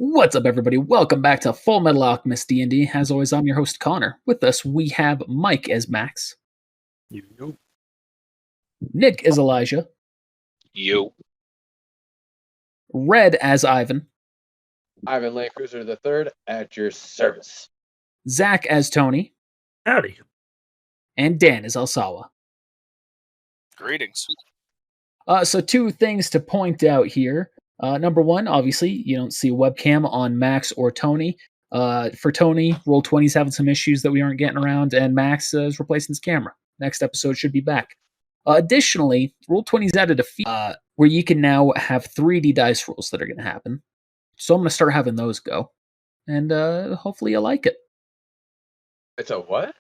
What's up, everybody? Welcome back to Full Metal Alchemist D&D. As always, I'm your host, Connor. With us, we have Mike as Max, You. Nick as Elijah, You. Red as Ivan, Ivan Land Cruiser III at your service. Zach as Tony, Howdy. and Dan as Alsawa. Greetings. So two things to point out here. Number one, obviously, you don't see a webcam on Max or Tony. For Tony, Roll20's having some issues that we aren't getting around, and Max is replacing his camera. Next episode should be back. Additionally, Roll20's added a feature where you can now have 3D dice rolls that are going to happen. So I'm going to start having those go, and hopefully you like it. It's a what?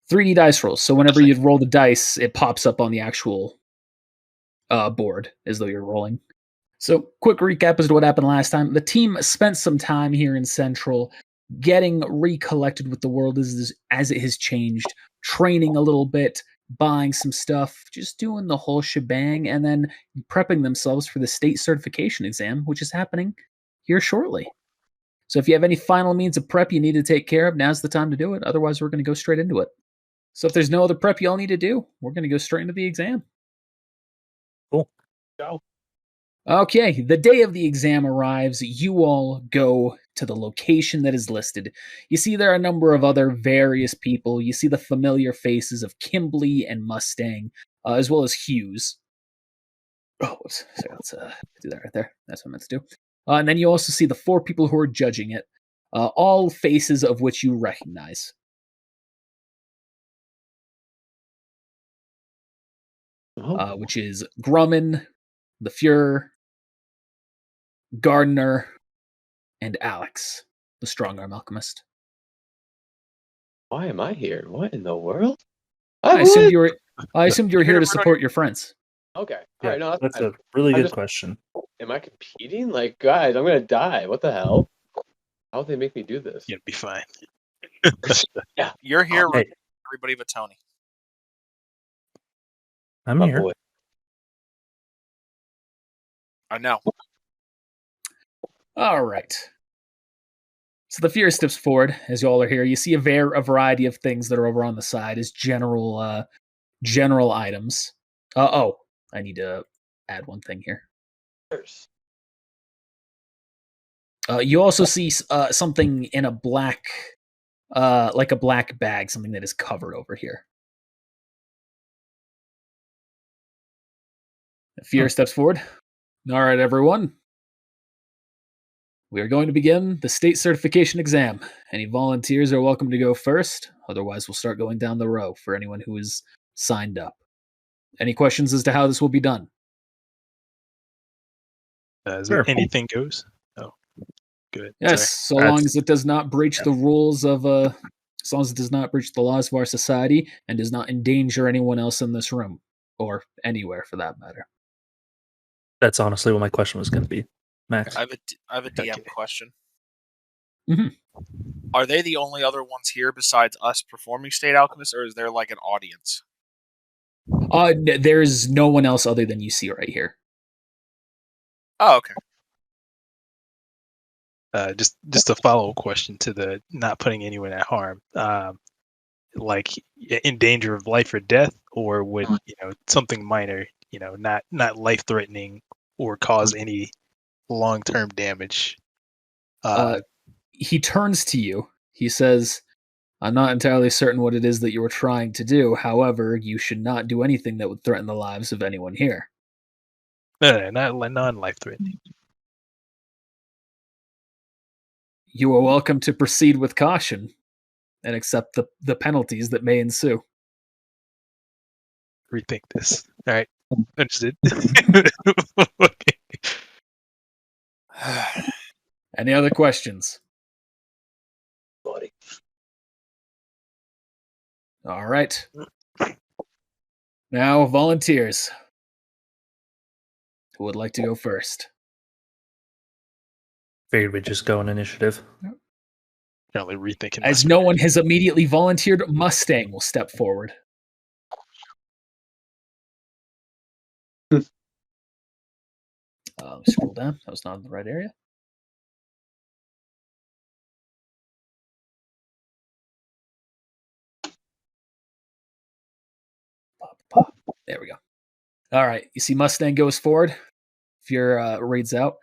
3D dice rolls. So whenever you roll the dice, it pops up on the actual board as though you're rolling. So quick recap as to what happened last time. The team spent some time here in Central getting recollected with the world as it has changed, training a little bit, buying some stuff, just doing the whole shebang, and then prepping themselves for the state certification exam, which is happening here shortly. So if you have any final means of prep you need to take care of, now's the time to do it. Otherwise, we're going to go straight into it. So if there's no other prep you all need to do, we're going to go straight into the exam. Cool. Go. Okay, the day of the exam arrives. You all go to the location that is listed. You see there are a number of other various people. You see the familiar faces of Kimberly and Mustang, as well as Hughes. Oh, whoops. Sorry, let's do that right there. That's what I meant to do. And then you also see the 4 people who are judging it, all faces of which you recognize. Which is Grumman, the Fuhrer, Gardner, and Alex, the strong-arm alchemist. Why am I here? What in the world? I assumed you were here to support your friends. Okay. Yeah, All right. No, that's a really I'm good just- question. Am I competing? Like, guys, I'm gonna die. What the hell? How would they make me do this? You'd be fine. Yeah. You're here Hey. with everybody but Tony. I'm My here. boy. I know. All right. So the Fuhrer steps forward as you all are here. You see a variety of things that are over on the side as general items. I need to add one thing here. You also see something in a black, like a black bag, something that is covered over here. The Fuhrer steps forward. All right, everyone. We are going to begin the state certification exam. Any volunteers are welcome to go first. Otherwise, we'll start going down the row for anyone who is signed up. Any questions as to how this will be done? Sure. Anything goes? Oh, good. Yes, Sorry. so long as it does not breach the rules of as long as it does not breach the laws of our society and does not endanger anyone else in this room or anywhere for that matter. That's honestly what my question was going to be, Max. I have a DM Okay. question. Mhm. Are they the only other ones here besides us performing State Alchemist, or is there like an audience? There's no one else other than you see right here. Oh, okay. Just a follow-up question to the not putting anyone at harm. Like in danger of life or death, or would something minor, not life-threatening or cause any long-term damage. He turns to you. He says, I'm not entirely certain what it is that you were trying to do. However, you should not do anything that would threaten the lives of anyone here. No, not non-life-threatening. You are welcome to proceed with caution and accept the penalties that may ensue. Rethink this. All right, understood. Any other questions? Buddy. All right. Now, volunteers. Who would like to go first? Figured we'd just go in initiative. Apparently rethinking. As no one has immediately volunteered, Mustang will step forward. Scroll down. That was not in the right area. There we go. All right. You see Mustang goes forward. Fear reads out.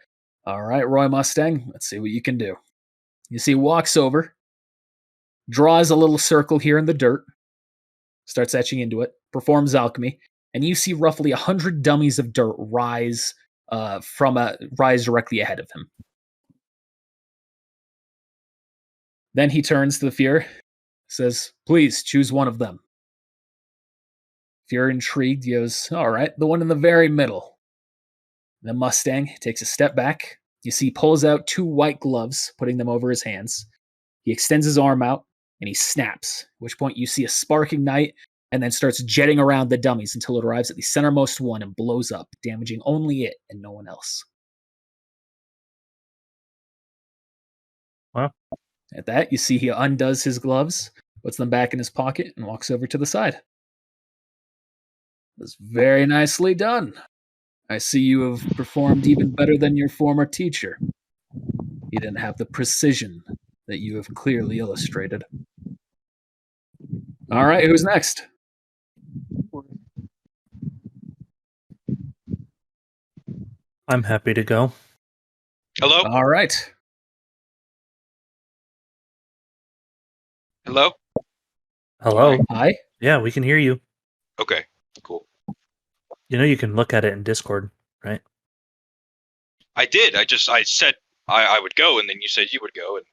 All right, Roy Mustang, let's see what you can do. You see, walks over, draws a little circle here in the dirt, starts etching into it, performs alchemy, and you see roughly 100 dummies of dirt rise directly ahead of him. Then he turns to the Fear, says, "Please choose one of them." Fear, intrigued, goes, "All right, the one in the very middle." The Mustang takes a step back. You see, he pulls out 2 white gloves, putting them over his hands. He extends his arm out, and he snaps, at which point you see a spark ignite, and then starts jetting around the dummies until it arrives at the centermost one and blows up, damaging only it and no one else. Wow. At that, you see he undoes his gloves, puts them back in his pocket, and walks over to the side. That's very nicely done. I see you have performed even better than your former teacher. He didn't have the precision that you have clearly illustrated. All right, who's next? I'm happy to go. Hello? All right. Hello? Hello. Hi. Yeah, we can hear you. Okay, cool. You know you can look at it in Discord, right? I did. I said I would go, and then you said you would go, and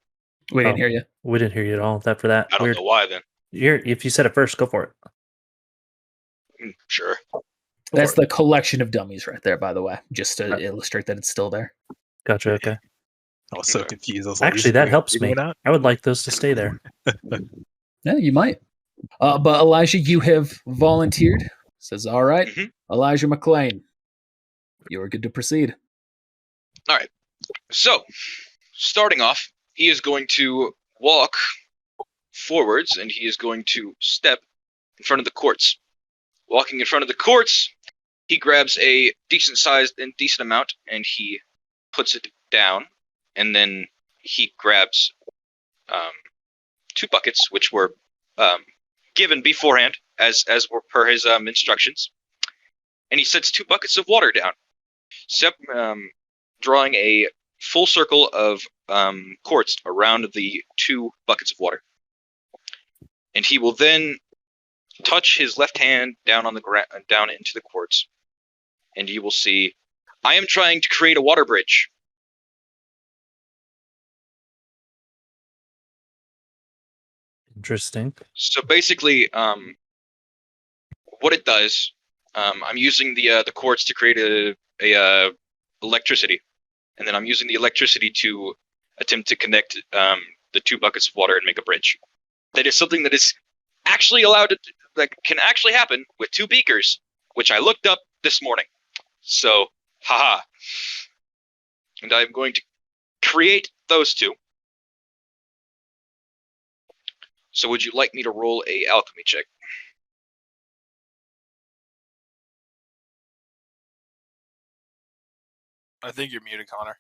We didn't hear you. We didn't hear you at all. That for that. I don't Weird. know why then. If you said it first, go for it. Sure. That's the collection of dummies right there, by the way, just to illustrate that it's still there. Gotcha. Okay. I was so Okay. confused. I was like, Actually, is that it helps me. going out? I would like those to stay there. Yeah, you might. But Elijah, you have volunteered. Says, all right, Mhm. Elijah McLean, you are good to proceed. All right. So, starting off, he is going to walk forwards, and he is going to step in front of the quartz. Walking in front of the quartz, he grabs a decent sized and decent amount, and he puts it down, and then he grabs 2 buckets, which were given beforehand, as were per his instructions, and he sets 2 buckets of water down, drawing a full circle of quartz around the 2 buckets of water. And he will then touch his left hand down on the down into the quartz, and you will see, I am trying to create a water bridge. Interesting. So basically, what it does, I'm using the quartz to create a electricity, and then I'm using the electricity to attempt to connect the 2 buckets of water and make a bridge. That is something that is actually that can actually happen with 2 beakers, which I looked up this morning. So, haha. And I'm going to create those 2. So would you like me to roll a alchemy check? I think you're muted, Connor.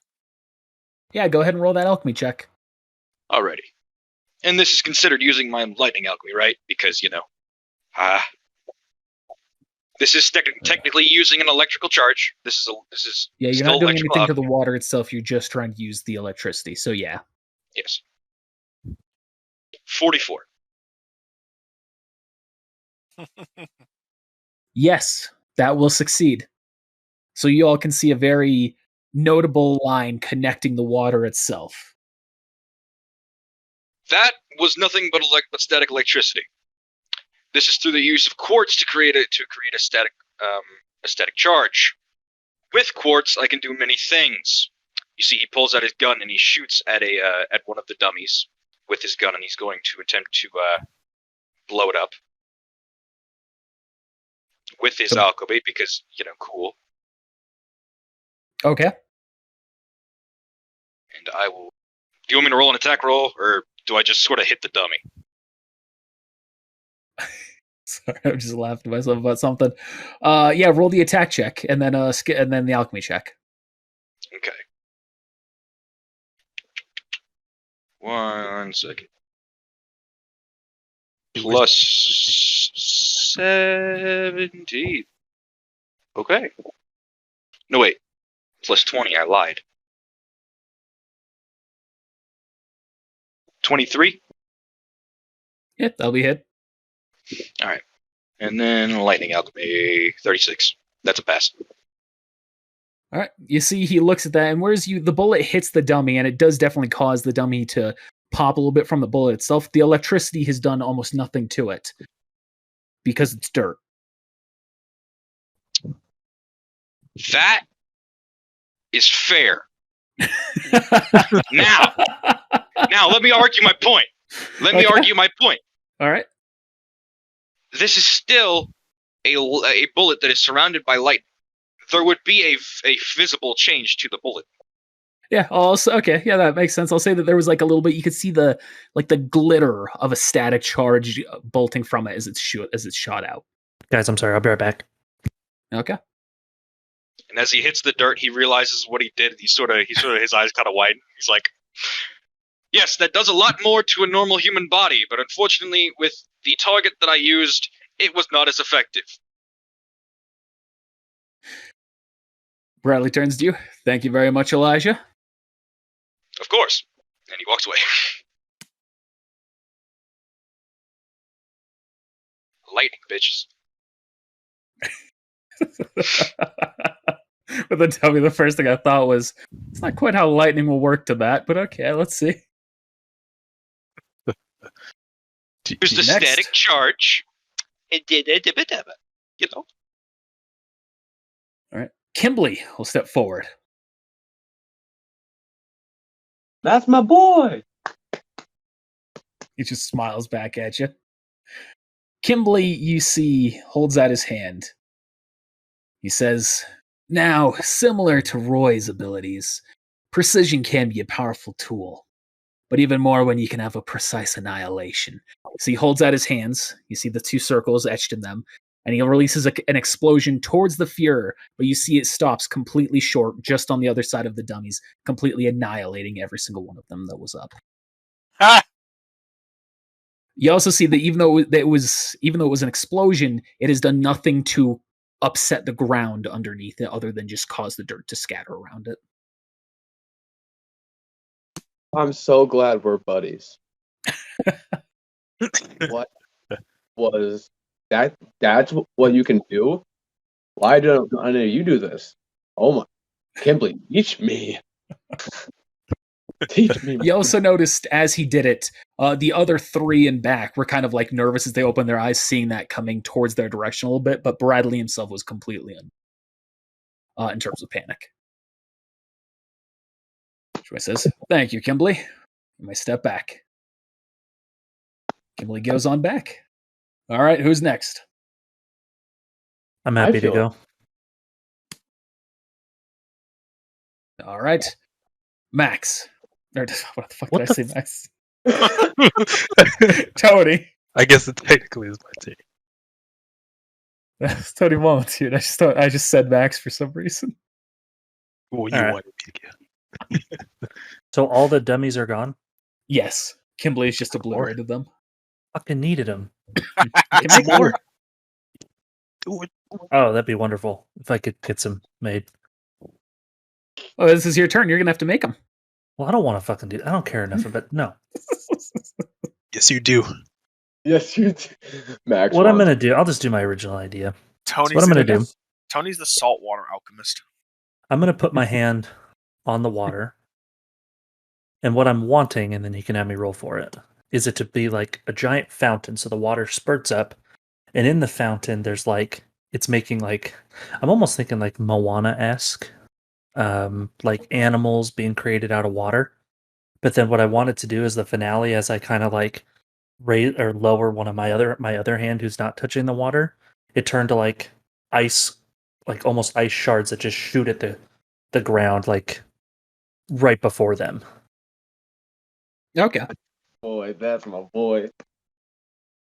Yeah, go ahead and roll that alchemy check. Alrighty. And this is considered using my lightning alchemy, right? Because, this is technically using an electrical charge. This is Yeah, you're still not doing electrical anything to alchemy. the water itself. You're just trying to use the electricity. So yeah. Yes. 44. Yes, that will succeed. So you all can see a very notable line connecting the water itself. That was nothing but static electricity. This is through the use of quartz to create a static charge. With quartz, I can do many things. You see, he pulls out his gun and he shoots at one of the dummies with his gun, and he's going to attempt to blow it up with his alchemy because cool. Okay. And I will. Do you want me to roll an attack roll, or do I just sort of hit the dummy? Sorry, I'm just laughing to myself about something. Yeah, roll the attack check and then the alchemy check. Okay. 1 second. Plus 17. Okay. No, wait. Plus 20. I lied. 23. Yep, that'll be hit. And then lightning alchemy 36. That's a pass. All right. You see, he looks at that, and the bullet hits the dummy, and it does definitely cause the dummy to pop a little bit from the bullet itself. The electricity has done almost nothing to it because it's dirt. That is fair. Now, let me argue my point. All right. This is still a bullet that is surrounded by light. There would be a visible change to the bullet. Yeah. Also, okay. Yeah, that makes sense. I'll say that there was like a little bit. You could see the glitter of a static charge bolting from it as it's shot out. Guys, I'm sorry. I'll be right back. Okay. And as he hits the dirt, he realizes what he did. His eyes kind of widen. He's like, "Yes, that does a lot more to a normal human body, but unfortunately, with the target that I used, it was not as effective." Bradley turns to you. Thank you very much, Elijah. Of course. And he walks away. Lightning, bitches. But then tell me, the first thing I thought was, it's not quite how lightning will work to that, but okay, let's see. Here's the Next. static charge. It did a dibba-dabba. You know? All right. Kimberly will step forward. That's my boy. He just smiles back at you. Kimberly, you see, holds out his hand. He says, "Now, similar to Roy's abilities, precision can be a powerful tool, but even more when you can have a precise annihilation." So he holds out his hands. You see the two circles etched in them, and he releases an explosion towards the Fuhrer, but you see it stops completely short just on the other side of the dummies, completely annihilating every single one of them that was up. Ha! You also see that even though it was an explosion, it has done nothing to upset the ground underneath it other than just cause the dirt to scatter around it. I'm so glad we're buddies. What was that? That's what you can do? Why don't I know you do this? Oh my, Kimberly, teach me. Teach me. You also noticed as he did it, the other three in back were kind of like nervous as they opened their eyes, seeing that coming towards their direction a little bit, but Bradley himself was completely in terms of panic. Troy says, "Thank you, Kimberly." You may step back. Kimberly goes on back. All right, who's next? I'm happy to go. All right, Max. Or, what the fuck What did the I say, Max? Tony. I guess it technically is my turn. That's Tony volunteered. I just said Max for some reason. Well, you All right. wanted me to get. So all the dummies are gone? Yes, Kimberly's just obliterated them. Fucking needed them. You can make more. Do it. Oh, that'd be wonderful if I could get some made. Oh, this is your turn. You're gonna have to make them. Well, I don't want to fucking do. I don't care enough of it. No. Yes, you do. Yes, you do. Max. What I'm wants- gonna do? I'll just do my original idea. Tony's what I'm gonna the- do. Tony's the saltwater alchemist. I'm gonna put my hand on the water, and what I'm wanting, and then you can have me roll for it, is it to be like a giant fountain, so the water spurts up, and in the fountain there's like it's making like I'm almost thinking like Moana-esque, like animals being created out of water. But then what I wanted to do is the finale, as I kind of like raise or lower one of my other hand who's not touching the water, it turned to like ice, like almost ice shards that just shoot at the ground like right before them. Okay. Boy, that's my boy.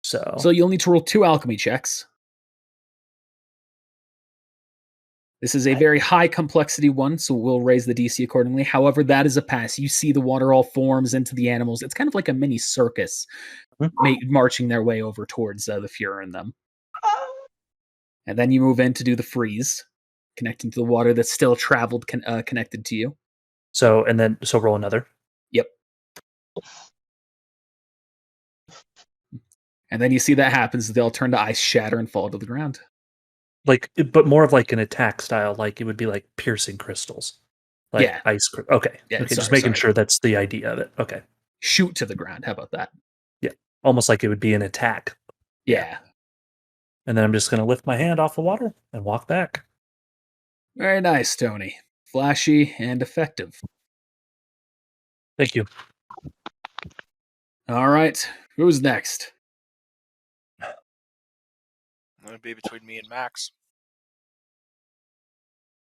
So you'll need to roll 2 alchemy checks. This is a very high complexity one, so we'll raise the DC accordingly. However, that is a pass. You see the water all forms into the animals. It's kind of like a mini circus marching their way over towards the Fuhrer and them. And then you move in to do the freeze, connecting to the water that's still traveled connected to you. So roll another. Yep. And then you see that happens. They'll turn to ice, shatter, and fall to the ground. But more of like an attack style. Like it would be like piercing crystals. Like Yeah. ice. Okay. Yeah, Okay. Just sorry. making sure that's the idea of it. Okay. Shoot to the ground. How about that? Almost like it would be an attack. Yeah. And then I'm just going to lift my hand off the water and walk back. Very nice, Tony. Flashy and effective. Thank you. All right. Who's next? It'd be between me and Max.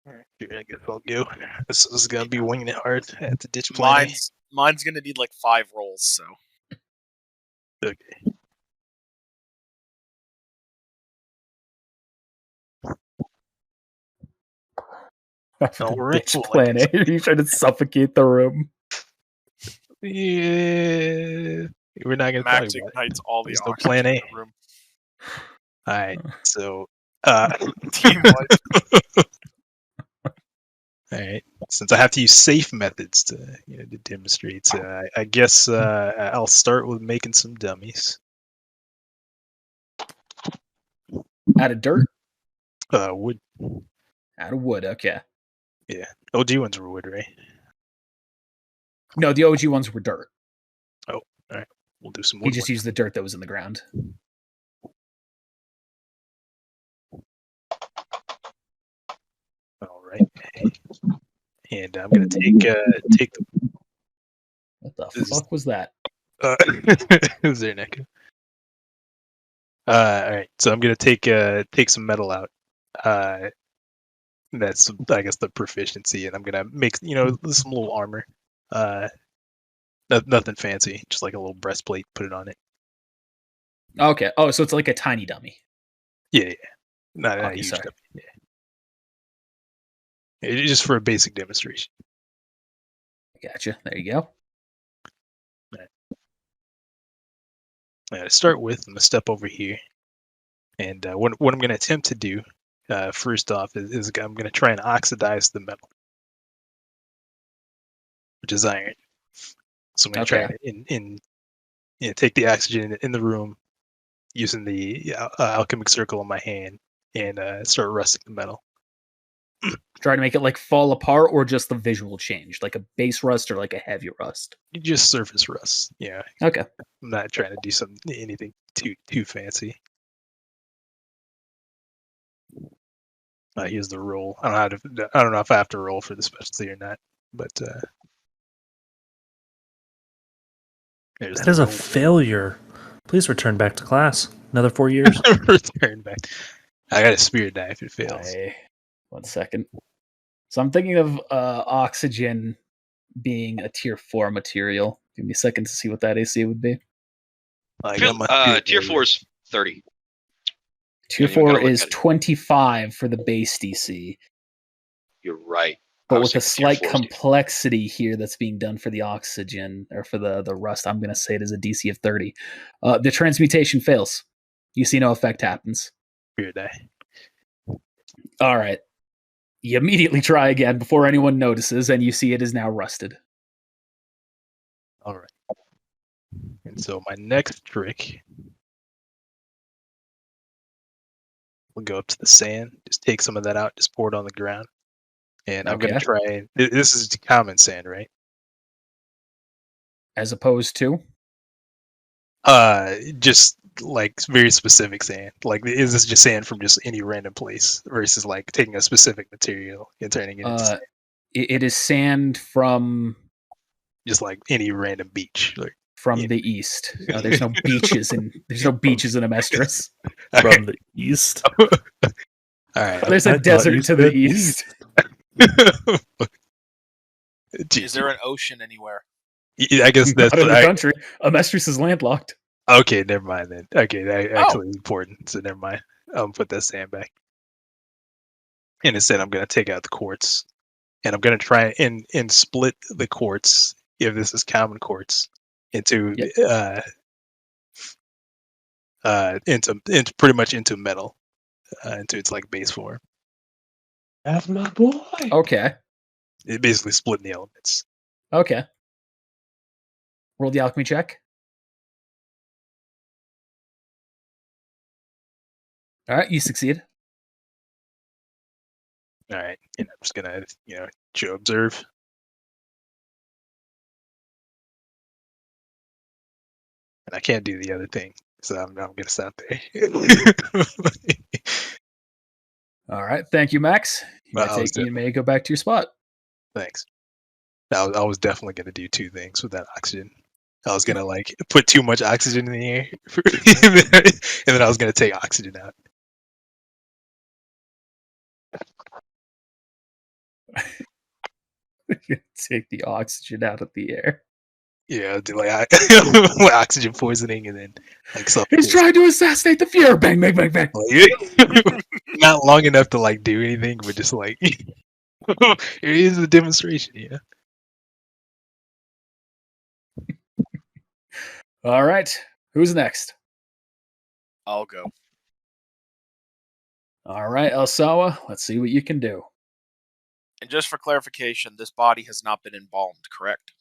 I guess I'll go. This is gonna be winging it hard at the ditch plan. Mine's gonna need like 5 rolls, so. Okay. All right. Bitch plan A. You trying to suffocate the room. Yeah, we're not gonna Max talk about it. ignites all the There's no oxygen plan A. in the room. All right, so Team life. all right. Since I have to use safe methods to demonstrate, I guess I'll start with making some dummies. Out of dirt? Wood. Out of wood, okay. OG ones were wood, right? No, the OG ones were dirt. We'll do some wood. He just used the dirt that was in the ground. All right. And I'm gonna take the. What the fuck was that? Who's there, Nick? All right, so I'm gonna take some metal out. That's I guess the proficiency, and I'm gonna make some little armor. Nothing fancy, just like a little breastplate. Put it on it. Okay. Oh, so it's like a tiny dummy. Yeah. Not Okay, huge. sorry. Dummy. Yeah. It's just for a basic demonstration. Gotcha. There you go. To start with, I'm gonna step over here, and what I'm gonna attempt to do, first off, is I'm gonna try and oxidize the metal, which is iron. So I'm gonna try and take the oxygen in the room, using the alchemic circle in my hand, and start rusting the metal. Try to make it like fall apart, or just the visual change, like a base rust or like a heavy rust. Just surface rust. Yeah. Okay. I'm not trying to do anything too fancy. Here's the roll. I don't know if I have to roll for the specialty or not, but that is a failure. Please return back to class. Another 4 years. Return back. I got a spirit die if it fails. Hey, 1 second. So I'm thinking of oxygen being a tier 4 material. Give me a second to see what that AC would be. Tier 4 is 30. Tier you 4 gotta look is at it. 25 for the base DC. You're right. But I was with a thinking tier slight 4 is tier complexity here that's being done for the oxygen, or for the rust, I'm going to say it is a DC of 30. The transmutation fails. You see no effect happens. Spirit die. All right. You immediately try again before anyone notices, and you see it is now rusted. All right. And so my next trick, we'll go up to the sand, just take some of that out, just pour it on the ground. And I'm going to try, this is common sand, right? As opposed to? Just like very specific sand. Like, is this just sand from just any random place versus like taking a specific material and turning it into sand? It is sand from Just like any random beach. Like, the east. There's no beaches in Amestris. From the east. All right. There's I a thought desert you to the said east. Is there an ocean anywhere? I guess that's Not in the country. Amestris is landlocked. okay. Never mind then. Okay, that actually is important. So never mind. I'll put that sand back. And instead, I'm going to take out the quartz, and I'm going to try and split the quartz, if this is common quartz, into into pretty much into metal. into its like base form. That's my boy. Okay. It basically splitting the elements. Okay. Roll the alchemy check. All right, you succeed. All right, and I'm just gonna show observe. And I can't do the other thing, so I'm gonna stop there. All right, thank you, Max. Well, You may go back to your spot. Thanks. I was definitely gonna do two things with that oxygen. I was gonna like put too much oxygen in the air, and then I was gonna take oxygen out. Take the oxygen out of the air. Yeah, do like oxygen poisoning, and then like He's suffocation. trying to assassinate the Fuhrer. Bang, bang, bang, bang. Not long enough to like do anything, but just like here is a demonstration. Yeah. All right, who's next? I'll go. All right, Elsawa, let's see what you can do. And just for clarification, this body has not been embalmed, correct?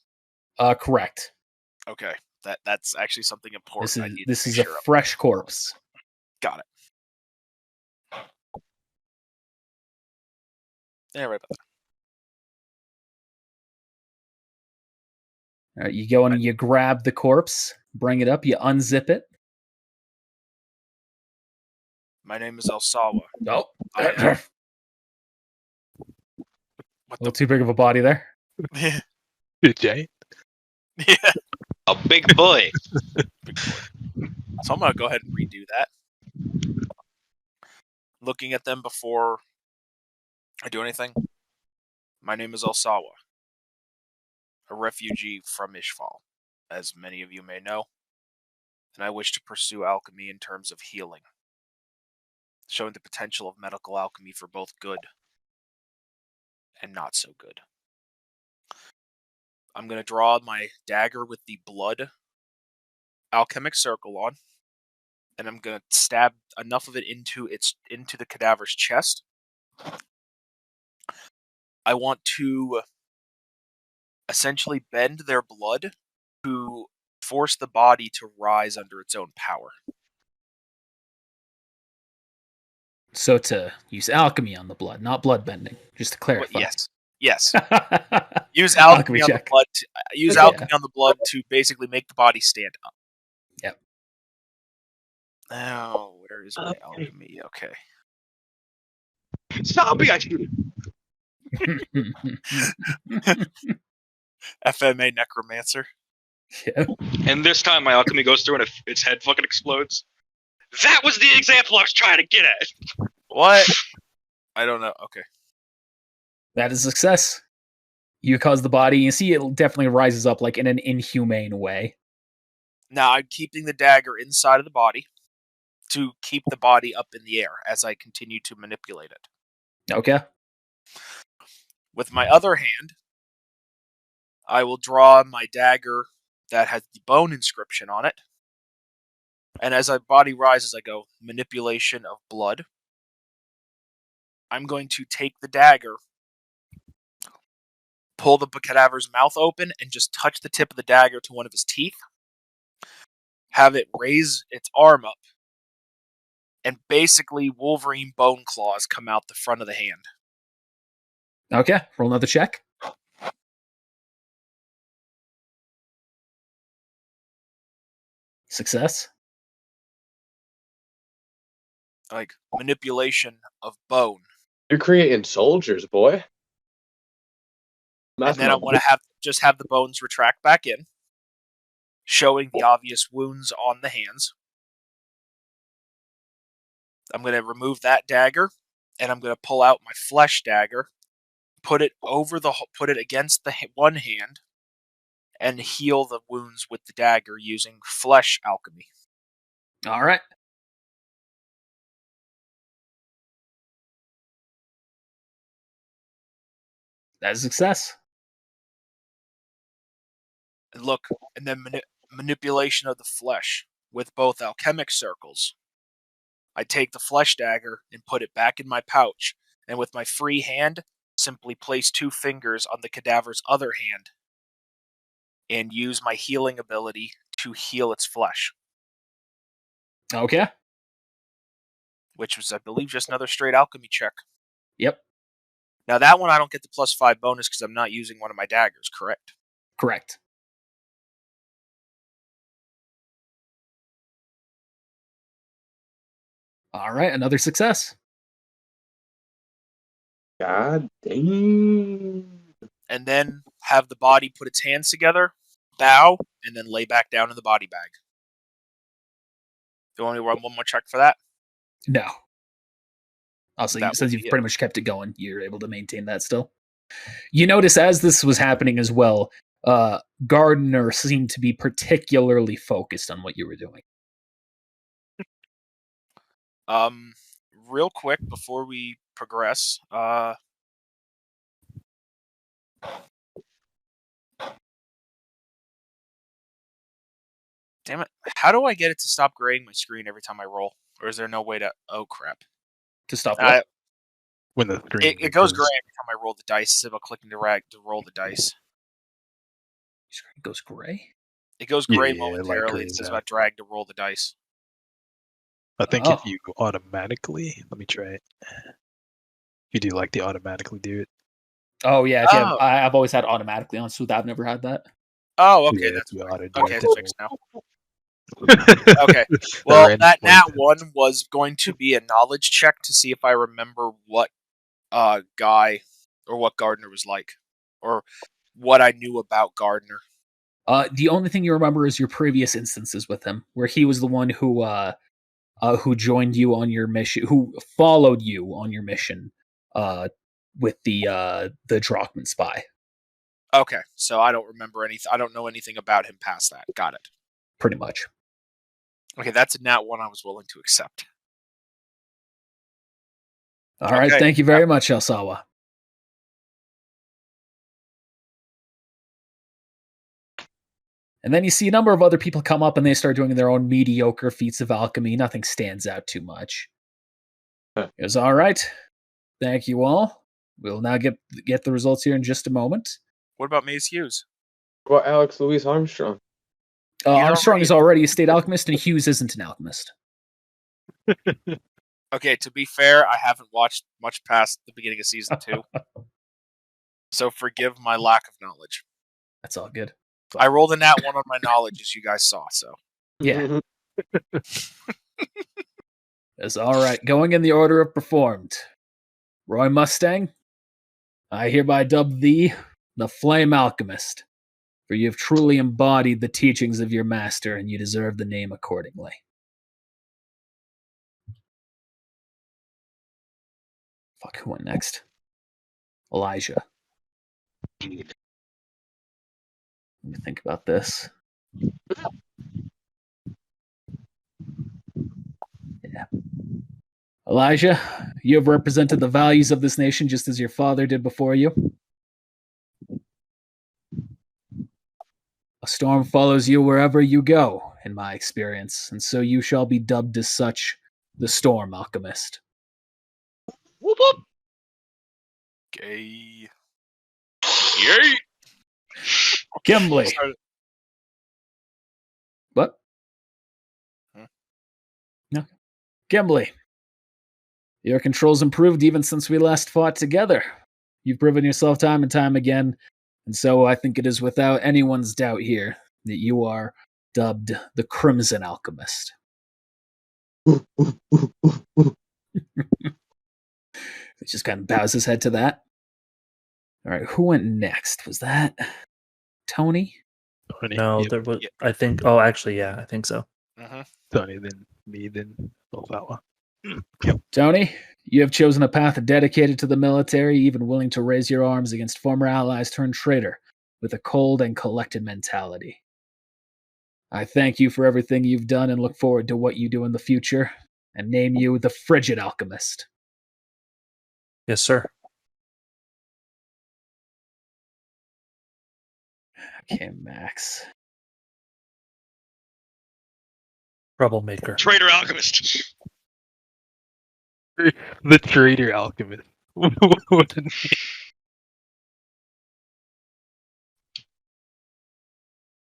Correct. Okay, that's actually something important. This is a fresh corpse. Got it. Yeah, right about that. All right, you go and you grab the corpse, bring it up, you unzip it. My name is Elsawa. Oh, I- a little too big of a body there. Jay. Yeah. A big boy. So I'm gonna go ahead and redo that. Looking at them before I do anything. My name is Elsawa, a refugee from Ishval, as many of you may know, and I wish to pursue alchemy in terms of healing, showing the potential of medical alchemy for both good and not so good. I'm going to draw my dagger with the blood alchemic circle on, and I'm going to stab enough of it into the cadaver's chest. I want to essentially bend their blood to force the body to rise under its own power. So to use alchemy on the blood, not blood bending, just to clarify. Yes. Use alchemy on check. the blood. Use alchemy on the blood to basically make the body stand up. Yep. Oh, where is my alchemy? Okay. Zombie, I shoot FMA necromancer. Yeah. And this time my alchemy goes through and its head fucking explodes. That was the example I was trying to get at. What? I don't know. Okay. That is a success. You cause the body, you see it definitely rises up like in an inhumane way. Now I'm keeping the dagger inside of the body to keep the body up in the air as I continue to manipulate it. Okay. With my other hand, I will draw my dagger that has the bone inscription on it. And as my body rises, I go, manipulation of blood. I'm going to take the dagger, pull the cadaver's mouth open, and just touch the tip of the dagger to one of his teeth. Have it raise its arm up. And basically Wolverine bone claws come out the front of the hand. Okay. Roll another check. Success. Like, manipulation of bone. You're creating soldiers, boy. And then I want to have the bones retract back in, showing the obvious wounds on the hands. I'm going to remove that dagger, and I'm going to pull out my flesh dagger, put it against the one hand, and heal the wounds with the dagger using flesh alchemy. All right. That is a success. And look, and then manipulation of the flesh with both alchemic circles. I take the flesh dagger and put it back in my pouch, and with my free hand, simply place 2 fingers on the cadaver's other hand and use my healing ability to heal its flesh, Okay. which was, I believe, just another straight alchemy check. Yep. Now, that one I don't get the +5 bonus because I'm not using one of my daggers, correct? Correct. All right, another success. God dang. And then have the body put its hands together, bow, and then lay back down in the body bag. Do you want me to run one more check for that? No. Also, That since would you've be it. pretty much kept it going, you're able to maintain that still. You notice as this was happening as well, Gardner seemed to be particularly focused on what you were doing. Real quick before we progress, damn it, how do I get it to stop graying my screen every time I roll? Or is there no way to? Oh crap! To stop what? When the screen It goes gray every time I roll the dice instead of clicking to roll the dice. Your screen goes gray? It goes Yeah, gray yeah, it, like, momentarily. It grays says out. about drag to roll the dice. I think Oh. if you automatically, let me try it. You do like the automatically do it. Oh, yeah. If you have, Oh. I've always had automatically on, so I've never had that. Oh, okay, Yeah, that's if you why. auto do Okay, it, it's then fixed now. we'll- Okay. The Well, random that nat points. 1 was going to be a knowledge check to see if I remember what guy or what Gardner was like, or what I knew about Gardner. The only thing you remember is your previous instances with him, where he was the one who joined you on your mission, who followed you on your mission, with the Drachman spy. Okay, so I don't remember anything. I don't know anything about him past that. Got it. Pretty much. Okay, that's a nat 1 I was willing to accept. All right, Okay. thank you very much, Elsawa. And then you see a number of other people come up and they start doing their own mediocre feats of alchemy. Nothing stands out too much. Huh. It was all right. Thank you all. We'll now get the results here in just a moment. What about Maze Hughes? What about Alex Louise Armstrong? He's Armstrong already- is already a state alchemist, and Hughes isn't an alchemist. Okay, to be fair, I haven't watched much past the beginning of season 2. So forgive my lack of knowledge. That's all good. I rolled a nat 1 on my knowledge, as you guys saw, so. Yeah. That's all right. Going in the order of performed. Roy Mustang, I hereby dub thee the Flame Alchemist, for you have truly embodied the teachings of your master, and you deserve the name accordingly. Fuck, who went next? Elijah. Let me think about this. Yeah. Elijah, you have represented the values of this nation just as your father did before you. A storm follows you wherever you go, in my experience, and so you shall be dubbed as such, the Storm Alchemist. Whoop whoop. Gay. Yay! Kimberly. What? Hmm? No. Kimberly. Your controls improved even since we last fought together. You've proven yourself time and time again, and so I think it is without anyone's doubt here that you are dubbed the Crimson Alchemist. He just kind of bows his head to that. All right, who went next? Was that Tony? Tony, No, yep, there was. Yep. I think. Oh, actually, yeah, I think so. Tony, then me, then Elsawa. Tony, you have chosen a path dedicated to the military, even willing to raise your arms against former allies turned traitor, with a cold and collected mentality. I thank you for everything you've done and look forward to what you do in the future, and name you the Frigid Alchemist. Yes, sir. Okay, Max. Troublemaker. Traitor alchemist. The traitor alchemist. What a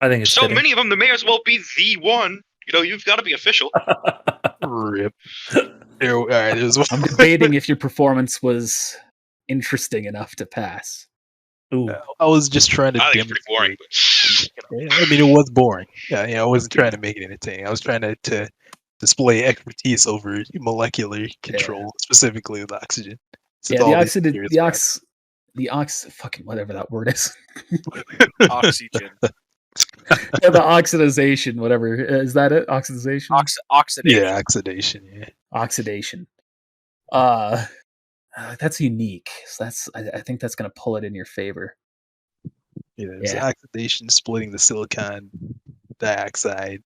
I think it's So fitting. many of them, there may as well be the one. You know, you've got to be official. rip. There, all right, there's one. I'm debating if your performance was interesting enough to pass. Ooh. I was just trying to I think it's pretty boring. demonstrate. I mean, it was boring. Yeah, I wasn't trying to make it entertaining. I was trying to display expertise over molecular control, specifically with oxygen. Since Yeah, all these fucking whatever that word is. Oxygen. Yeah, the oxidization, whatever. Is that it? Oxidization? Oxidation. Yeah, oxidation. Yeah. Oxidation. That's unique. So I think that's gonna pull it in your favor. Yeah, there's Yeah. oxidation splitting the silicon dioxide.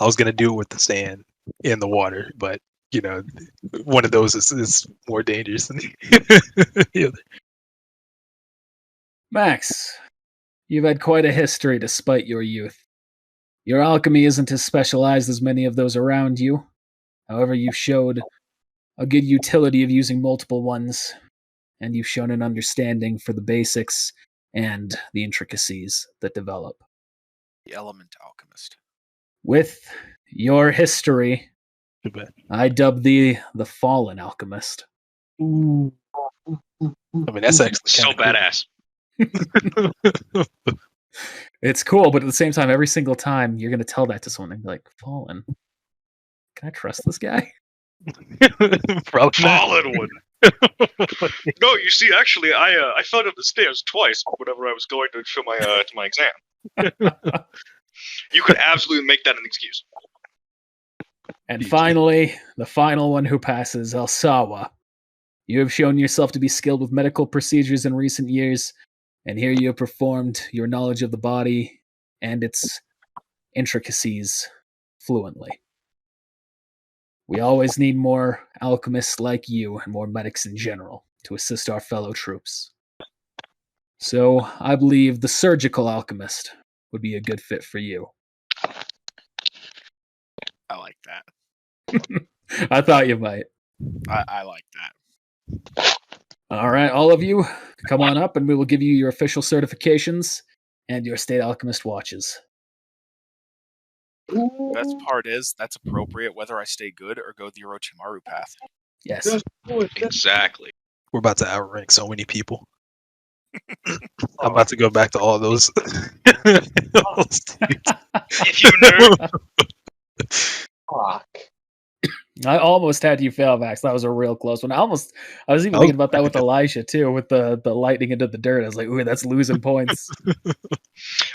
I was gonna do it with the sand in the water, but one of those is more dangerous than the other. Max, you've had quite a history despite your youth. Your alchemy isn't as specialized as many of those around you. However, you've showed a good utility of using multiple ones, and you've shown an understanding for the basics and the intricacies that develop. The element alchemist. With your history, Too bad. I dub thee the Fallen Alchemist. I mean, that's actually So badass. It's cool, but at the same time, every single time you're going to tell that to someone and be like, Fallen, can I trust this guy? Probably not. Fallen one. No, you see, actually, I fell down the stairs twice whenever I was going to show my to my exam. You could absolutely make that an excuse. And finally, the final one who passes, Alsawa. You have shown yourself to be skilled with medical procedures in recent years, and here you have performed your knowledge of the body and its intricacies fluently. We always need more alchemists like you and more medics in general to assist our fellow troops. So I believe the surgical alchemist would be a good fit for you. I like that. I thought you might. I like that. All right, all of you, come on up and we will give you your official certifications and your state alchemist watches. The best part is that's appropriate whether I stay good or go the Orochimaru path. Yes. Exactly. We're about to outrank so many people. I'm about to go back to all those. If you nerd. Fuck. I almost had you fail, Max. That was a real close one. I was even thinking about that with Elijah too, with the lightning into the dirt. I was like, ooh, that's losing points.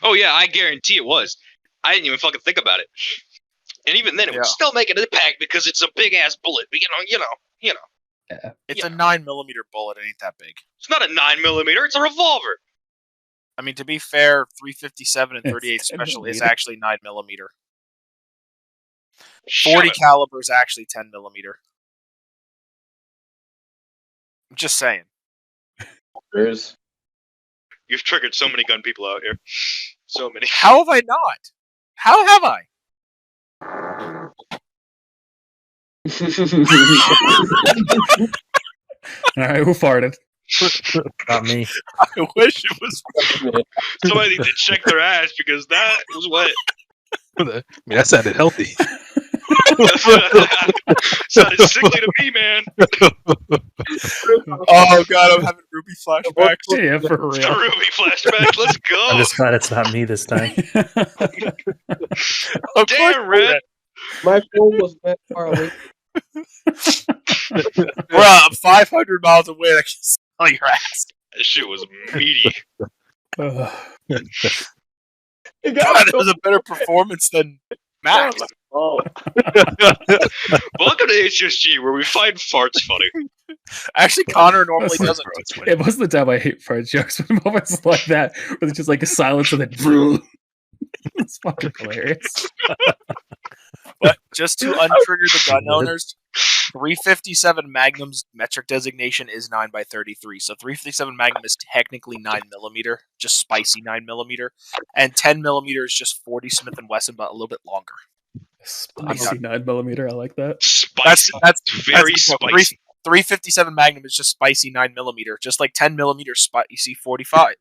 Oh yeah, I guarantee it was. I didn't even fucking think about it. And even then, it would still make an impact because it's a big ass bullet. But you know. Yeah. It's a 9mm bullet. It ain't that big. It's not a 9mm. It's a revolver. I mean, to be fair, 357 and 38 special is actually 9mm. 40 caliber is actually 10mm. I'm just saying. You've triggered so many gun people out here. So many. How have I not? How have I? All right, who farted? Not me. I wish it was somebody to check their ass because that was wet. I mean, that sounded healthy. Sounded sickly to me, man. Oh god, I'm having Ruby flashbacks. Yeah, for real. Ruby flashback. Let's go. I'm just glad it's not me this time. Oh, damn, Red. My phone was that far away. Bro, I'm 500 miles away. I can smell your ass. That shit was meaty. Ugh. God, that was a better performance than Max. Oh, Welcome to HSG, where we find farts funny. Actually, Connor normally doesn't. It was the time I hate fart jokes, but moments like that, where it's just like a silence and then it's fucking hilarious. But just to untrigger the gun owners, 357 Magnum's metric designation is 9x33. So 357 Magnum is technically 9mm, just spicy 9mm, and 10mm is just 40 Smith & Wesson, but a little bit longer. Spicy 9mm, I like that. Spicy. That's very spicy. 357 Magnum is just spicy 9mm, just like 10mm spicy 45,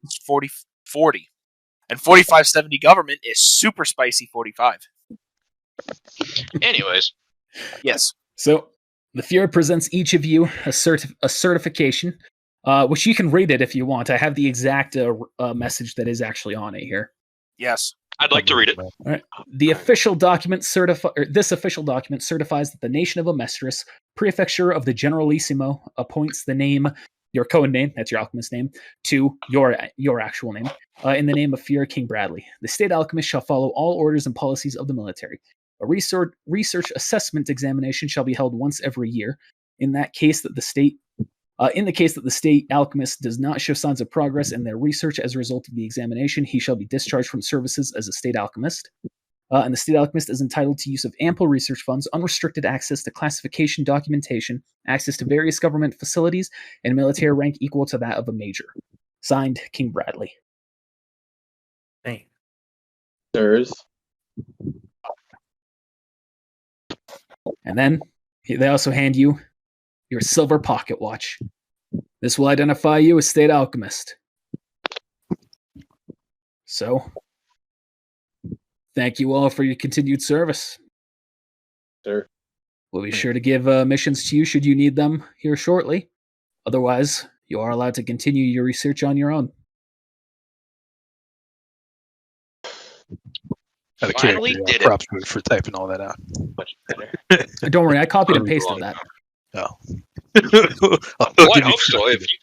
40. And 4570 Government is super spicy 45. Anyways, Yes. So the Fuhrer presents each of you a certification, which you can read it if you want. I have the exact message that is actually on it here. Yes. I'd like to read it. All right. The official document this official document certifies that the nation of Amestris, prefecture of the Generalissimo, appoints the name, your code name, that's your alchemist name, to your actual name, in the name of Fuhrer King Bradley. The state alchemist shall follow all orders and policies of the military. A research assessment examination shall be held once every year. In the case that the state alchemist does not show signs of progress in their research as a result of the examination, he shall be discharged from services as a state alchemist. And the state alchemist is entitled to use of ample research funds, unrestricted access to classification documentation, access to various government facilities, and military rank equal to that of a major. Signed, King Bradley. Hey. Sirs. And then they also hand you your silver pocket watch. This will identify you as state alchemist. So, thank you all for your continued service. Sir. We'll be sure to give missions to you should you need them here shortly. Otherwise, you are allowed to continue your research on your own. Out of Finally character, did it. props for typing all that out. Much better. Don't worry, I copied and pasted that. Oh. Well, I hope so. If you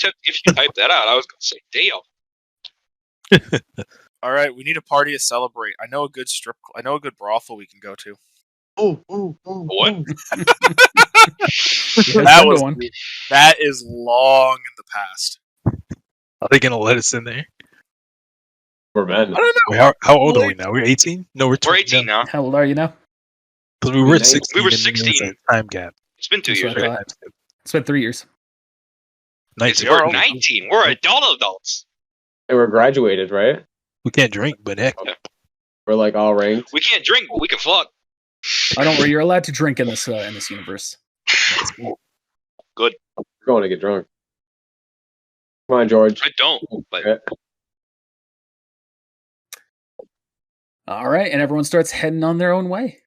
type that out, I was going to say, damn. All right, we need a party to celebrate. I know a good brothel we can go to. What? That is long in the past. Are they gonna let us in there? We're men. I don't know. Wait, how old are we now? We're 18? No, we're 18 now. How old are you now? Because we were 16. We were and then there was 16. a time gap. It's been 2 That's years, what I right? thought. It's been 3 years. 19. We're 19. We're adults. And we're graduated, right? We can't drink, but heck, We're like all ranked. We can't drink, but we can fuck. I don't worry, you're allowed to drink in this universe. We're going to get drunk. Come on, George. I don't. But Yeah. All right, and everyone starts heading on their own way.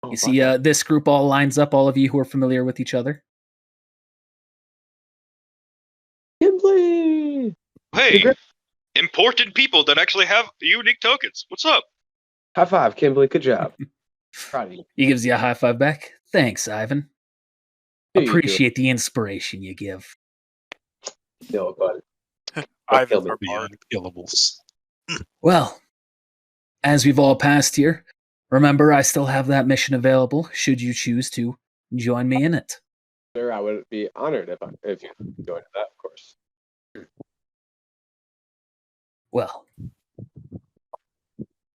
You see, this group all lines up, all of you who are familiar with each other. Kimberly! hey, important people that actually have unique tokens. What's up? High five, Kimberly. Good job. Proud of you. He gives you a high five back. Thanks, Ivan. Here you go. Appreciate the inspiration you give. Yo, bud. Ivan's me. our the bard. unkillables. Well, as we've all passed here, remember I still have that mission available should you choose to join me in it. Sir, I would be honored if you joined that, of course. Well,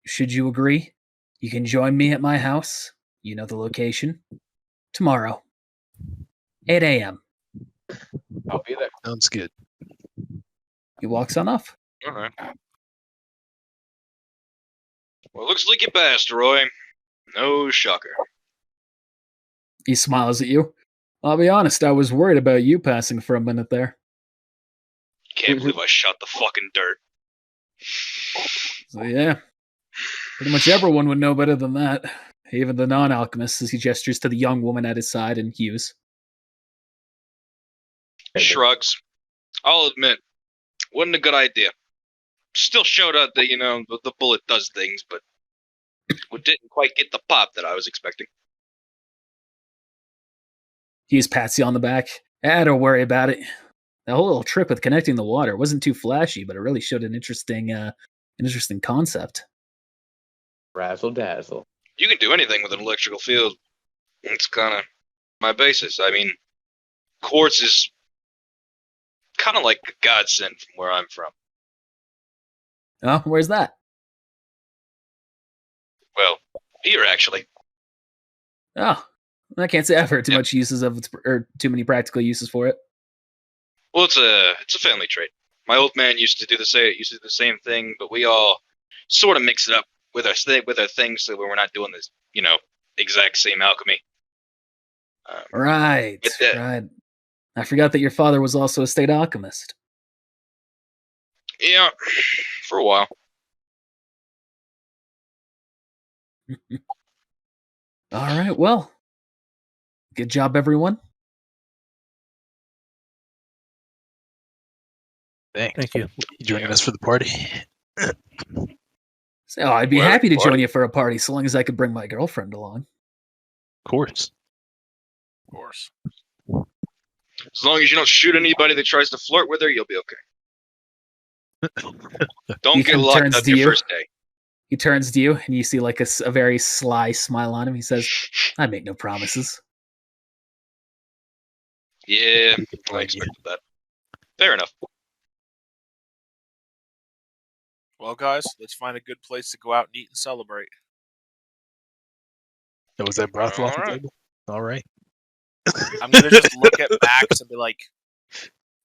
should you agree, you can join me at my house, you know the location, tomorrow, 8 a.m. I'll be there. Sounds good. He walks on off. All right. Well, looks like you passed, Roy. No shocker. He smiles at you. I'll be honest, I was worried about you passing for a minute there. Can't believe I shot the fucking dirt. So yeah, pretty much everyone would know better than that. Even the non-alchemist, as he gestures to the young woman at his side and Hughes. Shrugs. I'll admit, wasn't a good idea. Still showed out that, the bullet does things, but we didn't quite get the pop that I was expecting. Hughes pats you on the back. Don't worry about it. That whole little trip with connecting the water wasn't too flashy, but it really showed an interesting concept. Razzle dazzle. You can do anything with an electrical field. It's kind of my basis. I mean, quartz is kind of like a godsend from where I'm from. Oh, where's that? Well, here actually. Oh, I can't say I've heard too Yep. much uses of it, or too many practical uses for it. Well, it's a family trait. My old man used to do the same thing, but we all sort of mix it up with our things so we're not doing this, exact same alchemy. Right. Get that. Right. I forgot that your father was also a state alchemist. Yeah, for a while. All right. Well, good job, everyone. Thanks. Thank you. You joining us for the party? So I'd be Well, happy to join party. you for a party, so long as I could bring my girlfriend along. Of course. Of course. As long as you don't shoot anybody that tries to flirt with her, you'll be okay. Don't Ethan get locked turns up to your you. first day. He turns to you, and you see like a very sly smile on him. He says, "I make no promises." Yeah, We can I blame you. expected that. Fair enough. Well, guys, let's find a good place to go out and eat and celebrate. Oh, was that brothel off the Alright. table? All right. I'm gonna just look at Max and be like,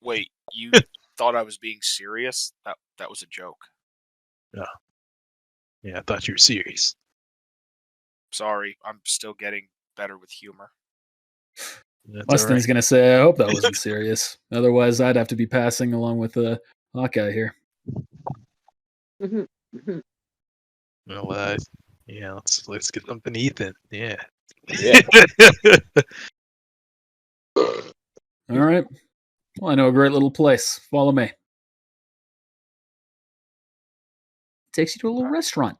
"Wait, you thought I was being serious? That was a joke. Yeah, I thought you were serious. Sorry, I'm still getting better with humor." That's all Mustang's right. gonna say, "I hope that wasn't serious. Otherwise, I'd have to be passing along with Hawkeye here." Mhm, mhm. Well, yeah, let's get something to eat then. Yeah. Yeah. All right. Well, I know a great little place. Follow me. Takes you to a little restaurant,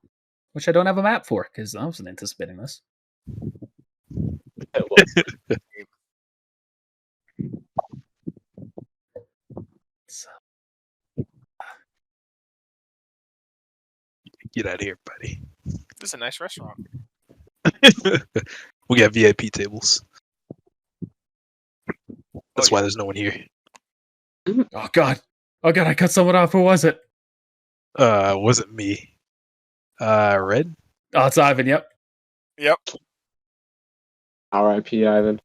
which I don't have a map for because I wasn't anticipating this. Well, So, Get out of here, buddy. This is a nice restaurant. We got VIP tables. That's Oh, why yeah. there's no one here. oh God, I cut someone off. Who was it? Wasn't me. Red? Oh, it's Ivan. Yep. Yep. R.I.P. Ivan.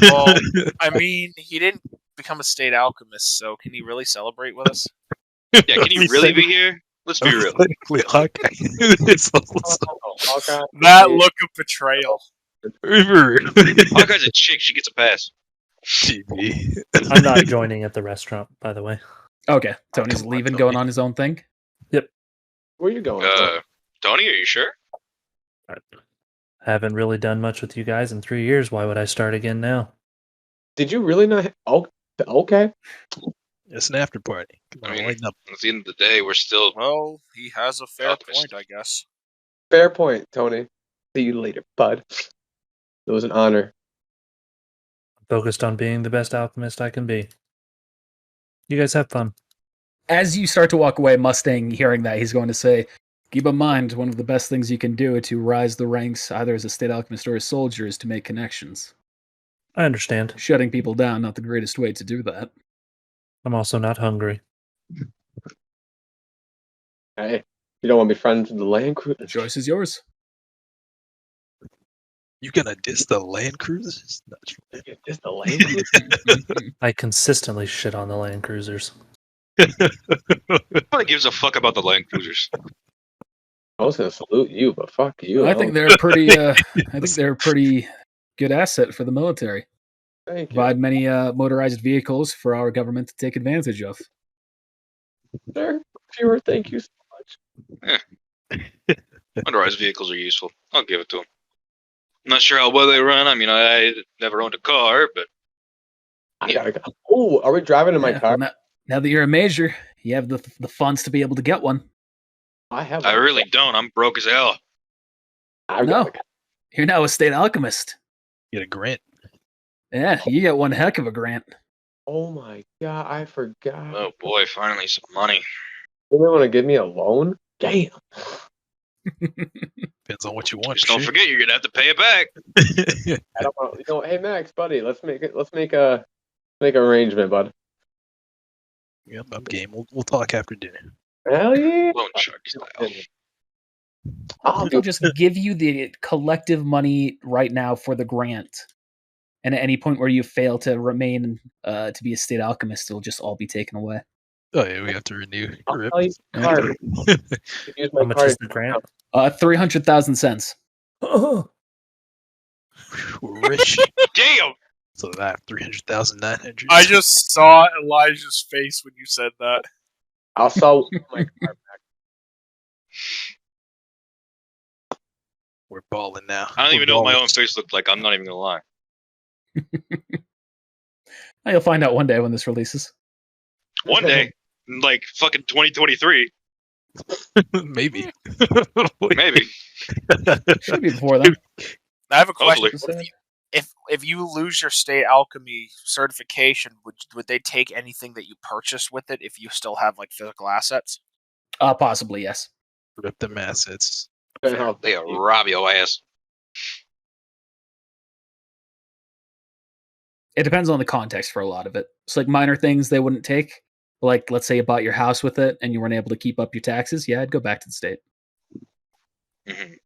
Well, I mean, he didn't become a state alchemist, so can he really celebrate with us? Yeah, can you really be here? Let's be real. Technically Hawkeye. It's also Hawkeye. That look of betrayal. Hawkeye's a chick. She gets a pass. TV. I'm not joining at the restaurant, by the way. Okay, Tony's come on, leaving, Tony. going on his own thing. Where you going? Tony, are you sure? Haven't really done much with you guys in 3 years. Why would I start again now? Did you really not? Okay. It's an after party. Come I on, mean, lighten up. at the end of the day, we're still. Well, he has a fair Alchemist. point, I guess. Fair point, Tony. See you later, bud. It was an honor. Focused on being the best alchemist I can be. You guys have fun. As you start to walk away, Mustang, hearing that, he's going to say, "Keep in mind, one of the best things you can do to rise the ranks, either as a state alchemist or a soldier, is to make connections. I understand. Shutting people down, not the greatest way to do that." I'm also not hungry. Hey, you don't want to be friends with the Land Cruiser? The choice is yours. You gonna diss the Land Cruisers? Just the Land Cruiser? I consistently shit on the Land Cruisers. Nobody gives a fuck about the Land Cruisers. I was gonna salute you, but fuck you. I think they're a pretty. I think they're a pretty good asset for the military. Thank you. Provide many motorized vehicles for our government to take advantage of. Sir, fewer thank you so much. Motorized vehicles are useful. I'll give it to them. I'm not sure how well they run. I mean, I never owned a car, but I gotta go. Oh, are we driving in my Yeah, car? well, now that you're a major, you have the funds to be able to get one. I have. I one. really don't. I'm broke as hell. I've No. got a- You're now a state alchemist. Get a grant. Yeah, you get one heck of a grant. Oh my god, I forgot. Oh boy, finally some money. You want to give me a loan? Damn. Depends on what you want. Just don't shit. forget, you're gonna have to pay it back. I don't want. You know, hey Max, buddy, let's make an arrangement, bud. Yep, I'm game. We'll talk after dinner. Hell yeah. Loan shark style. I'll They'll do. just give you the collective money right now for the grant. And at any point where you fail to remain to be a state alchemist, it'll just all be taken away. Oh yeah, we have to renew. I'll Rip. tell you my card. Use my How much card. is the grant? 300,000 cents. Oh, We're rich. Damn! So that 300,900. I just saw Elijah's face when you said that. I'll sell my car back. We're balling now. I don't We're even know what my balling. own face looked like. I'm not even gonna lie. You'll find out one day when this releases. One day, like fucking 2023, Maybe. maybe. Should be before then. I have a question. Hopefully. If you lose your state alchemy certification, would they take anything that you purchased with it if you still have like physical assets? Possibly, yes. Rip them assets. They rob your ass. It depends on the context for a lot of it. It's like minor things they wouldn't take. Like, let's say you bought your house with it and you weren't able to keep up your taxes. Yeah, I'd go back to the state. Mhm.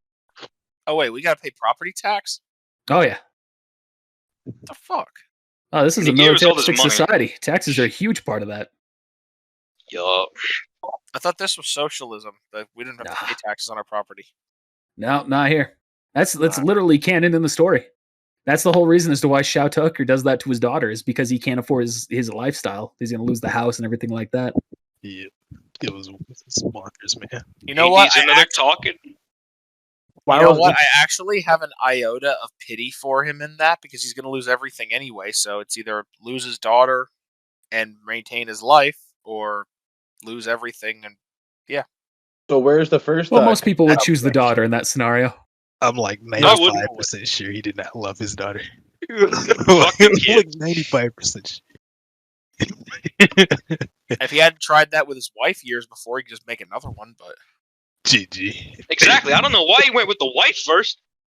Oh wait, we gotta pay property tax? Oh, yeah. What the fuck? Oh, this is a He gave us all this militaristic money. society. Taxes are a huge part of that. Yup. I thought this was socialism, that we didn't have to pay taxes on our property. No, not here. That's literally canon in the story. That's the whole reason as to why Shao Tucker does that to his daughter, is because he can't afford his lifestyle. He's going to lose the house and everything like that. Yeah. It was bonkers, man. You know He what? needs another talking. I actually have an iota of pity for him in that, because he's going to lose everything anyway. So it's either lose his daughter and maintain his life, or lose everything and So where's the first? Well, most people would choose the daughter in that scenario. I'm like I wouldn't. 95% sure he did not love his daughter. Fucking kid. Like 95% sure. if he hadn't tried that with his wife years before, he could just make another one. But GG. Exactly. I don't know why he went with the wife first.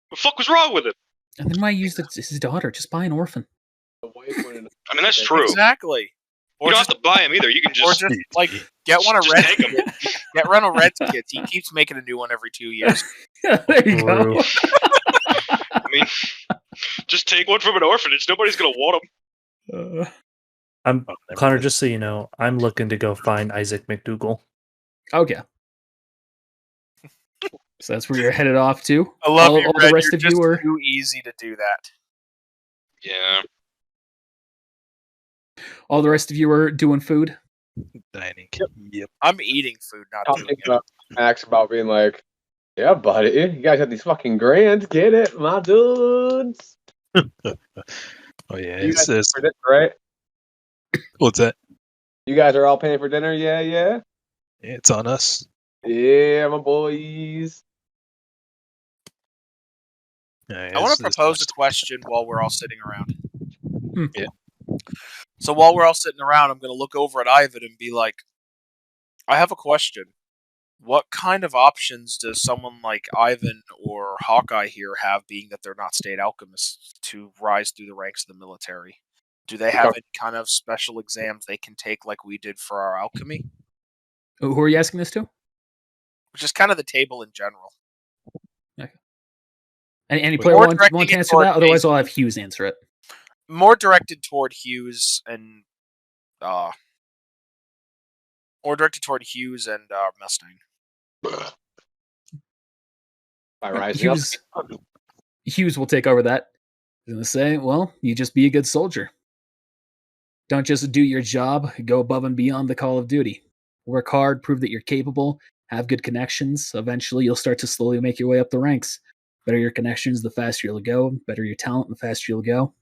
What the fuck was wrong with him? And then why use his daughter? Just buy an orphan. The wife went in- I mean, that's true. exactly. You Or don't just, have to buy him either. You can or just. just like get one of Just Red's take 'em. kids. Get one of Red's kids. He keeps making a new one every 2 years. There you go. I mean, just take one from an orphanage. Nobody's gonna want him. I'm Oh, never Connor. mind. Just so you know, I'm looking to go find Isaac McDougal. Okay. So that's where you're headed off to. I love all, you, all Red. the rest You're of just you are too easy to do that. Yeah. all the rest of you are doing food. Dining. Yep. I'm eating food, not doing talking it. about Max about being like, "Yeah, buddy, you guys have these fucking grands. Get it, my dudes. Oh yeah. You It guys pay says for dinner, right? what's that? You guys are all paying for dinner. Yeah, yeah, Yeah, it's on us. yeah, my boys. Yeah, I want to it's- propose a question while we're all sitting around. Yeah. So while we're all sitting around, I'm going to look over at Ivan and be like, I have a question. What kind of options does someone like Ivan or Hawkeye here have, being that they're not state alchemists, to rise through the ranks of the military? Do they have any kind of special exams they can take like we did for our alchemy? Who are you asking this to? Which is kind of the table in general. Any player Or want directing to it answer toward that? Otherwise, Jason. I'll have Hughes answer it. More directed toward Hughes and Mustang. By rising up. Hughes will take over that. He's going to say, well, you just be a good soldier. Don't just do your job, go above and beyond the call of duty. Work hard, prove that you're capable, have good connections. Eventually, you'll start to slowly make your way up the ranks. Better your connections, the faster you'll go. Better your talent, the faster you'll go.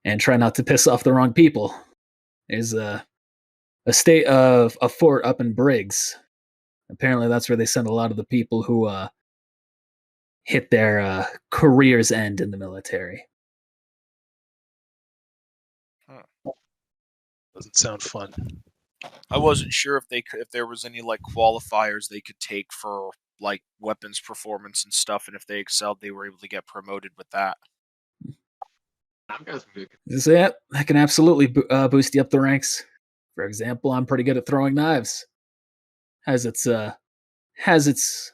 And try not to piss off the wrong people. There's a fort up in Briggs. Apparently, that's where they send a lot of the people who hit their career's end in the military. Doesn't sound fun. I wasn't sure if there was any like qualifiers they could take for like weapons performance and stuff, and if they excelled, they were able to get promoted with that. So, yeah, that can absolutely boost you up the ranks. For example, I'm pretty good at throwing knives. Has its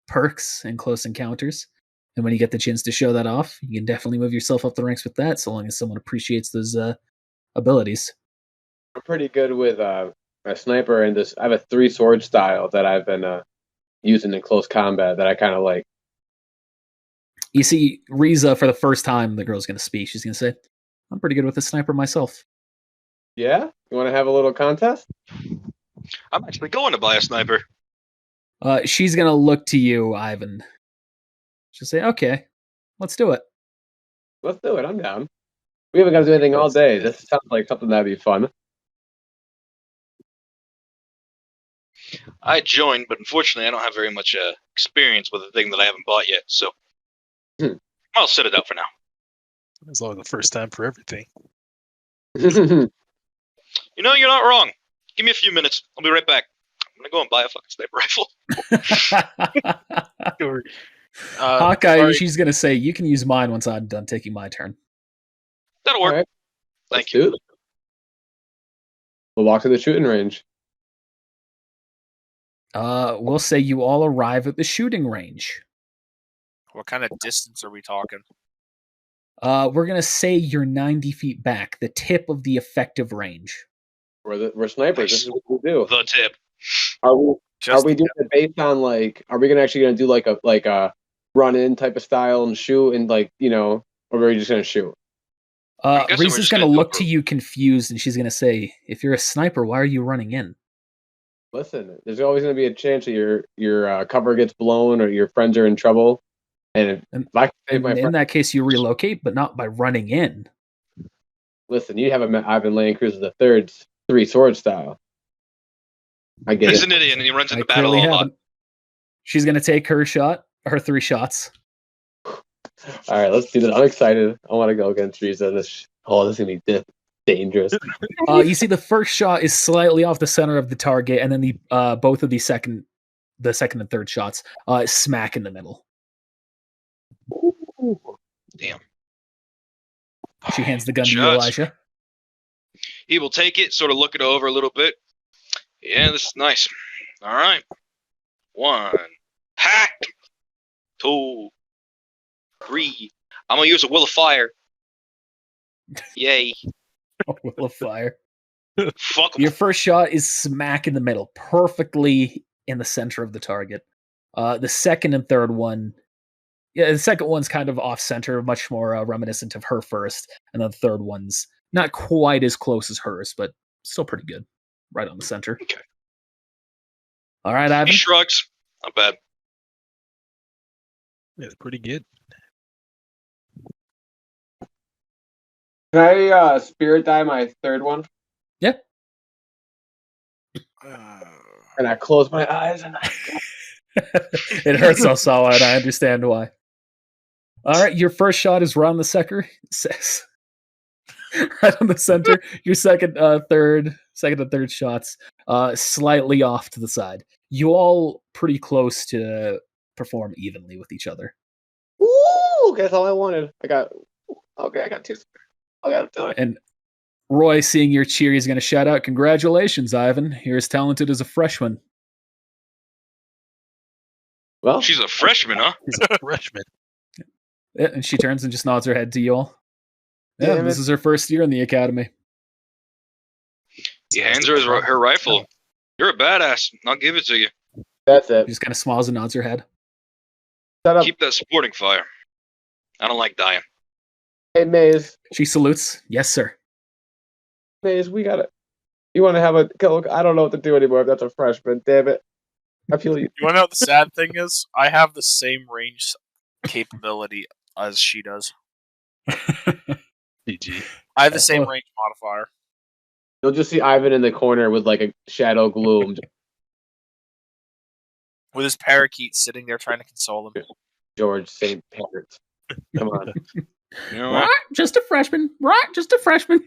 perks in close encounters, and when you get the chance to show that off, you can definitely move yourself up the ranks with that, so long as someone appreciates those abilities. I'm pretty good with a sniper, and this. I have a 3-sword style that I've been using in close combat that I kind of like. You see Riza for the first time. The girl's going to speak. She's going to say, "I'm pretty good with a sniper myself." Yeah? You want to have a little contest? I'm actually going to buy a sniper. She's going to look to you, Ivan. She'll say, "Okay, let's do it." Let's do it. I'm down. We haven't got to do anything all day. This sounds like something that'd be fun. I joined, but unfortunately, I don't have very much experience with a thing that I haven't bought yet. So I'll set it out for now. It's always the first time for everything. You know, you're not wrong. Give me a few minutes. I'll be right back. I'm gonna go and buy a fucking sniper rifle. Sure. Hawkeye, sorry. she's going to say, "You can use mine once I'm done taking my turn." That'll work. All right. Thank Let's you. do it. We'll walk to the shooting range. We'll say you all arrive at the shooting range. What kind of distance are we talking? We're going to say you're 90 feet back, the tip of the effective range. We're snipers. This is what we do. The tip. Are we Just doing it based on like? Are we gonna do like a run in type of style and shoot and like or are we just gonna shoot? I'm guessing we're Riza's just going to gonna go look for to it. you confused, and she's going to say, "If you're a sniper, why are you running in?" Listen, there's always gonna be a chance that your cover gets blown or your friends are in trouble, and if I can save my In friend, that case, you relocate, but not by running in. listen, you haven't met Ivan Land Cruiser the Third 3-sword style. I get He's it. an idiot and he runs I into battle clearly a lot. haven't. She's going to take her 3 shots. All right, let's do this. I'm excited. I want to go against Riza. This is gonna be dangerous. You see, the first shot is slightly off the center of the target, and then the both of the second and third shots smack in the middle. Damn. She hands the gun to you, Shots. Elijah. He will take it, sort of look it over a little bit. Yeah, this is nice. All right. 1. Hack. 2. 3. I'm going to use a Will of Fire. Yay. Will of fire. Fuck 'em. Your first shot is smack in the middle, perfectly in the center of the target. The second and third one, the second one's kind of off center, much more reminiscent of her first, and then the third one's not quite as close as hers, but still pretty good, right on the center. Okay. All right, Ivan. He shrugs. Not bad. Yeah, it's pretty good. Can I spirit die my third one? Yep. And I close my eyes and It hurts Osawa, and I understand why. All right, your first shot is right on the second, right on the center. Your second and third shots, slightly off to the side. You all pretty close to perform evenly with each other. Ooh, that's all I wanted. I got 2. I got to do it. And Roy, seeing your cheer, is going to shout out, "Congratulations, Ivan! You're as talented as a freshman." Well, She's a freshman, huh? He's a freshman. Yeah, and she turns and just nods her head to you all. Yeah, Damn this it. is her first year in the academy. He hands her her rifle. You're a badass. I'll give it to you. that's She it. just kind of smiles and nods her head. Shut up. Keep that sporting fire. I don't like dying. Hey, Maze. She salutes. "Yes, sir." Maze, we got it. You want to have a go? I don't know what to do anymore if that's a freshman. Damn it. I feel you. You want to know what the sad thing is? I have the same range capability as she does. GG. I have the same Well- range modifier. You'll just see Ivan in the corner with like a shadow gloom. With his parakeet sitting there trying to console him. George St. Parents. Come on. You know what? Just a freshman. Right, just a freshman.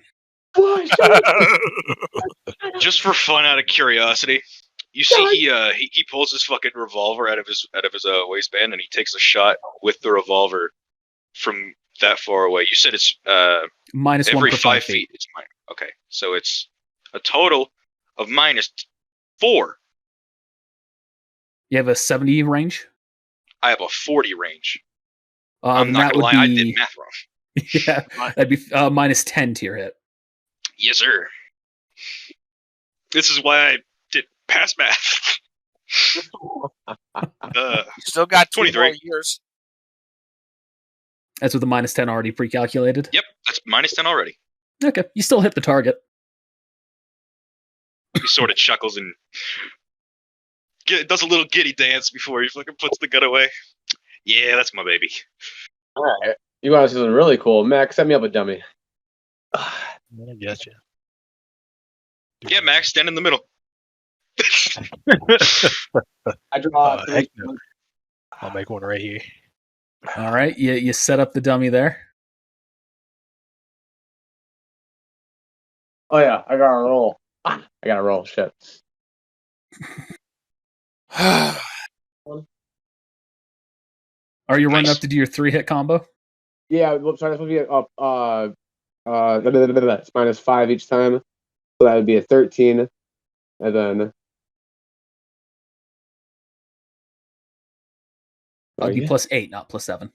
Just for fun, out of curiosity, you see he pulls his fucking revolver out of his waistband and he takes a shot with the revolver from that far away. You said it's Minus every 1 per 5 feet. It's mine. Okay, so it's a total of -4. You have a 70 range? I have a 40 range. I'm not that gonna would lie, I be, did math wrong. yeah, that'd be minus 10 to your hit. Yes, sir. This is why I did pass math. You still got 2 23. more years. That's with the -10 already pre-calculated? Yep, that's -10 already. Okay, you still hit the target. He sort of chuckles and does a little giddy dance before he fucking puts the gun away. Yeah, that's my baby. All right. You want to see something really cool? Max, set me up a dummy. I gotcha. Yeah, Max, stand in the middle. I draw heck 3. no. I'll make one right here. All right, you set up the dummy there. Oh, yeah. I got to roll. I got to roll. Shit. Are you running Nice. up to do your 3-hit combo? Yeah, sorry, that's supposed to be up. It's -5 each time. So that would be a 13. And then. That'd be +8, not +7.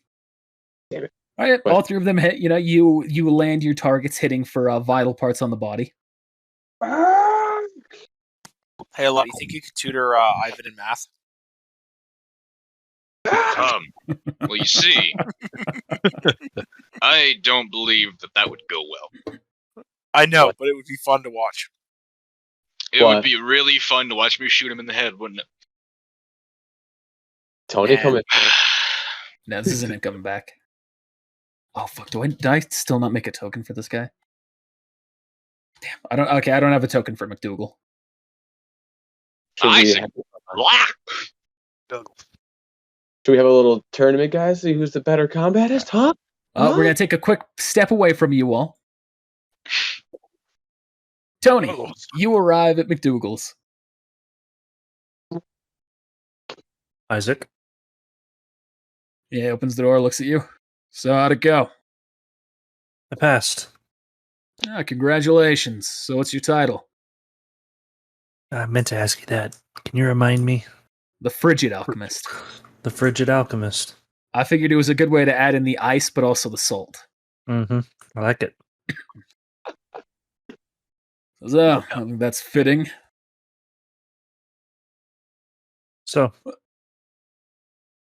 Damn it. All right, But- all 3 of them hit. You land your targets hitting for vital parts on the body. Hey, do you think you could tutor Ivan in math? Well, you see, I don't believe that would go well. I know, but it would be fun to watch. It What? would be really fun to watch me shoot him in the head, wouldn't it? Tony, Yeah. come in. No, this isn't it coming back. Oh fuck! Did I still not make a token for this guy? Damn, I don't. Okay, I don't have a token for McDougal. Should we, Isaac. Blah! should we have a little tournament, guys? See who's the better combatist, huh? We're gonna take a quick step away from you all. Tony, Oh. you arrive at McDougal's. Isaac. Yeah, opens the door, looks at you. So how'd it go? I passed. Congratulations. So what's your title? I meant to ask you that. Can you remind me? The Frigid Alchemist. The Frigid Alchemist. I figured it was a good way to add in the ice, but also the salt. Mm-hmm. I like it. So, I think that's fitting. So,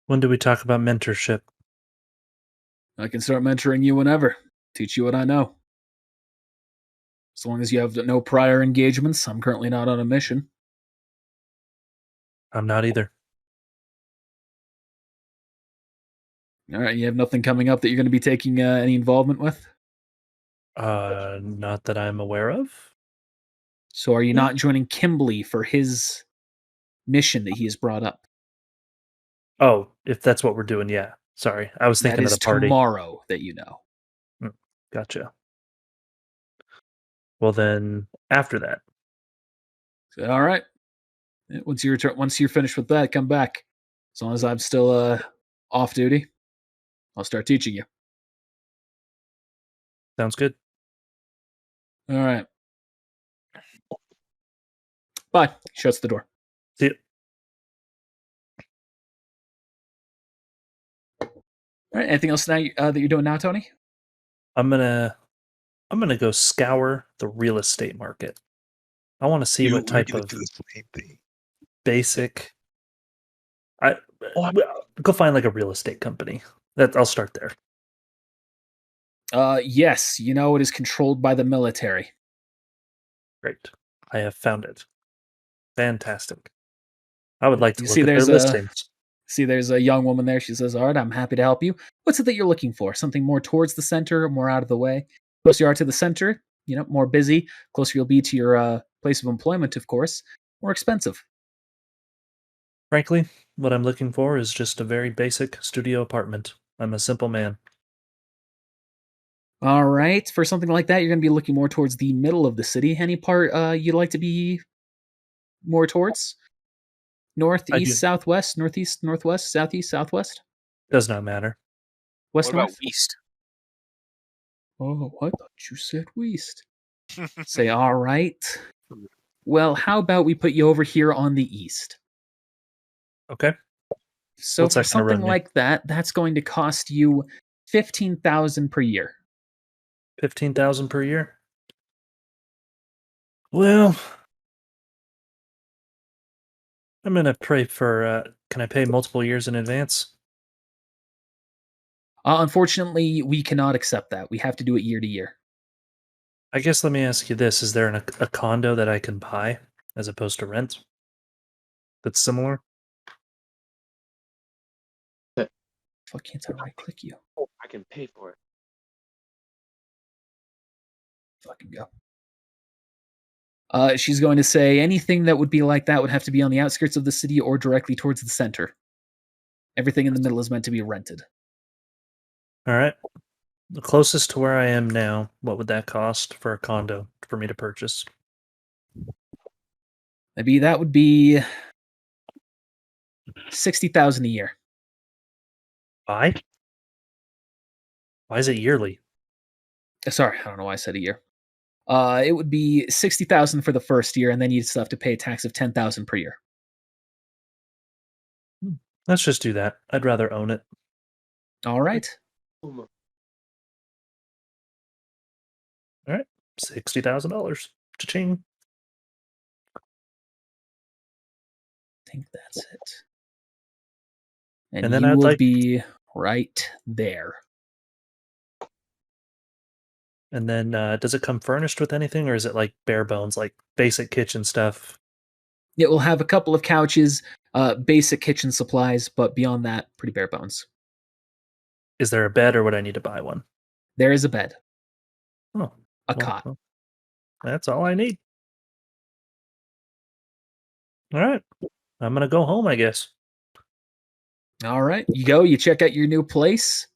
when do we talk about mentorship? I can start mentoring you whenever. Teach you what I know. As long as you have no prior engagements, I'm currently not on a mission. I'm not either. All right, you have nothing coming up that you're going to be taking any involvement with? Not that I'm aware of. So are you not joining Kimberly for his mission that he has brought up? Oh, if that's what we're doing, yeah. Sorry, I was That thinking of is the party. tomorrow that you know. Gotcha. Well, then after that. So, all right. Once you're finished with that, come back. As long as I'm still off duty, I'll start teaching you. Sounds good. All right. Bye. Shuts the door. See you. All right. Anything else now that you're doing now, Tony? I'm gonna go scour the real estate market. I want to see what type of do the same thing. basic. Go find like a real estate company. I'll start there. Yes. You know it is controlled by the military. Great. I have found it. Fantastic. I would like to You look see at their there's a- listings. See, there's a young woman there. She says, all right, I'm happy to help you. What's it that you're looking for? Something more towards the center, more out of the way? Closer you are to the center, more busy. Closer you'll be to your place of employment, of course. More expensive. Frankly, what I'm looking for is just a very basic studio apartment. I'm a simple man. All right. For something like that, you're going to be looking more towards the middle of the city. Any part you'd like to be more towards? North, I east, do. southwest, northeast, northwest, southeast, southwest, Does not matter. west, What north? about East? Oh, I thought you said west. Say, all right. Well, how about we put you over here on the east? Okay. So What's for that gonna run something me? like that, that's going to cost you 15,000 per year. 15,000 per year. Well, I'm gonna pray for. Can I pay multiple years in advance? Unfortunately, we cannot accept that. We have to do it year to year. I guess let me ask you this: is there a condo that I can buy as opposed to rent that's similar? Fuck, can't I right click you? Oh, I can pay for it. Fucking go. She's going to say anything that would be like that would have to be on the outskirts of the city or directly towards the center. Everything in the middle is meant to be rented. All right. The closest to where I am now, what would that cost for a condo for me to purchase? Maybe that would be 60,000 a year. Why? Why is it yearly? Sorry, I don't know why I said a year. It would be 60,000 for the first year, and then you'd still have to pay a tax of 10,000 per year. Let's just do that. I'd rather own it. All right. Oh, All right. $60,000. Cha-ching. I think that's it. And And then you I'd will like- be right there. And then does it come furnished with anything, or is it like bare bones, like basic kitchen stuff? It will have a couple of couches, basic kitchen supplies, but beyond that, pretty bare bones. Is there a bed, or would I need to buy one? There is a bed, Oh, a well, cot. well, that's all I need. All right. I'm going to go home, I guess. All right, you go. You check out your new place.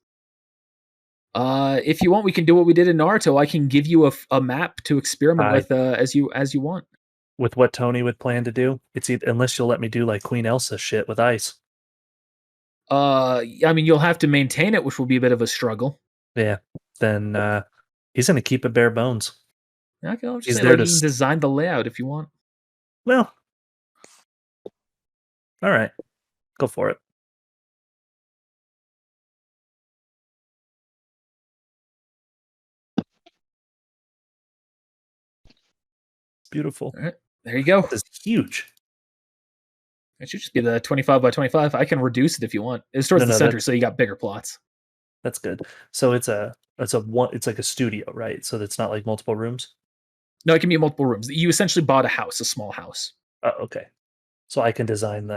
If you want, we can do what we did in Naruto. I can give you a map to experiment with as you want. With what Tony would plan to do, it's either, unless you'll let me do like Queen Elsa shit with ice. I mean, you'll have to maintain it, which will be a bit of a struggle. Yeah. Then he's going to keep it bare bones. Okay, I'll just He's say there like, to you can design the layout if you want. Well, all right. Go for it. Beautiful. All right, there you go. This is huge. It should just be the 25 by 25. I can reduce it if you want. It's towards the center, so you got bigger plots. That's good. So it's like a studio, right? So it's not like multiple rooms. No, it can be multiple rooms. You essentially bought a house, a small house. Oh, okay. So I can design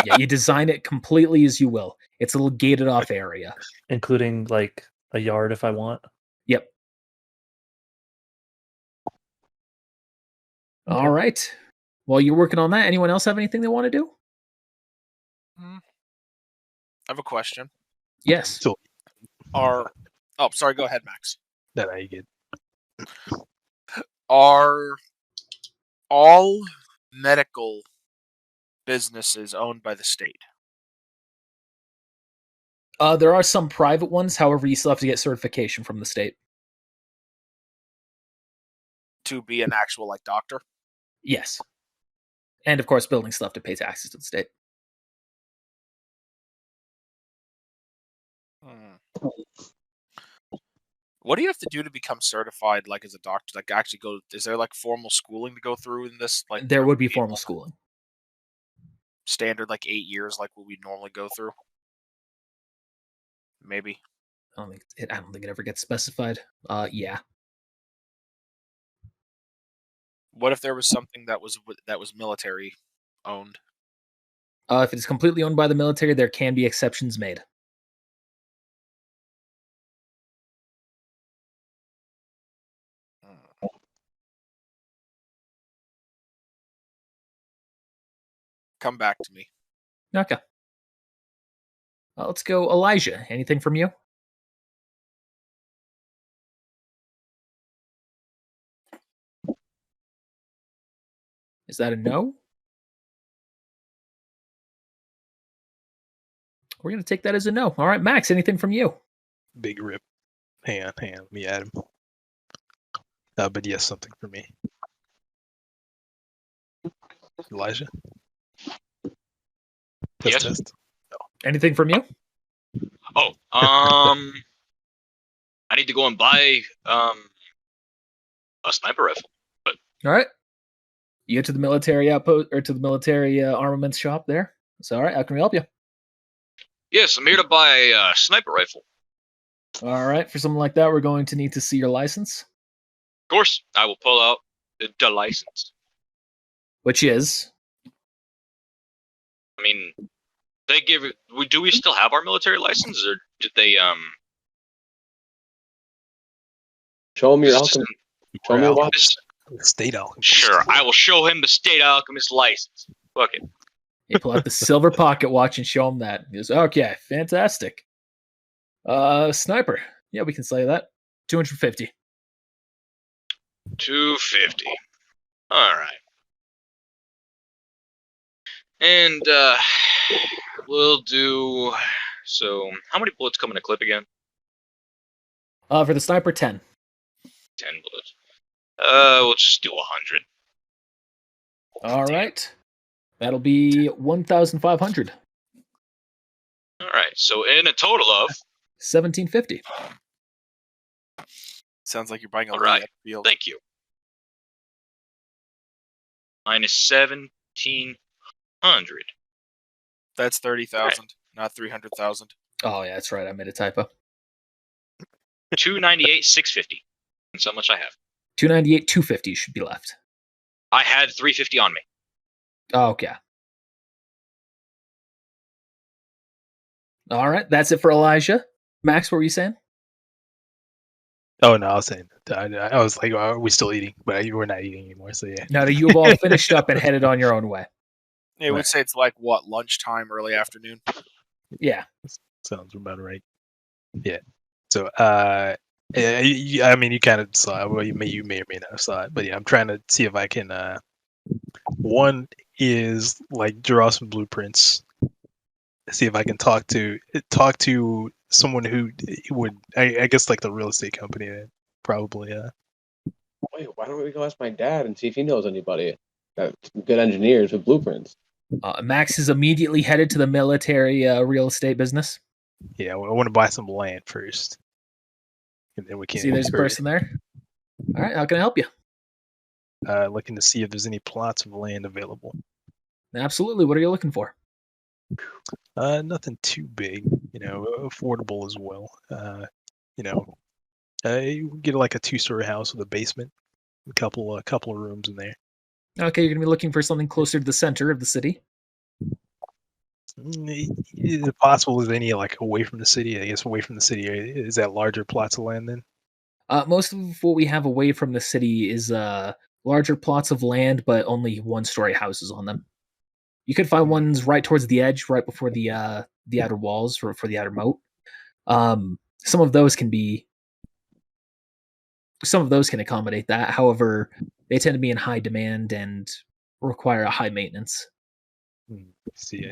Yeah, you design it completely as you will. It's a little gated off area, including like a yard if I want. Yep. Okay. All right. While you're working on that, anyone else have anything they want to do? I have a question. Yes. So, Oh, sorry. Go ahead, Max. that I get. Are all medical businesses owned by the state? There are some private ones, however, you still have to get certification from the state. To be an actual doctor? Yes. And of course, buildings still have to pay taxes to the state. What do you have to do to become certified, as a doctor? Actually go? Is there formal schooling to go through in this? There would be formal schooling. Standard 8 years, what we normally go through. Maybe. I don't think it ever gets specified. Yeah. What if there was something that was military owned? If it's completely owned by the military, there can be exceptions made. Come back to me. Okay. Let's go, Elijah. Anything from you? Is that a no? We're going to take that as a no. All right, Max, anything from you? Big rip. Hang on. Let me add him. But yes, something for me. Elijah? Yes. Test. Anything from you? Oh, I need to go and buy a sniper rifle. All right. You get to the military outpost or to the military armaments shop there. So, all right, how can we help you? Yes, I'm here to buy a sniper rifle. All right, for something like that, we're going to need to see your license, Of course, I will pull out the license. which is I mean, they give it. Do we still have our military license, or did they Show him your this is alchemy. an Show me your weapon. Alchemist? State Alchemist. Sure, I will show him the state Alchemist license. Fuck it. you pull out the silver pocket watch and show him that. He goes, okay, fantastic. Sniper. Yeah, we can say that. 250. 250. All right. And we'll do. So, how many bullets come in a clip again? For the sniper, 10. 10 bullets. We'll just do 100. All right. That'll be 1,500. All right. So, in a total of 1,750. Sounds like you're buying a All Lily right. at the field. Thank you. Minus 1,700. That's 30,000, not 300,000. Oh, yeah, that's right. I made a typo. 298, 650. That's how much I have. 298, 250 should be left. I had 350 on me. Oh, okay. All right, that's it for Elijah. Max, what were you saying? Oh no, I was saying. I was like, are we still eating? But we're not eating anymore. So yeah. No, you've all finished up and headed on your own way. It would say it's like, what, lunchtime, early afternoon? Yeah. Sounds about right. Yeah. So, I mean, you kind of saw it. Well, you may or may not have saw it, but yeah, I'm trying to see if I can. One is like draw some blueprints. See if I can talk to someone who would, I guess, like the real estate company, probably. Wait, why don't we go ask my dad and see if he knows anybody that's good engineers with blueprints? Max is immediately headed to the military real estate business. Yeah, I want to buy some land first, and then we can. See, there's a person there. All right, how can I help you? Looking to see if there's any plots of land available. Absolutely. What are you looking for? Nothing too big, affordable as well. You get like a 2-story house with a basement, a couple of rooms in there. Okay, you're going to be looking for something closer to the center of the city. Is it possible is any like away from the city? I guess away from the city, is that larger plots of land then? Most of what we have away from the city is larger plots of land, but only 1-story houses on them. You could find ones right towards the edge, right before the outer walls for the outer moat. Some of those can accommodate that. However, they tend to be in high demand and require a high maintenance. I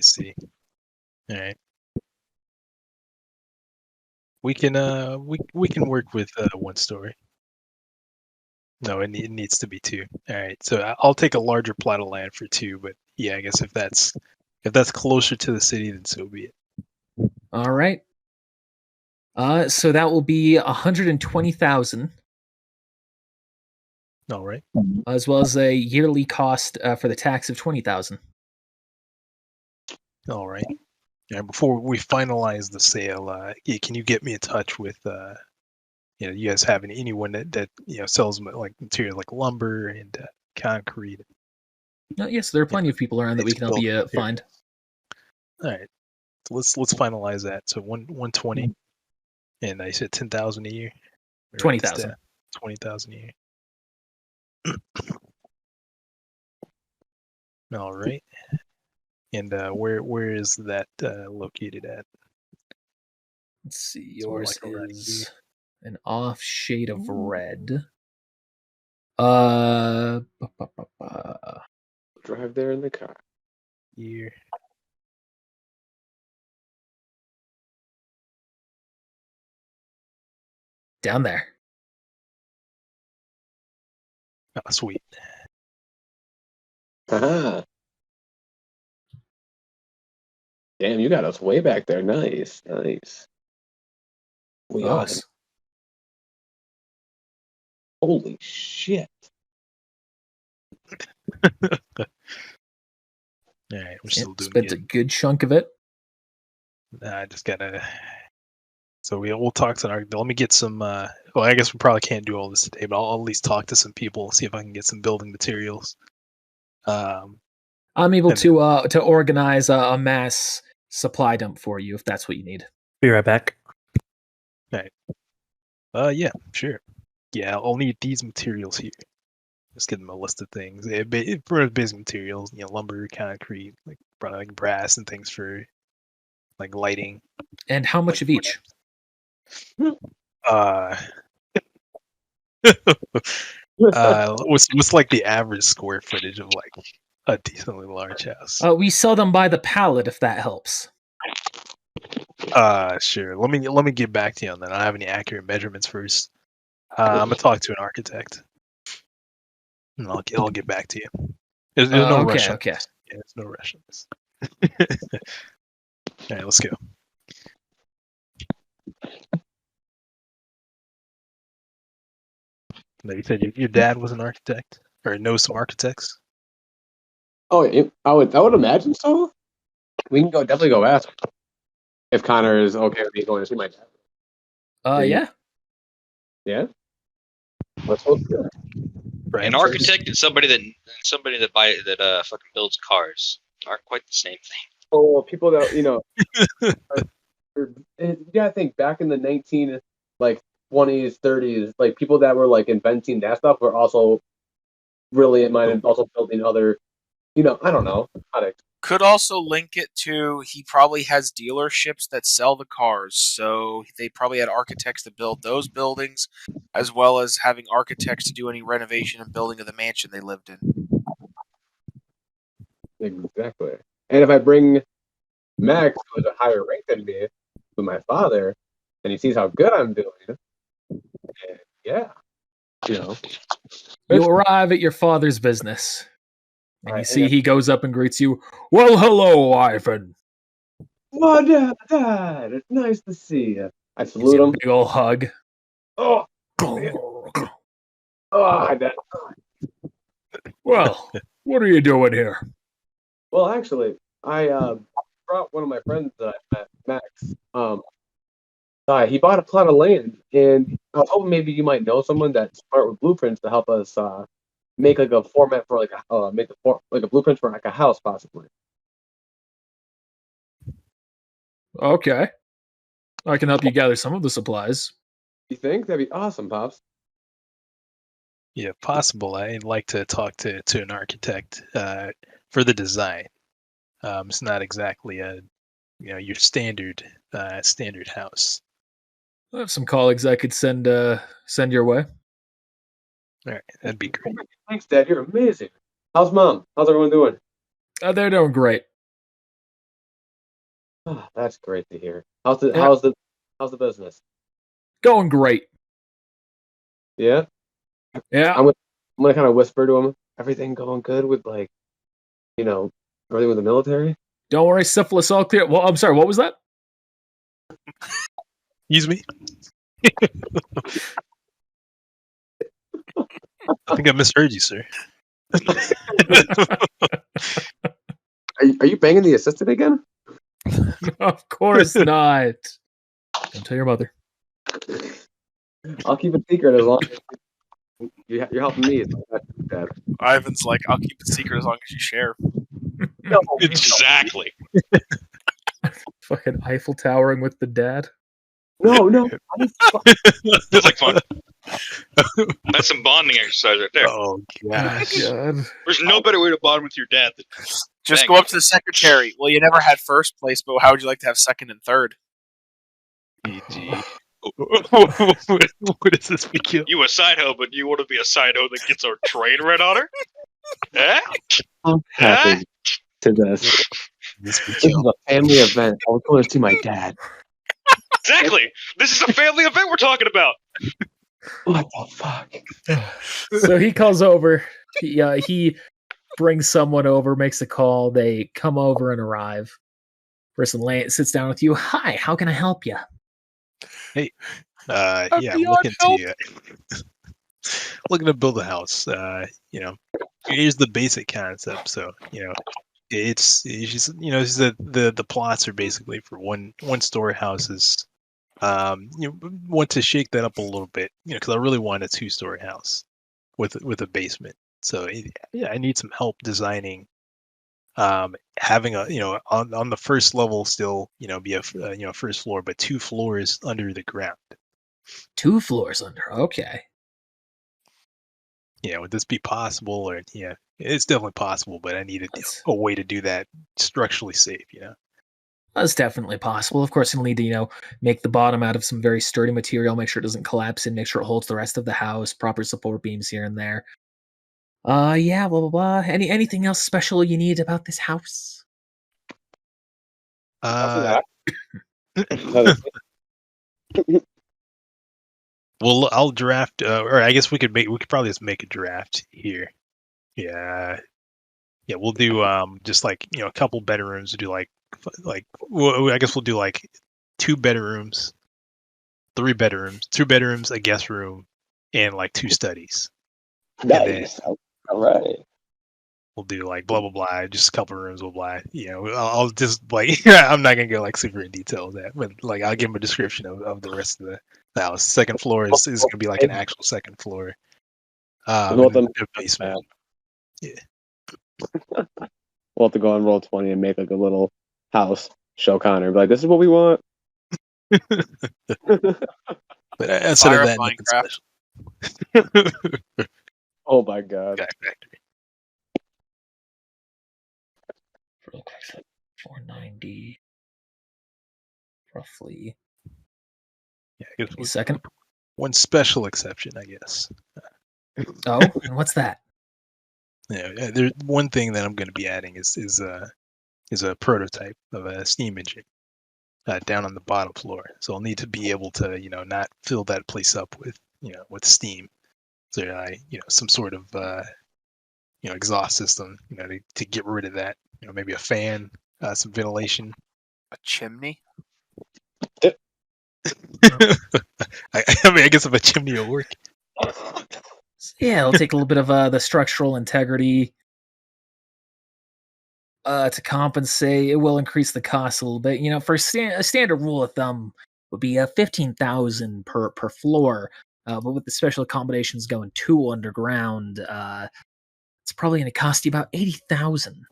see. All right. We can work with 1-story. No, it needs to be 2. All right, so I'll take a larger plot of land for 2. But yeah, I guess if that's closer to the city, then so be it. All right. So that will be 120,000. All right. As well as a yearly cost for the tax of 20,000. All right. Yeah. Before we finalize the sale, can you get me in touch with you guys have anyone that sells like material like lumber and concrete? Yes, there are plenty of people around that we can help you find. All right. So let's finalize that. So 120, and I said 10,000 a year. 20,000. 20,000 a year. All right. And where is that located at? Let's see. Yours is an off shade of red. Drive there in the car. Year. Down there. Oh, sweet. Ah. Damn, you got us way back there. Nice. We are. Awesome. Holy shit. All right, we're still doing spent good. a good chunk of it. I just gotta So we'll talk to an architect. Let me get some. Well, I guess we probably can't do all this today, but I'll at least talk to some people, see if I can get some building materials. I'm able to organize a mass supply dump for you if that's what you need. Be right back. Yeah, sure. Yeah, I'll need these materials here. Just give them a list of things. For basic materials, lumber, concrete, like probably like brass and things for like lighting. And how much of each? What's like the average square footage of like a decently large house? We sell them by the pallet if that helps. Sure. Let me get back to you on that. I don't have any accurate measurements first. I'm gonna talk to an architect, and I'll get back to you. There's no rush. Okay. Yeah, there's no rush on this. All right, let's go. No, you said your dad was an architect, or knows some architects. Oh, I would imagine so. We can definitely go ask if Connor is okay with me going to see my dad. Yeah. Yeah. Let's hope so. An architect and somebody that fucking builds cars aren't quite the same thing. Oh, people that you gotta think back in the 20s, 30s, like people that were like inventing that stuff were also brilliant minded, also building other, I don't know, products. Could also link it to he probably has dealerships that sell the cars, so they probably had architects to build those buildings, as well as having architects to do any renovation and building of the mansion they lived in. Exactly. And if I bring Max, who is a higher rank than me, to my father, and he sees how good I'm doing, yeah, You arrive at your father's business. And you see he goes up and greets you. Well, hello, Ivan. Oh, Dad, it's nice to see you. I salute him. Big ol' hug. Oh, Dad. Well, what are you doing here? Well, actually, I brought one of my friends that I met, Max. He bought a plot of land, and I was hoping maybe you might know someone that's smart with blueprints to help us make like a format for like a blueprint for like a house, possibly. Okay. I can help you gather some of the supplies. You think? That'd be awesome, Pops. Yeah, possible. I'd like to talk to an architect for the design. It's not exactly your standard house. I have some colleagues I could send your way. All right, that'd be great. Thanks, Dad. You're amazing. How's Mom? How's everyone doing? They're doing great. Oh, that's great to hear. How's the business? Going great. Yeah. Yeah. I'm gonna kind of whisper to him. Everything going good with everything with the military? Don't worry, syphilis all clear. Well, I'm sorry, what was that? Excuse me? I think I misheard you, sir. Are you banging the assistant again? Of course not. Don't tell your mother. I'll keep it secret as long as you're helping me. Dad. Ivan's like, I'll keep it secret as long as you share. No, Exactly. Fucking Eiffel Towering with the dad. No. It's like fun. That's some bonding exercise right there. Oh gosh. God. There's no better way to bond with your dad than Just go up to the secretary. Well, you never had first place, but how would you like to have second and third? What is this weekend? you a side hoe, but you want to be a side hoe that gets our train right on her? Eh? I'm happy to this. This is a family event. I was going to see my dad. Exactly. This is a family event we're talking about. What the fuck? So he calls over. He brings someone over, makes a call. They come over and arrive. Person sits down with you. Hi, how can I help you? Yeah, I'm looking to build a house. Here's the basic concept. So, it's just, the plots are basically for one store houses. Want to shake that up a little bit, because I really want a 2-story house with a basement. So yeah, I need some help designing. Having a on the first level still be a first floor, but 2 floors under the ground. 2 floors under. Okay. Yeah, would this be possible? Or yeah, it's definitely possible, but I needed That's- a way to do that structurally safe. That's definitely possible. Of course, you'll need to, make the bottom out of some very sturdy material, make sure it doesn't collapse and make sure it holds the rest of the house, proper support beams here and there. Yeah, blah blah blah. Anything else special you need about this house? Uh, well, I'll draft, or I guess we could probably just make a draft here. Yeah, we'll do just like a couple bedrooms. Do well, I guess we'll do like 2 bedrooms, 3 bedrooms, 2 bedrooms, a guest room, and like 2 studies. Nice. All right. We'll do like blah blah blah, just a couple rooms, blah blah. I'll just like I'm not gonna go like super in detail with that, but like I'll give them a description of the rest of the house. Second floor is gonna be like an actual second floor. We'll and a basement. Yeah. We'll have to go on Roll20 and make like a little house. Show Connor, be like, this is what we want. But instead Fire of up that, Minecraft. Oh my god. factory. 490 roughly. Yeah, I guess A second. one special exception, I guess. Oh, and what's that? Yeah, there's one thing that I'm going to be adding is a prototype of a steam engine down on the bottom floor. So I'll need to be able to not fill that place up with steam. So some sort of exhaust system to get rid of that. Maybe a fan, some ventilation. A chimney? I guess if a chimney will work. Yeah, it'll take a little bit of the structural integrity to compensate. It will increase the cost a little bit. For a standard rule of thumb would be 15,000 per floor. But with the special accommodations going 2 underground, it's probably going to cost you about 80,000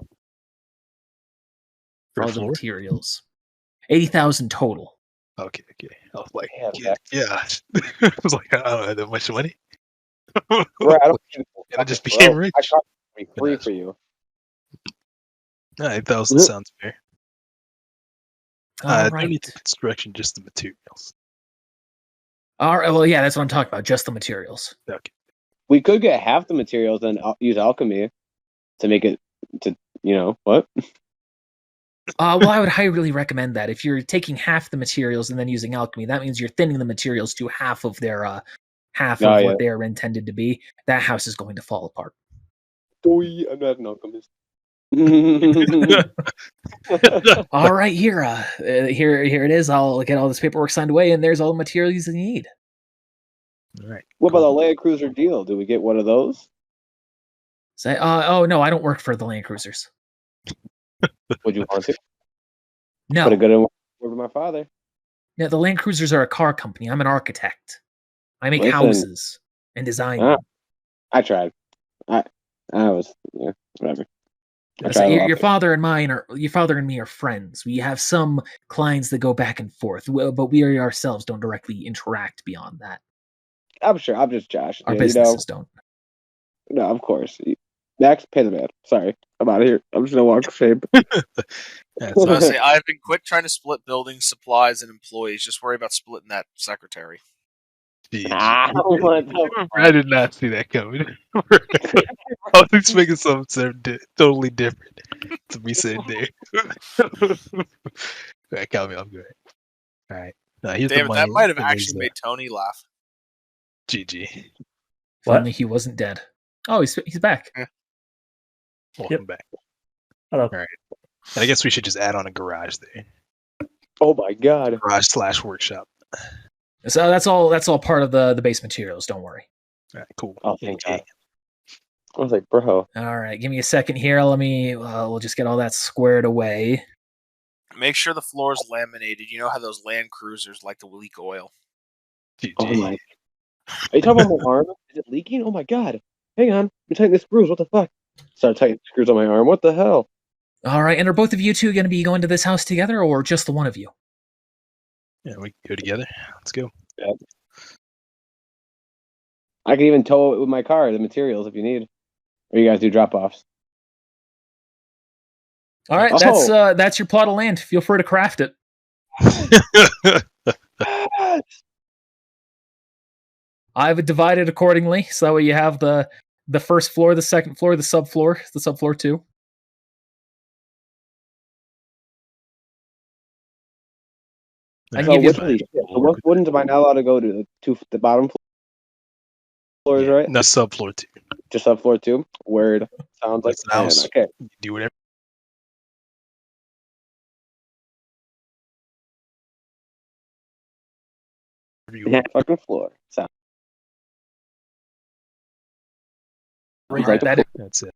for all the materials. 80,000 total. Okay. I was like, Yeah. I was like, I don't have that much money. Bro, I don't And I just became rich. I thought it would be free for you. 8,000 sounds fair. All Don't right. need the construction, just the materials. All right. Well, yeah, that's what I'm talking about. Just the materials. Okay. We could get half the materials and use alchemy to make it to what? Well, I would highly recommend that. If you're taking half the materials and then using alchemy, that means you're thinning the materials to half of their what they're intended to be. That house is going to fall apart. Boy, I'm not an alchemist. All right, here it is. I'll get all this paperwork signed away, and there's all the materials you need. All right. What about the Land Cruiser deal? Do we get one of those? Say, oh no, I don't work for the Land Cruisers. Would you want to? No, Put a good word with my father. no, the Land Cruisers are a car company. I'm an architect. I make Listen. houses and design them. I tried. I was whatever. So your father and me are friends. We have some clients that go back and forth, but we ourselves don't directly interact beyond that. I'm sure. I'm just Josh. Our businesses don't. No, of course. Max, pay the man. Sorry, I'm out of here. I'm just gonna walk shame. I was gonna say, I've been quick trying to split buildings, supplies, and employees. Just worry about splitting that secretary. I did not see that coming. I was expecting something totally different to be said there. That caught me off guard. All right. Now, here's Damn the it, money. that might have actually made Tony laugh. GG. If only he wasn't dead. Oh, he's back. Welcome back. Hello. All right. And I guess we should just add on a garage there. Oh my god. Garage/workshop. So that's all part of the base materials. Don't worry. All right, cool. Oh, thank God. I was like, bro. All right, give me a second here. We'll just get all that squared away. Make sure the floor is laminated. You know how those Land Cruisers like to leak oil. GG. Oh my. Are you talking about my arm? Is it leaking? Oh my god. Hang on. I'm tightening the screws. What the fuck? Start tightening the screws on my arm. What the hell? All right, and are both of you two going to be going to this house together, or just the one of you? Yeah, we can go together. Let's go. I can even tow it with my car, the materials, if you need. Or you guys do drop-offs. All right, Oh. that's your plot of land. Feel free to craft it. I've divided accordingly, so that way you have the first floor, the second floor, the subfloor 2. I can give you what wouldn't am I not allowed to go to the bottom floors, right? No, subfloor 2. Just subfloor 2. Word. Sounds like That's the house. Okay. You do whatever. You Yeah, fucking floor. Sounds Right, like that That's it.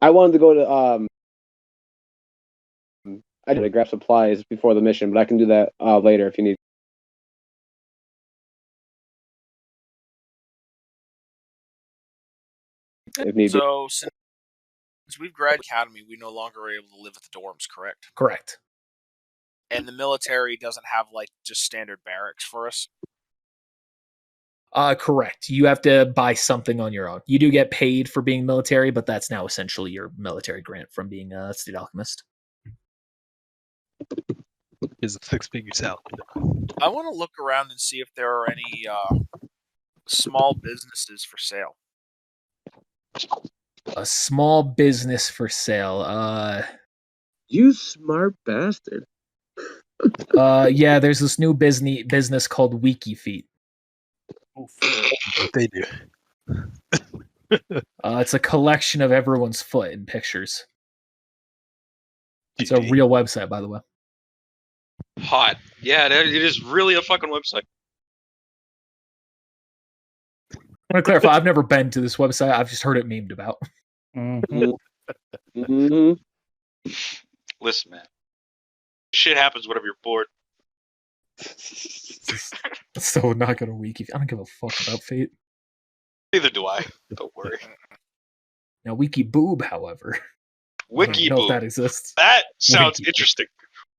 I wanted to go to I had to grab supplies before the mission, but I can do that later if you need. If need be. So, since we've grad academy, we no longer are able to live at the dorms, correct? Correct. And the military doesn't have like just standard barracks for us. Correct. You have to buy something on your own. You do get paid for being military, but that's now essentially your military grant from being a state alchemist. Is a 6-figure salary. I want to look around and see if there are any small businesses for sale. A small business for sale. You smart bastard. Yeah, there's this new business called WikiFeet. What they do. It's a collection of everyone's foot in pictures. It's a GG. real website, by the way. Hot. Yeah, it is really a fucking website. I want to clarify, I've never been to this website. I've just heard it memed about. Mm-hmm. Listen, man. Shit happens whenever you're bored. So not gonna WikiFeet. I don't give a fuck about Fate. Neither do I. Don't worry. Now WikiBoob, however. I don't Wiki know if Boob. that exists. That sounds Wiki. interesting.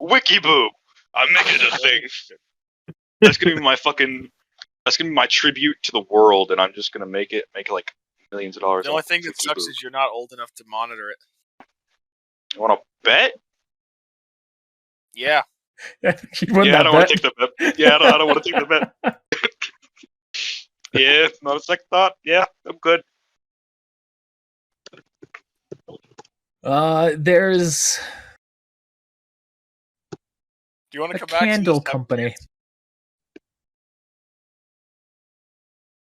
Wiki Boob. I'm making it a thing. That's gonna be my fucking. That's gonna be my tribute to the world, and I'm just gonna make it like millions of dollars. The only thing that sucks is you're not old enough to monitor it. You want to bet? Yeah. Yeah, I don't want to take the bet. Yeah, I don't want to take the bet. Yeah, no second thought. Yeah, I'm good. There's Do you want to a come back to candle this company.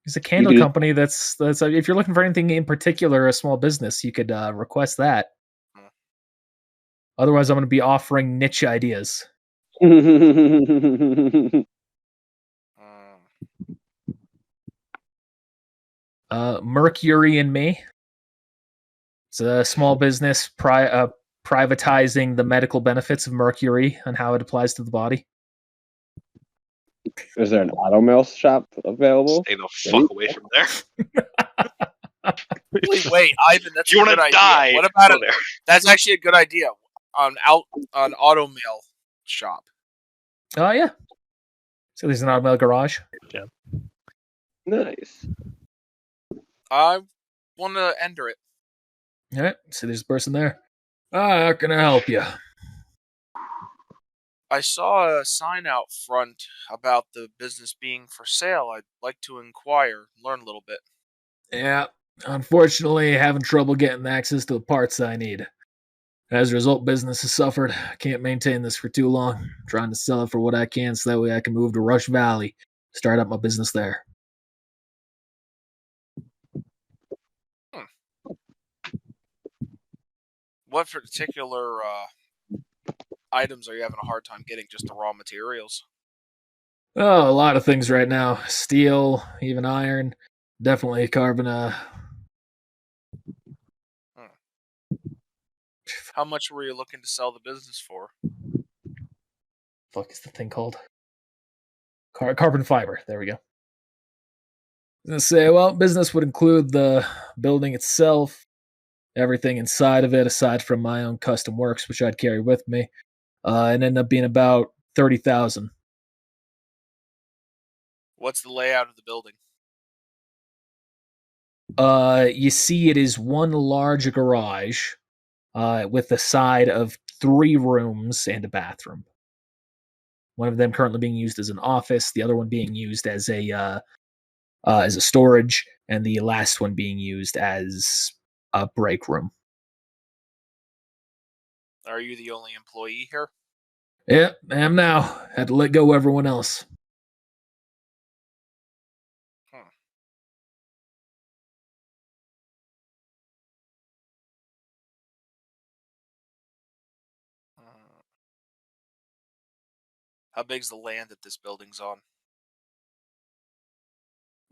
There's a candle could- company that's if you're looking for anything in particular, a small business, you could request that. Hmm. Otherwise, I'm going to be offering niche ideas. Mercury and Me. It's a small business privatizing the medical benefits of mercury and how it applies to the body. Is there an auto mail shop available? Stay the fuck away from there. Wait, Ivan, that's If you a want good to idea. die, What about go it? there. That's actually a good idea. On auto mail shop. Oh, yeah. So there's an automail garage. Nice. I want to enter it. All right. So there's a person there. How can I help you? I saw a sign out front about the business being for sale. I'd like to inquire, learn a little bit. Yeah. Unfortunately, having trouble getting access to the parts I need. As a result, business has suffered. I can't maintain this for too long. I'm trying to sell it for what I can so that way I can move to Rush Valley, start up my business there. What particular items are you having a hard time getting? Just the raw materials? Oh, a lot of things right now. Steel, even iron. Definitely carving How much were you looking to sell the business for? Fuck is the thing called? Carbon fiber. There we go. I was gonna say, well, business would include the building itself, everything inside of it, aside from my own custom works, which I'd carry with me, and ended up being about 30,000. What's the layout of the building? You see, it is one large garage, with a side of 3 rooms and a bathroom. One of them currently being used as an office, the other one being used as a storage, and the last one being used as a break room. Are you the only employee here? Yeah, I am now. Had to let go everyone else. How big's the land that this building's on?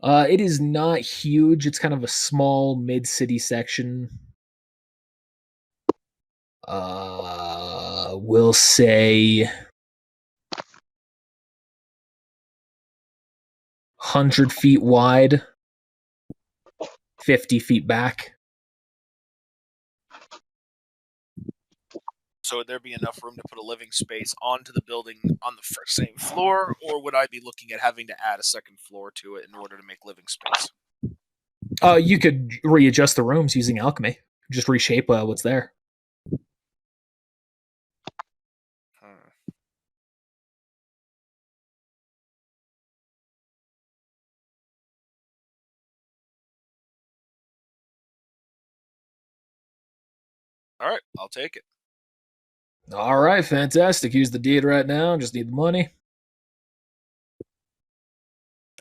It is not huge. It's kind of a small mid-city section. We'll say 100 feet wide, 50 feet back. So would there be enough room to put a living space onto the building on the same floor, or would I be looking at having to add a second floor to it in order to make living space? You could readjust the rooms using Alchemy. Just reshape what's there. All right, I'll take it. All right, fantastic. Use the deed right now. Just need the money.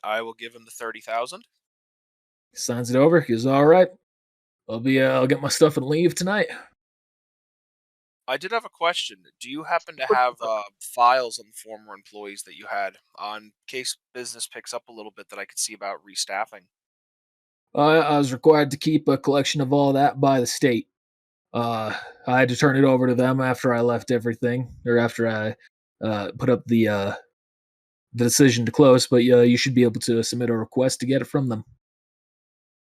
I will give him the 30,000. Signs it over. He's all right. I'll get my stuff and leave tonight. I did have a question. Do you happen to have files on former employees that you had on case business picks up a little bit that I could see about restaffing? I was required to keep a collection of all that by the state. I had to turn it over to them after I left everything, or after I put up the decision to close. But you should be able to submit a request to get it from them.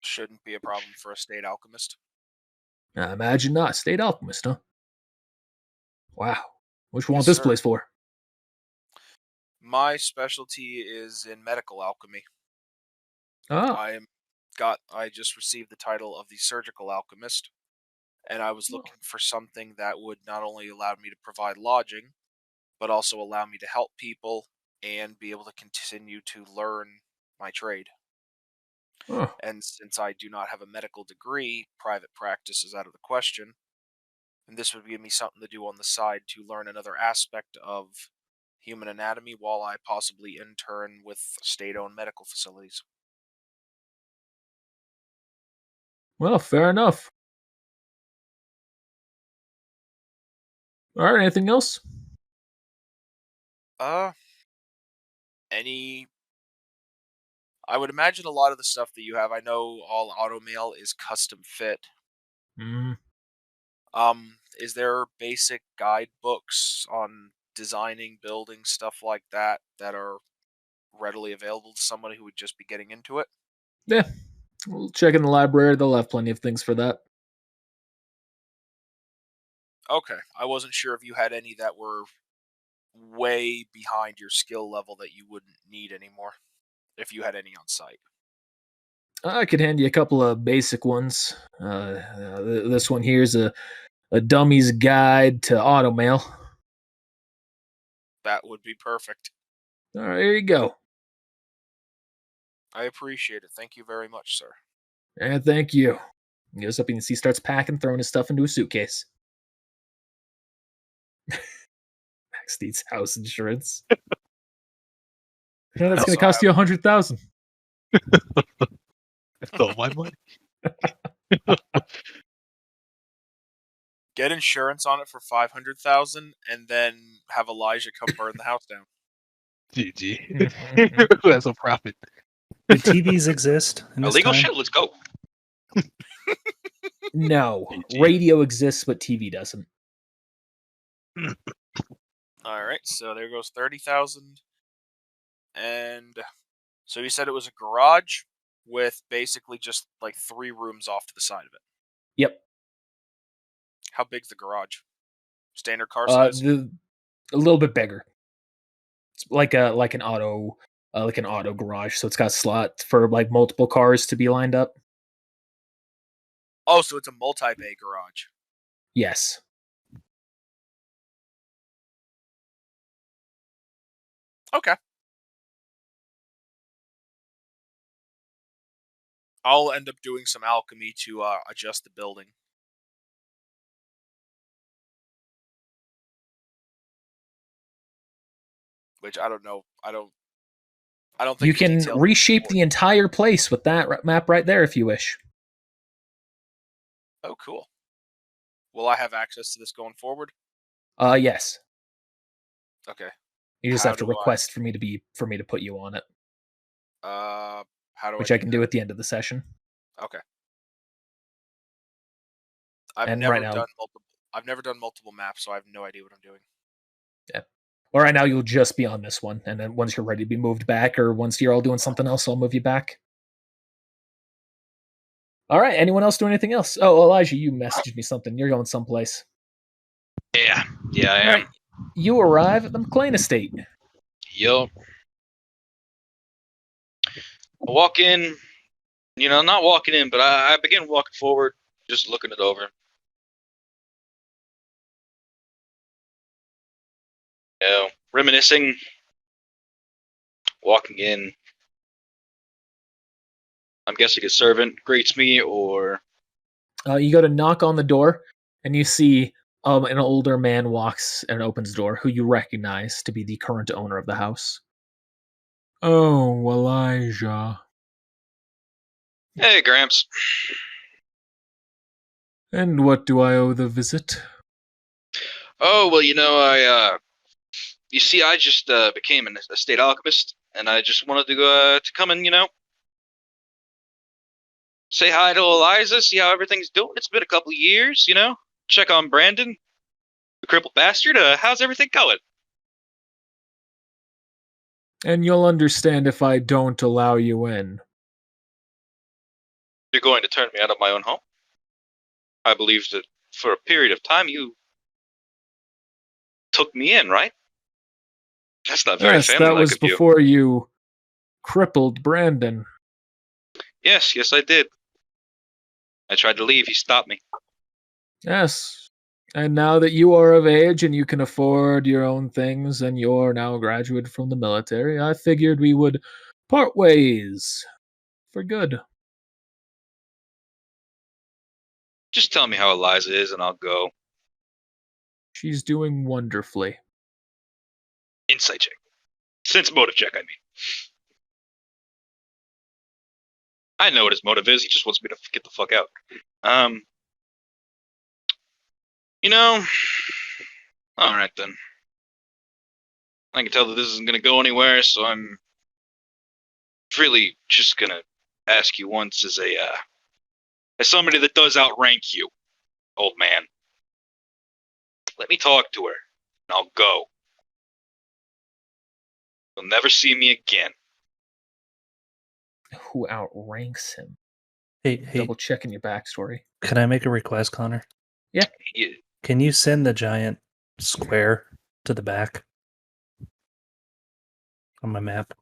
Shouldn't be a problem for a state alchemist. I imagine not. State alchemist, huh? Wow. What you want Yes, this sir. place for? My specialty is in medical alchemy. Oh, I just received the title of the surgical alchemist, and I was looking for something that would not only allow me to provide lodging, but also allow me to help people and be able to continue to learn my trade. huh. And since I do not have a medical degree, private practice is out of the question. And this would give me something to do on the side to learn another aspect of human anatomy while I possibly intern with state-owned medical facilities. Well, fair enough. All right, anything else? I would imagine a lot of the stuff that you have, I know all auto mail is custom fit. Mm. Is there basic guidebooks on designing, building, stuff like that are readily available to somebody who would just be getting into it? Yeah. We'll check in the library. They'll have plenty of things for that. Okay, I wasn't sure if you had any that were way behind your skill level that you wouldn't need anymore, if you had any on site. I could hand you a couple of basic ones. This one here is a dummy's guide to auto mail. That would be perfect. All right, here you go. I appreciate it. Thank you very much, sir. And thank you. He goes up and he starts packing, throwing his stuff into a suitcase. Max needs house insurance. That's going to cost you 100,000. That's all my money. Get insurance on it for 500,000, and then have Elijah come burn the house down. GG. That's a profit. Do TVs exist? In this Illegal time? shit. Let's go. No. GG. Radio exists, but TV doesn't. All right, so there goes 30,000. And so you said it was a garage with basically just like 3 rooms off to the side of it. Yep. How big's the garage? Standard car size? A little bit bigger. It's like an auto garage, so it's got slots for like multiple cars to be lined up. Oh, so it's a multi-bay garage. Yes. Okay. I'll end up doing some alchemy to adjust the building. Which I don't know. I don't think You the can details reshape are the entire place with that map right there if you wish. Oh, cool. Will I have access to this going forward? Yes. Okay. You just How have to do request for me to put you on it, how do which I can do at the end of the session. Okay. I've And never right now- done multiple maps, so I have no idea what I'm doing. Yeah. Well, right now you'll just be on this one, and then once you're ready to be moved back, or once you're all doing something else, I'll move you back. All right. Anyone else do anything else? Oh, Elijah, you messaged me something. You're going someplace. Yeah, I All am. right. You arrive at the McLean estate. Yup. I walk in, not walking in, but I begin walking forward, just looking it over. Reminiscing, walking in. I'm guessing a servant greets me, or You go to knock on the door, and you see an older man walks and opens the door, who you recognize to be the current owner of the house. Oh, Elijah. hey, Gramps. And what do I owe the visit? Oh, well, you see, I just became an estate alchemist, and I just wanted to come and, say hi to Eliza, see how everything's doing. It's been a couple of years, check on Brandon, the crippled bastard. How's everything going? And you'll understand if I don't allow you in. You're going to turn me out of my own home? I believe that for a period of time you took me in, right? That's not very Yes, family-like that was of you. before you crippled Brandon. Yes, I did. I tried to leave. He stopped me. Yes. And now that you are of age and you can afford your own things and you're now a graduate from the military, I figured we would part ways for good. Just tell me how Eliza is and I'll go. She's doing wonderfully. Insight check. Sense motive check, I mean. I know what his motive is. He just wants me to get the fuck out. Alright then. I can tell that this isn't going to go anywhere, so I'm really just going to ask you once as somebody that does outrank you, old man. Let me talk to her, and I'll go. You'll never see me again. Who outranks him? Hey, Double checking your backstory. can I make a request, Connor? Yeah. Can you send the giant square to the back on my map?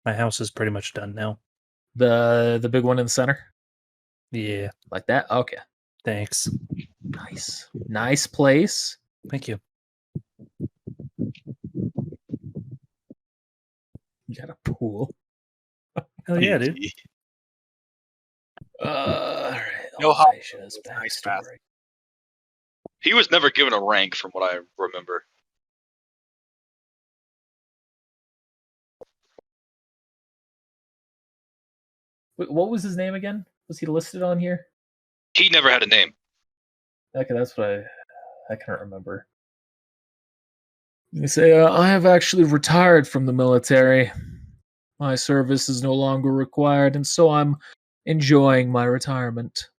My house is pretty much done now. The big one in the center? Yeah, Like that? Okay. thanks. Nice. Nice place. Thank you. You got a pool. Hell yeah, dude. Alright. No Elijah's nice backstory. He was never given a rank from what I remember. Wait, what was his name again? Was he listed on here? He never had a name. Okay, that's what I can't remember. You say, I have actually retired from the military. My service is no longer required, and so I'm enjoying my retirement.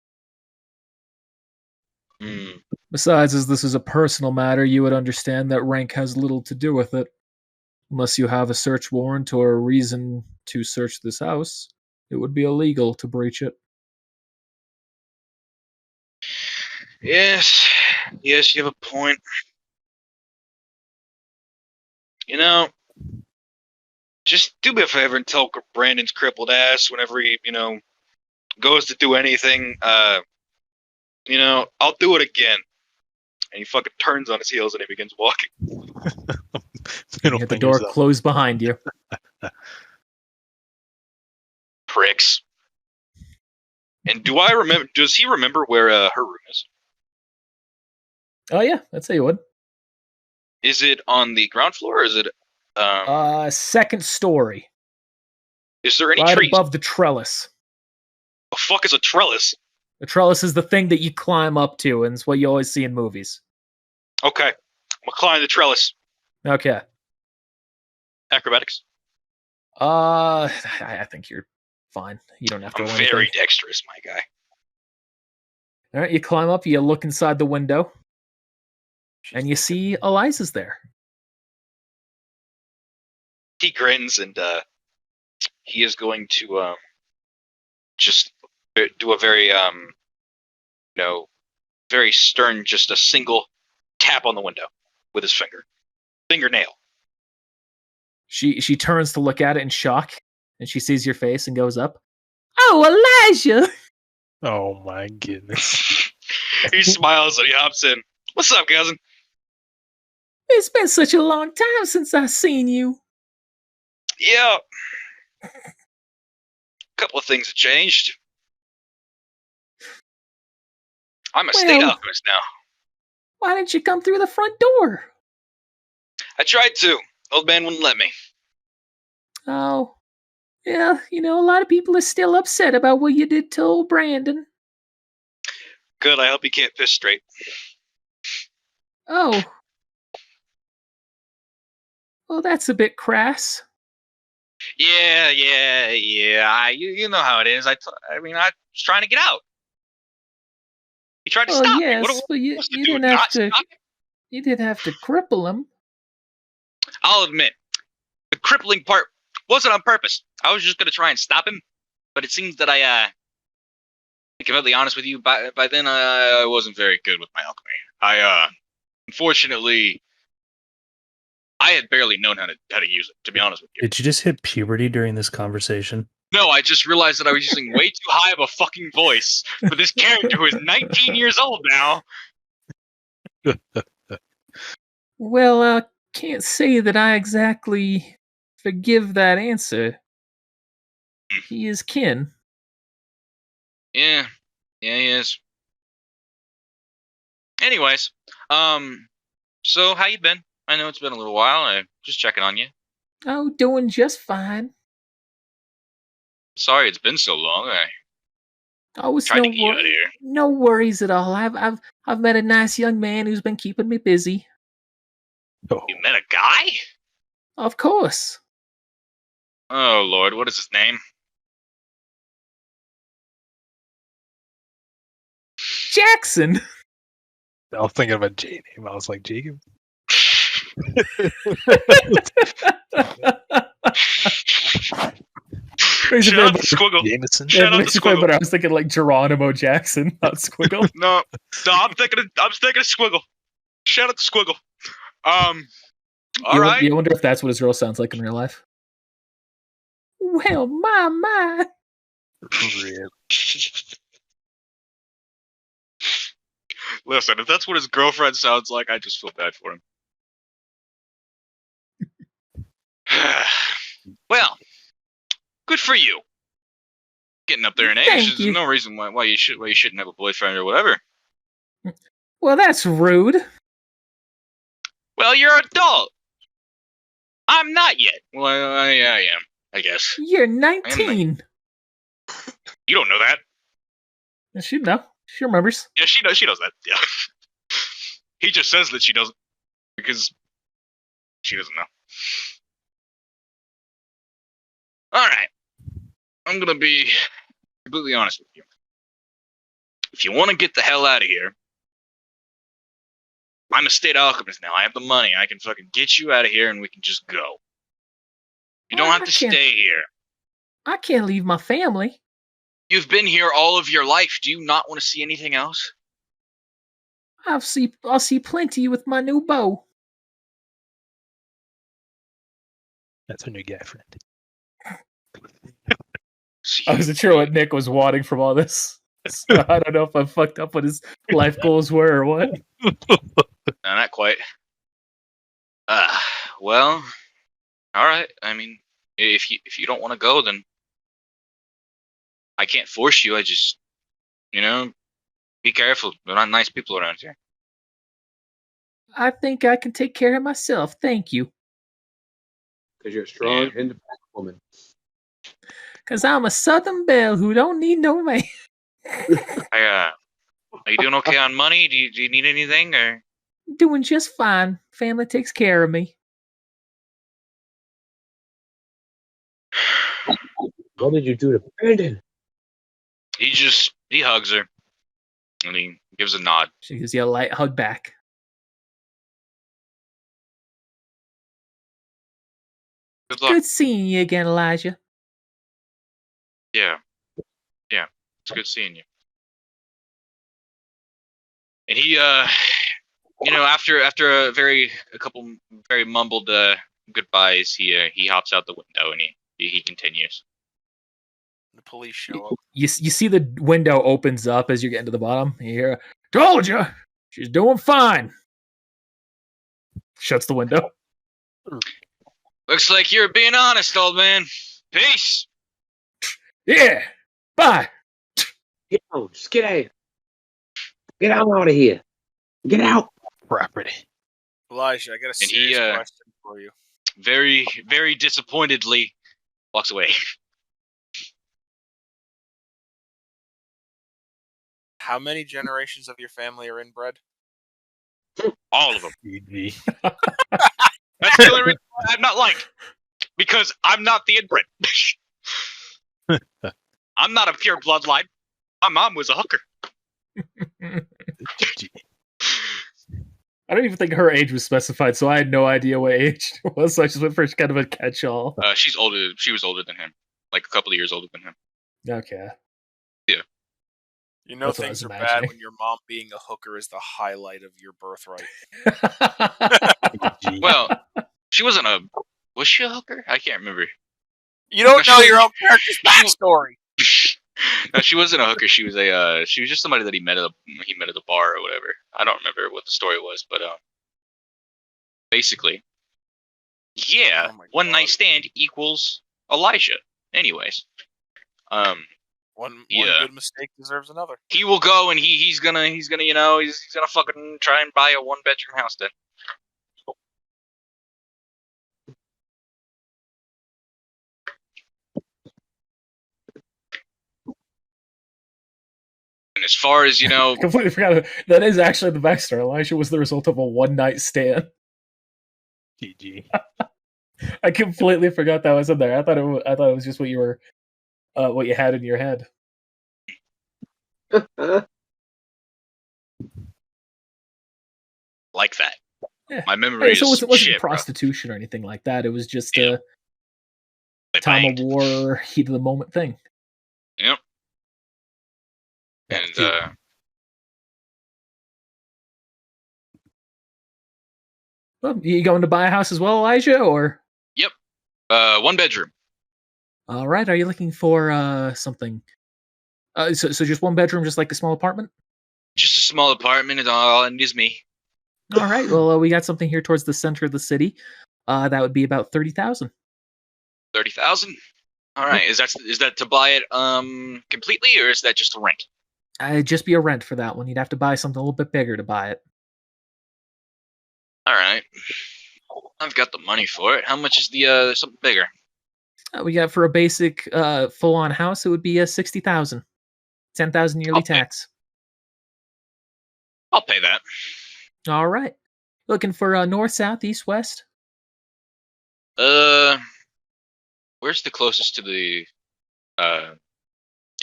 Hmm. Besides, as this is a personal matter, you would understand that rank has little to do with it. Unless you have a search warrant or a reason to search this house, it would be illegal to breach it. Yes, yes, you have a point. You know, just do me a favor and tell Brandon's crippled ass whenever he, goes to do anything. I'll do it again. And he fucking turns on his heels and he begins walking. You hit the door closed behind you. Pricks. And does he remember where her room is? Oh yeah, I'd say you would. Is it on the ground floor or is it second story. Is there any right trees? Above the trellis. The fuck is a trellis? The trellis is the thing that you climb up to, and it's what you always see in movies. Okay. I'm gonna climb the trellis. Okay. Acrobatics. I think you're fine. You don't have to roll anything. Very dexterous, my guy. All right, you climb up, you look inside the window, and you see Eliza's there. He grins and he is going to just do a very very stern, just a single tap on the window with his fingernail. She turns to look at it in shock, and she sees your face and goes up. Oh, Elijah! Oh my goodness. He smiles and he hops in. What's up, cousin? It's been such a long time since I've seen you. Yeah. A couple of things have changed. I'm a state alchemist now. Why didn't you come through the front door? I tried to. Old man wouldn't let me. Oh. Yeah, a lot of people are still upset about what you did to old Brandon. Good, I hope he can't piss straight. Oh. Well, that's a bit crass. Yeah. You know how it is. I was trying to get out. He tried to stop me. Yes, but you didn't have to. You didn't have to cripple him. I'll admit, the crippling part wasn't on purpose. I was just going to try and stop him, but it seems that to be completely honest with you, by then I wasn't very good with my alchemy. Unfortunately, I had barely known how to use it, to be honest with you. Did you just hit puberty during this conversation? No, I just realized that I was using way too high of a fucking voice for this character who is 19 years old now. Well, I can't say that I exactly forgive that answer. He is kin. Yeah, he is. Anyways, so how you been? I know it's been a little while. I'm just checking on you. Oh, doing just fine. Sorry it's been so long. It's tried to get you out of here. No worries at all. I've met a nice young man who's been keeping me busy. Oh. You met a guy? Of course. Oh Lord, what is his name? Jackson. I was thinking of a J name. I was like, Jacob. Shout out to Squiggle. Jameson. Shout out to Squiggle. But I was thinking like Geronimo Jackson, not Squiggle. No, I'm thinking of Squiggle. Shout out to Squiggle. All right. You wonder if that's what his girl sounds like in real life. Well, my. Listen, if that's what his girlfriend sounds like, I just feel bad for him. Well, good for you. Getting up there in age, there's no reason why you shouldn't have a boyfriend or whatever. Well, that's rude. Well, you're an adult. I'm not yet. Well, I am, I guess. You're 19. You don't know that. She know. She remembers. Yeah, she knows. She knows that. Yeah. He just says that she doesn't because she doesn't know. All right. I'm gonna be completely honest with you. If you want to get the hell out of here, I'm a state alchemist now. I have the money. I can fucking get you out of here and we can just go. You don't Well, have to stay here. I can't leave my family. You've been here all of your life. Do you not want to see anything else? I'll see plenty with my new bow. That's her new guy friend. I wasn't sure what Nick was wanting from all this. So I don't know if I fucked up what his life goals were or what. No, not quite. Well, all right. I mean, if you don't want to go, then I can't force you. I just, be careful. There are not nice people around here. I think I can take care of myself. Thank you. Because you're a strong, independent woman. Because I'm a Southern belle who don't need no man. Are you doing okay on money? Do you need anything or? Doing just fine. Family takes care of me. What did you do to Brandon? He hugs her, and he gives a nod. She gives you a light hug back. Good luck. Good seeing you again, Elijah. Yeah, it's good seeing you. And he, after a couple very mumbled goodbyes, he hops out the window and he continues. The police show up. You see the window opens up as you're getting to the bottom. You hear, "Told you, she's doing fine." Shuts the window. Looks like you're being honest, old man. Peace. Yeah. Bye. Yo, just get out. Get out of here. Get out. Property. Elijah, I got a And serious question for you. Very, very disappointedly walks away. How many generations of your family are inbred? All of them. GG. That's the only reason why I'm not liked. Because I'm not the inbred. I'm not a pure bloodline. My mom was a hooker. GG. I don't even think her age was specified, so I had no idea what age it was. So I just went for kind of a catch-all. She's older. She was older than him, like a couple of years older than him. Okay. You know That's what I things was are bad imagining. when your mom being a hooker is the highlight of your birthright. GG. Well, she wasn't a. Was she a hooker? I can't remember. You don't know your own character's backstory. No, she wasn't a hooker. She was She was just somebody that he met at a bar or whatever. I don't remember what the story was, but basically, yeah, Oh my one God. night stand equals Elijah. Anyways, One Yeah. good mistake deserves another. he will go and he's gonna he's gonna fucking try and buy a 1-bedroom house then. And as far as Completely forgot. That is actually the backstory. Elijah was the result of a one-night stand. GG. I completely forgot that was in there. I thought it was just what you had in your head. like that, Yeah. my memory So is it wasn't shit, bro. prostitution or anything like that. It was just Yeah. a They time banged. of war, heat of the moment thing. Yep. Yeah, And dude. Well, you going to buy a house as well, Elijah? Or 1-bedroom. all right, are you looking for something? So just one bedroom, just like a small apartment. Just a small apartment, and all it is me. All right. Well, we got something here towards the center of the city. That would be about 30,000. 30,000. All right. Is that to buy it completely, or is that just a rent? It'd just be a rent for that one. You'd have to buy something a little bit bigger to buy it. All right. I've got the money for it. How much is the something bigger? We got for a basic full-on house, it would be 60,000, 10,000 yearly Okay. tax. I'll pay that. All right. Looking for north, south, east, west. Where's the closest to the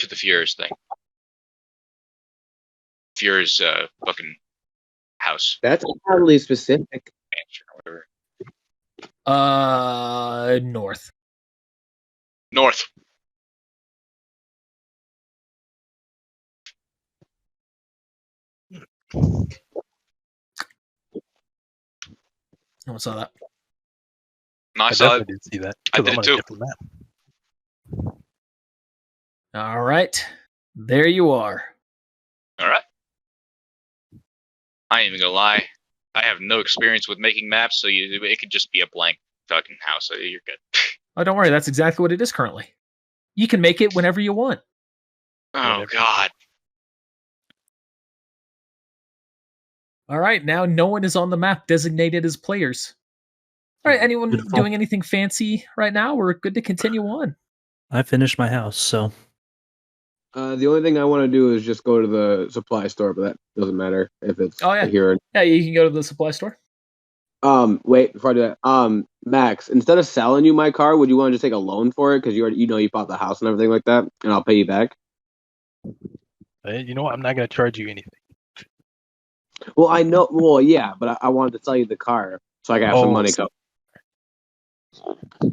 Furious thing? Furious fucking house. That's oddly specific. Mansion or whatever. North. North. No one saw that. No, I I saw it. definitely did see that. I 'cause did I'm on too. a different map. All right. There you are. All right. I ain't even gonna lie. I have no experience with making maps, so it could just be a blank fucking house. So you're good. Oh, don't worry. That's exactly what it is currently. You can make it whenever you want. Oh Whatever. God. All right. Now no one is on the map designated as players. All right. Anyone Beautiful. doing anything fancy right now? We're good to continue on. I finished my house, so The only thing I want to do is just go to the supply store, but that doesn't matter if it's Oh, yeah. here. Yeah, you can go to the supply store. Wait, before I do that, Max, instead of selling you my car, would you want to just take a loan for it? Because you bought the house and everything like that, and I'll pay you back. You know what? I'm not gonna charge you anything. Well, I know. Well, yeah, but I wanted to sell you the car so I can have some money. So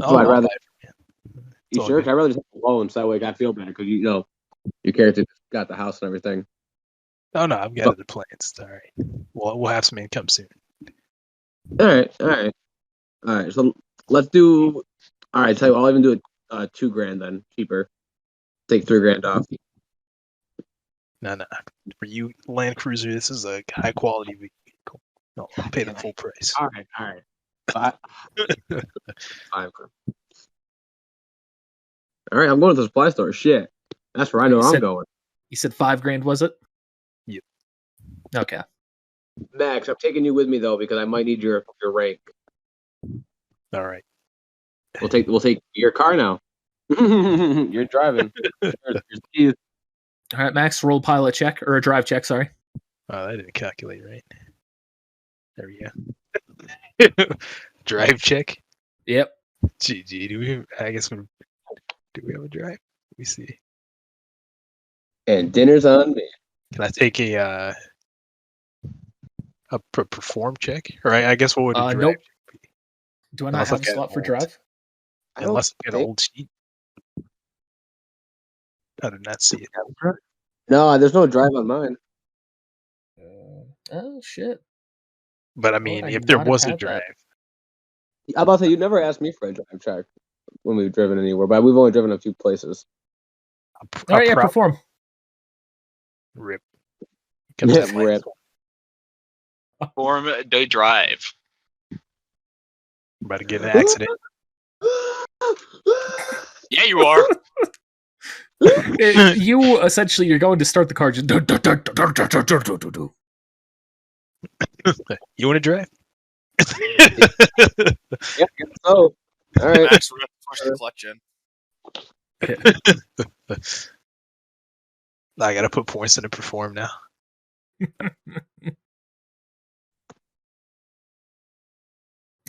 Oh, I'd rather. It's You all sure? good. 'Cause I'd rather just have a loan so that way I feel better because your character got the house and everything. Oh no, I've got other plans. It's all right. We'll have some income soon. All right. So let's do. All right, tell you what, I'll even do it $2,000 then, cheaper. Take $3,000 off. No. For you, Land Cruiser, this is a high quality vehicle. No, I'll pay the full price. All right. Five. All right, I'm going to the supply store. Shit, that's where I know You I'm said- going. You said $5,000, was it? Yep. Okay. Max, I'm taking you with me though because I might need your rank. All right. We'll take your car now. You're driving. Here's keys. All right, Max, roll a pilot check or a drive check. Sorry. Oh, that didn't calculate right. There we go. Drive check. Yep. GG. Do we have a drive? Let me see. And dinner's on me. Can I take a perform check? Or I guess what would a drive Nope. check be? Do I not Unless have I've a got slot an for old- drive? Unless I've got an think- old sheet. I did not see it. No, there's no drive on mine. Oh shit. But I Well, mean, I if there not have was a had that. drive, I'm about to say you never asked me for a drive check when we've driven anywhere, but we've only driven a few places. All right, yeah, prop perform. rip. Yeah, rip. Form the drive. About to get in an accident. Yeah, you are. You essentially you're going to start the car just You want to drive? Yeah, so all right. Max, we're gonna push the clutch in. I gotta put points in to perform now.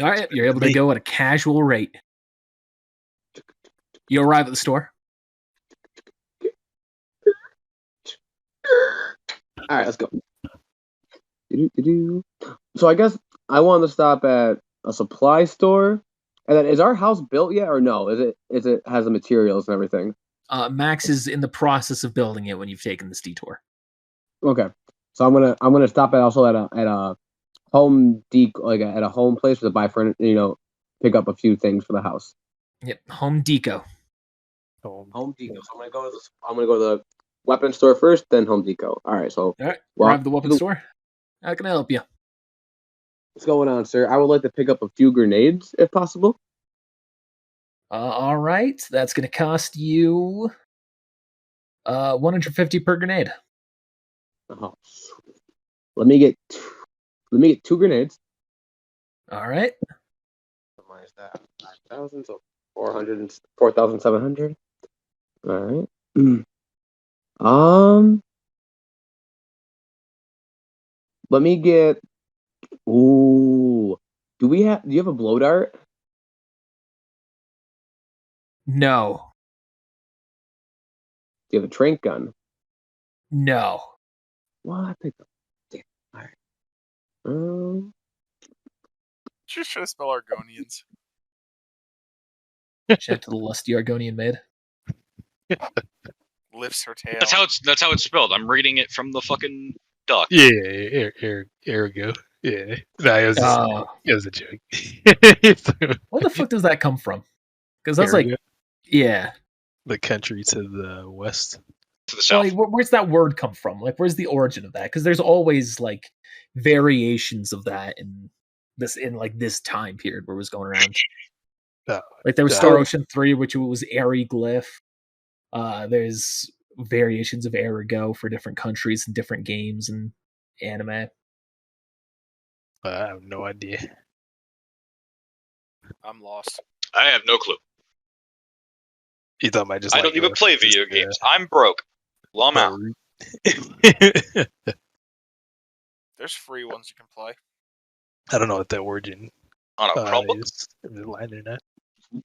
All right, you're able to go at a casual rate. You arrive at the store. All right, let's go. So I guess I want to stop at a supply store. And then, is our house built yet, or no? Is it has the materials and everything? Max is in the process of building it when you've taken this detour. Okay, so I'm gonna stop also at a home at a home place to buy pick up a few things for the house. Yep, Home Deco. Home Deco. So I'm gonna go to the weapon store first, then Home Deco. All right, so All right, Well, arrive at the weapon store. How can I help you? what's going on, sir? I would like to pick up a few grenades if possible. All right, that's going to cost you 150 per grenade. Oh, let me get 2 grenades. All right. Minus that 5,000, so 4,700. All right. Let me get. Ooh, do you have a blow dart? No. Do you have a trank gun? No. Well, I picked up. Damn. All right. Just try to spell Argonians. Chant to the lusty Argonian maid. Lifts her tail. That's how it's spelled. I'm reading it from the fucking doc. Yeah, ergo. Yeah. Nah, it was a joke. Where the fuck does that come from? Because I was like, Ergo, yeah. the country to the west. To the south. Like, where's that word come from? Like, where's the origin of that? Because there's always like variations of that in this time period where it was going around. Like there was Star Ocean 3, which was airy glyph. There's variations of Ergo for different countries and different games and anime. I have no idea. I'm lost. I have no clue. You thought I just I don't even play video games. I'm broke. Well, I'm out. There's free ones you can play. I don't know what that origin On a Chromebook? is. Is it line or not? You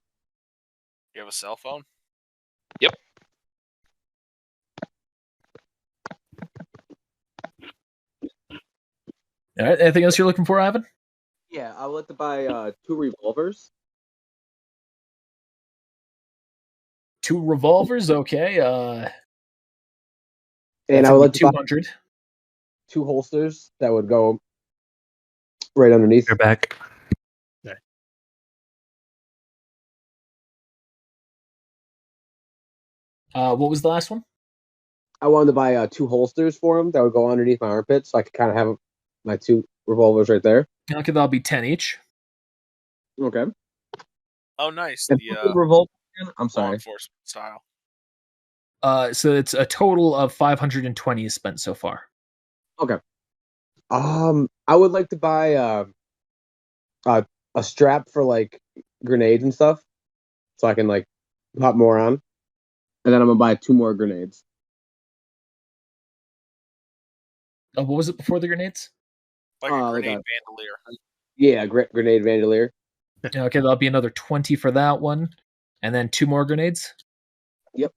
have a cell phone? Yep. All right. Anything else you're looking for, Ivan? Yeah, I would like to buy 2 revolvers. 2 revolvers, okay. And I would like to buy 200. 2 holsters that would go right underneath. You're back. What was the last one? I wanted to buy 2 holsters for them that would go underneath my armpit, so I could kind of have my 2 revolvers right there. Okay, that'll be 10 each. Okay. Oh, nice. And The revolver. I'm law sorry. enforcement style. So it's a total of 520 is spent so far. Okay. I would like to buy a strap for like grenades and stuff, so I can like pop more on, and then I'm gonna buy 2 more grenades. What was it before the grenades? Like a like grenade a- bandolier. Yeah, grenade bandolier. Okay, that'll be another 20 for that one, and then 2 more grenades. Yep.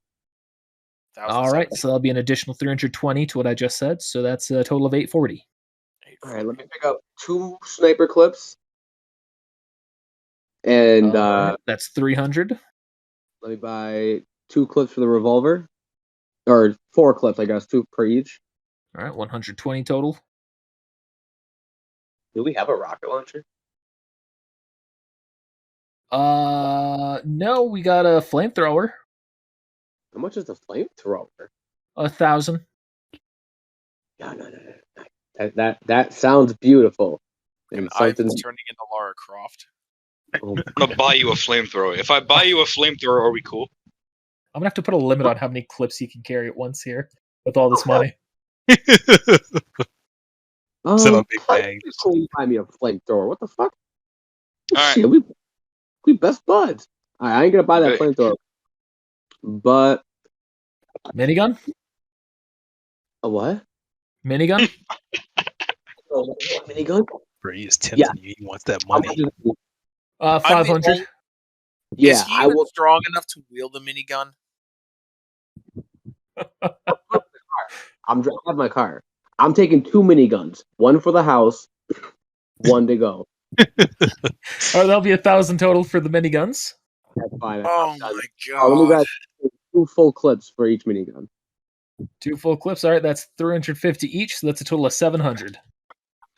All right, so that'll be an additional 320 to what I just said. So that's a total of 840. All right, let me pick up 2 sniper clips, and right, that's 300. let me buy 2 clips for the revolver, or 4 clips, I guess, 2 per each. All right, 120 total. Do we have a rocket launcher? No, we got a flamethrower. How much is the flamethrower? 1,000. No. That sounds beautiful. And Ivan's turning into Lara Croft. Oh, I'm gonna buy you a flamethrower. If I buy you a flamethrower, are we cool? I'm gonna have to put a limit on how many clips you can carry at once here with all this money. Sell a big bag. Cool, buy me a flamethrower. What the fuck? All right. Shit, we best buds. I ain't gonna buy that Okay. flamethrower. But Minigun? a what? Minigun? Minigun? Bro, he is tempting you. He wants that money. 500. Yeah, Is he I even will. strong enough to wield a minigun? I have my car. I'm taking 2 miniguns. 1 for the house, 1 to go. All right, that'll be 1,000 total for the miniguns. That's fine. Oh I'm my done. Let me god. grab 2 full clips for each minigun. 2 full clips. All right, that's 350 each, so that's a total of 700.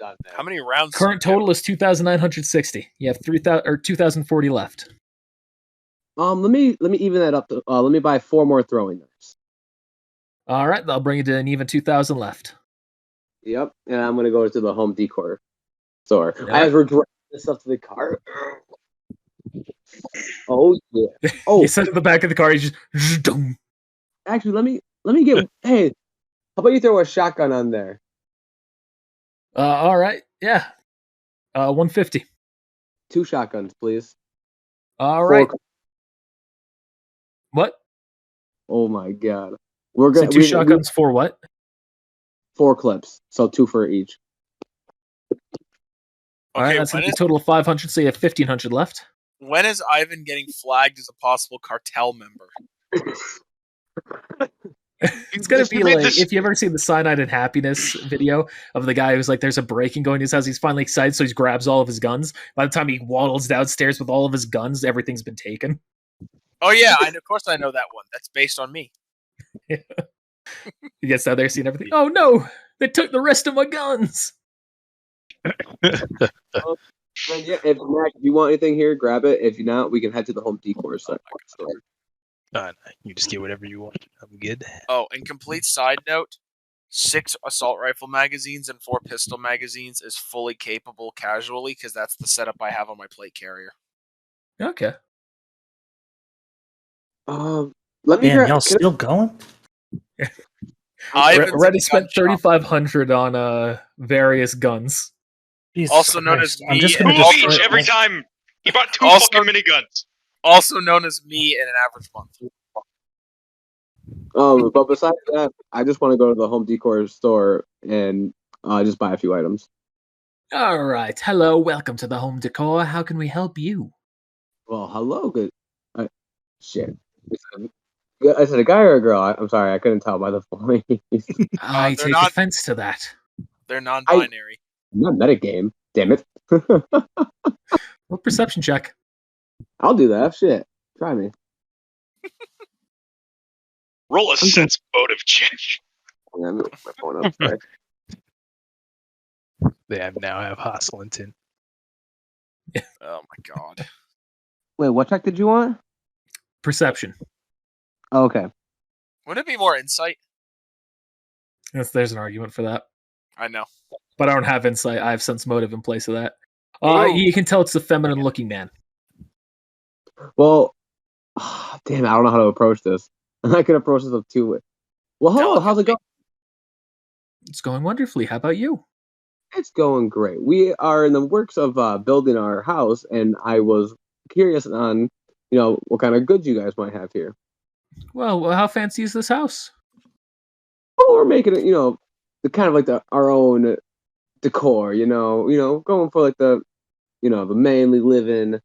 Done. How many rounds? Current total is 2,960. You have 2,040 left. Let me even that up. Let me buy 4 more throwing knives. All right, that'll bring it to an even 2,000 left. Yep, and I'm gonna go to the home decor store. Yeah. As we're driving this up to the car. Oh yeah. Oh, You sit in the back of the car. You just dum. actually, let me get. Hey, how about you throw a shotgun on there? All right, yeah. 150. 2 shotguns, please. All 4 right. What? Oh my god. We're So gonna 2 shotguns for what? 4 clips, so 2 for each. All right, Okay, that's a total of 500. So you have 1,500 left. when is Ivan getting flagged as a possible cartel member? He's It's gonna be made like this- if you ever seen the Cyanide and Happiness video of the guy who's like, there's a break-in going to his house. He's finally excited, so he grabs all of his guns. By the time he waddles downstairs with all of his guns, everything's been taken. Oh yeah, of course I know that one. That's based on me. He gets down there, seeing everything. Oh no, they took the rest of my guns. Then, yeah, if Mac, you want anything here, grab it. If not, we can head to the home decor store. No, you just get whatever you want. I'm good. Oh, and complete side note: 6 assault rifle magazines and 4 pistol magazines is fully capable casually because that's the setup I have on my plate carrier. Okay. Let me. Man, y'all still going? I haven't Already seen spent gun shop. $3,500 on various guns. Jesus Also known as Christ, I'm me just Two gonna of destroy each every all- time. He bought 2 Also- fucking miniguns. Also known as me in an average month. But besides that, I just want to go to the home decor store and just buy a few items. All right. Hello. Welcome to the home decor. How can we help you? Well, hello, good. Shit. Is it a guy or a girl? I'm sorry, I couldn't tell by the voice. I they're take not- offense to that. They're non-binary. Not metagame. Damn it. What perception check? I'll do that. Shit. Try me. Roll a sense motive check. Yeah, I'm gonna put my phone up. Sorry. They now have hostile intent. Oh my god. Wait, what check did you want? Perception. Oh, okay. Wouldn't it be more insight? There's an argument for that. I know. But I don't have insight. I have sense motive in place of that. Oh. You can tell it's a feminine looking man. Well, damn, I don't know how to approach this. I can approach this of 2 ways. Well, hello, how's it going? It's going wonderfully. How about you? It's going great. We are in the works of building our house, and I was curious on, what kind of goods you guys might have here. Well, how fancy is this house? Oh, we're making it, the kind of like our own decor, going for like the manly living.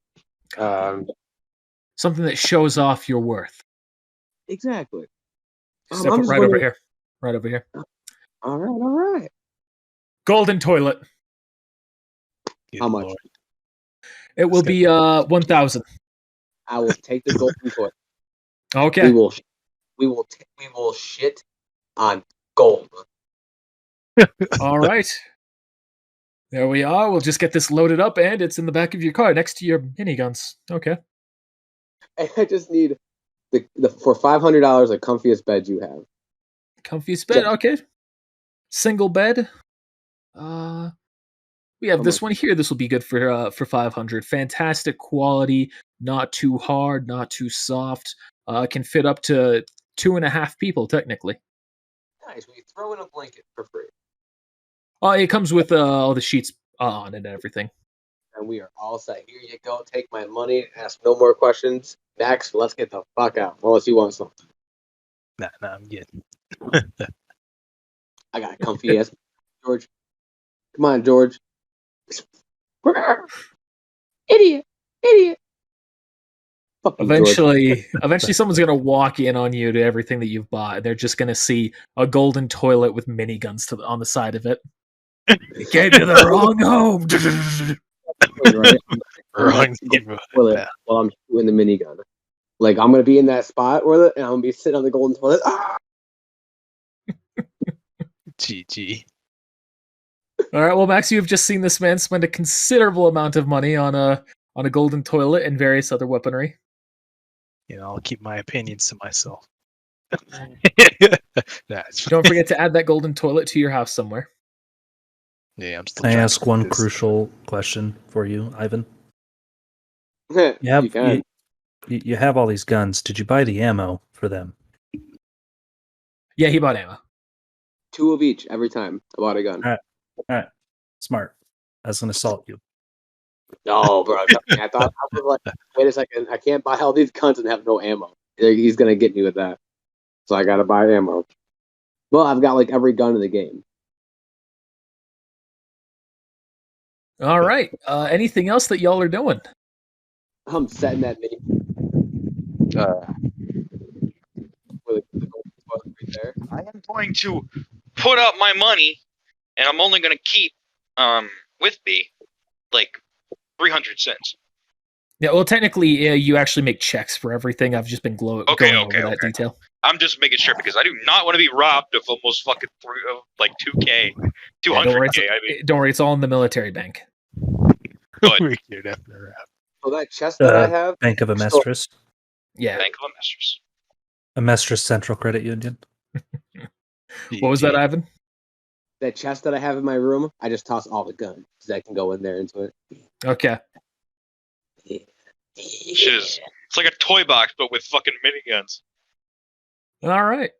Something that shows off your worth. Exactly. Step I'm just right over wondering- here. Right over here. All right. Golden toilet. Good How much? Lord. It will be 1,000. I will take the golden toilet. Okay. We will shit on gold. All right. There we are. We'll just get this loaded up, and it's in the back of your car next to your miniguns. Okay. I just need the for $500 the comfiest bed you have. Comfiest bed. Okay. Single bed. We have How this much? one here. This will be good for 500. Fantastic quality. Not too hard. Not too soft. Can fit up to 2.5 people technically. Nice. We throw in a blanket for free, It comes with all the sheets on it and everything. and we are all set. Here you go. Take my money. Ask no more questions. Max, let's get the fuck out. Unless you want something. Nah, I'm good. I got comfy ass George. Come on, George. Idiot. Fucking George. Eventually, someone's gonna walk in on you to everything that you've bought. And they're just gonna see a golden toilet with miniguns on the side of it. They gave you the wrong home. Right? Wrong Toilet while I'm shooting the minigun. Like I'm gonna be in that spot and I'm gonna be sitting on the golden toilet. Ah! GG. All right, well, Max, you've just seen this man spend a considerable amount of money on a golden toilet and various other weaponry. I'll keep my opinions to myself. Nah, it's fine. Don't forget to add that golden toilet to your house somewhere. Yeah, I'm still Can I trying ask to one fix this. crucial question for you, Ivan? You You can. have you have all these guns. Did you buy the ammo for them? Yeah, he bought ammo. 2 of each every time I bought a gun. All right, smart. I was gonna assault you. No, bro. I thought I was like, wait a second, I can't buy all these guns and have no ammo. He's gonna get me with that. So I gotta buy ammo. Well, I've got like every gun in the game. All right. Anything else that y'all are doing? I'm setting that mini with the golden toilet right there. I am going to put up my money, and I'm only going to keep with me like 300 cents. Yeah, well, technically, you actually make checks for everything. I've just been going over that detail. I'm just making sure because I do not want to be robbed of almost fucking 2K, 200K. Don't worry, it's all in the military bank. Good. So that chest that I have, Bank of Amestris. Yeah. Bank of Amestris. Amestris Central Credit Union. What was that, Ivan? That chest that I have in my room, I just toss all the guns because I can go in there into it. Okay. Shit is, it's like a toy box, but with fucking miniguns. All right.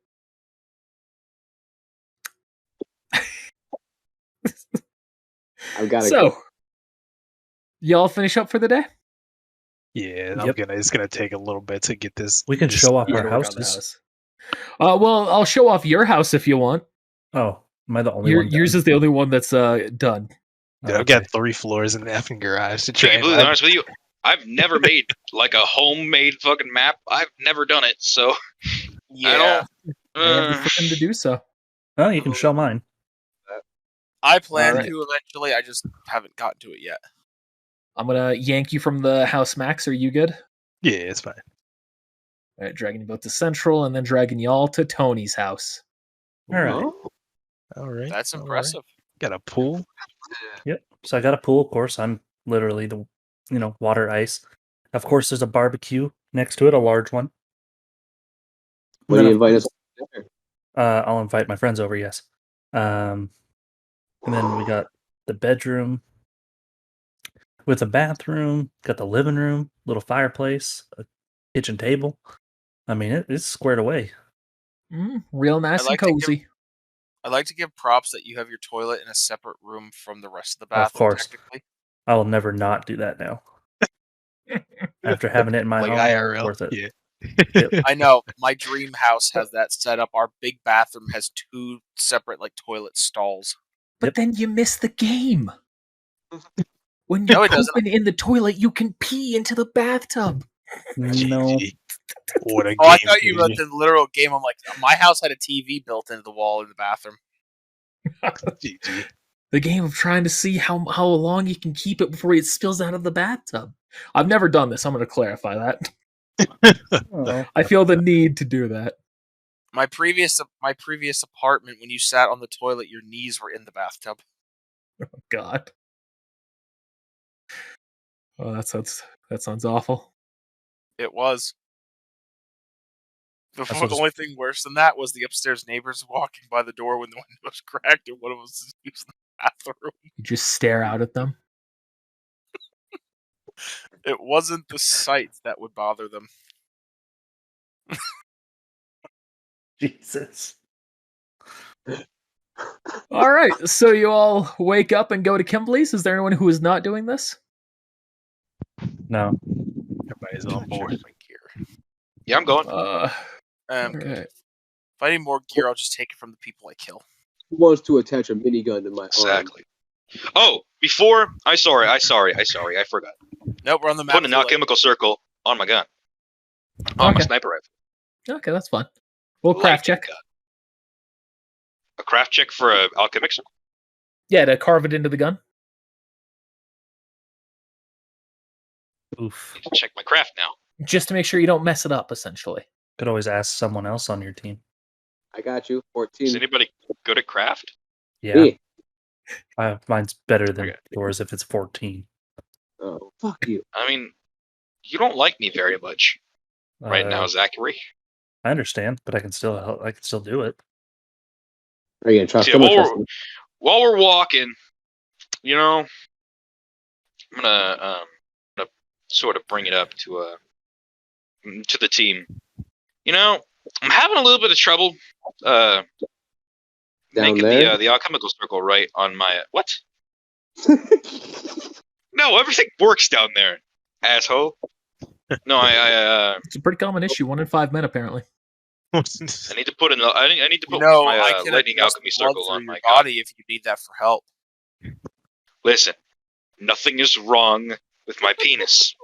I've got So, y'all finish up for the day? Yeah, Yep. It's gonna take a little bit to get this. We can show off Yeah, our to work on the houses. house. Well, I'll show off your house if you want. Oh, am I the only one? Yours is the only one that's done. Dude, I've got 3 floors in the effing garage to To be try. completely honest with you, I've never made like a homemade fucking map. I've never done it, so Yeah, I have the freedom to do so. Oh, you can show mine. I plan Alright. to eventually. I just haven't gotten to it yet. I'm gonna yank you from the house, Max. Are you good? Yeah, it's fine. All right, dragging you both to Central, and then dragging y'all to Tony's house. All right. All right. That's all right. impressive. Got a pool. Yep. So I got a pool, of course. I'm literally the water ice. Of course, there's a barbecue next to it, a large one. When Then, you of invite us, course, I'll invite my friends over. Yes. And then we got the bedroom with a bathroom. Got the living room, little fireplace, a kitchen table. I mean, it's squared away. Real nice I like and to cozy. I'd like to give props that you have your toilet in a separate room from the rest of the Of bathroom. course. Technically, I will never not do that now. After having it in my Like home, IRL. worth it. Yeah. I know my dream house has that set up. Our big bathroom has 2 separate like toilet stalls. But Yep. then you miss the game. When you're No, it doesn't. pooping in the toilet, you can pee into the bathtub. No. GG. What a Oh, I game thought you meant changer. the literal game. I'm like, my house had a TV built into the wall in the bathroom. GG. The game of trying to see how long you can keep it before it spills out of the bathtub. I've never done this. I'm going to clarify that. Oh. I feel the need to do that. My previous apartment, when you sat on the toilet, your knees were in the bathtub. God. Oh, that sounds awful. It was. The That's what only thing worse than that was the upstairs neighbors walking by the door when the window was cracked and one of us was using the bathroom. You just stare out at them. It wasn't the sight that would bother them. Jesus. All right, so you all wake up and go to Kimberly's. Is there anyone who is not doing this? No. Everybody's on board. Check my gear. Yeah, I'm going. All Good. right. If I need more gear, I'll just take it from the people I kill. who wants to attach a minigun to my arm? Exactly. Oh, before I forgot. Nope, we're on the map. Put an alchemical circle on my gun. On my Okay. sniper rifle. Okay, that's fun. We'll craft Lightning check. gun. A craft check for a alchemic circle. Yeah, to carve it into the gun. Oof. Need to check my craft now. Just to make sure you don't mess it up, essentially. Could always ask someone else on your team. I got you. Is 14. anybody good at craft? Yeah. Me. Mine's better than Okay. yours if it's 14. Oh, fuck you. I mean, you don't like me very much right now, Uh, Zachary. I understand, but I can still do it. Are you gonna trust See, him? or while trust we're, me? while we're walking, I'm gonna sort of bring it up to the team. I'm having a little bit of trouble Down making there? the alchemical circle right on my what? No, everything works down there, asshole. No, I It's a pretty common issue. 1 in 5 men, apparently. need to put I need to put I my can lightning adjust alchemy the blood circle through on your my gun. body if you need that for help. Listen, nothing is wrong with my penis.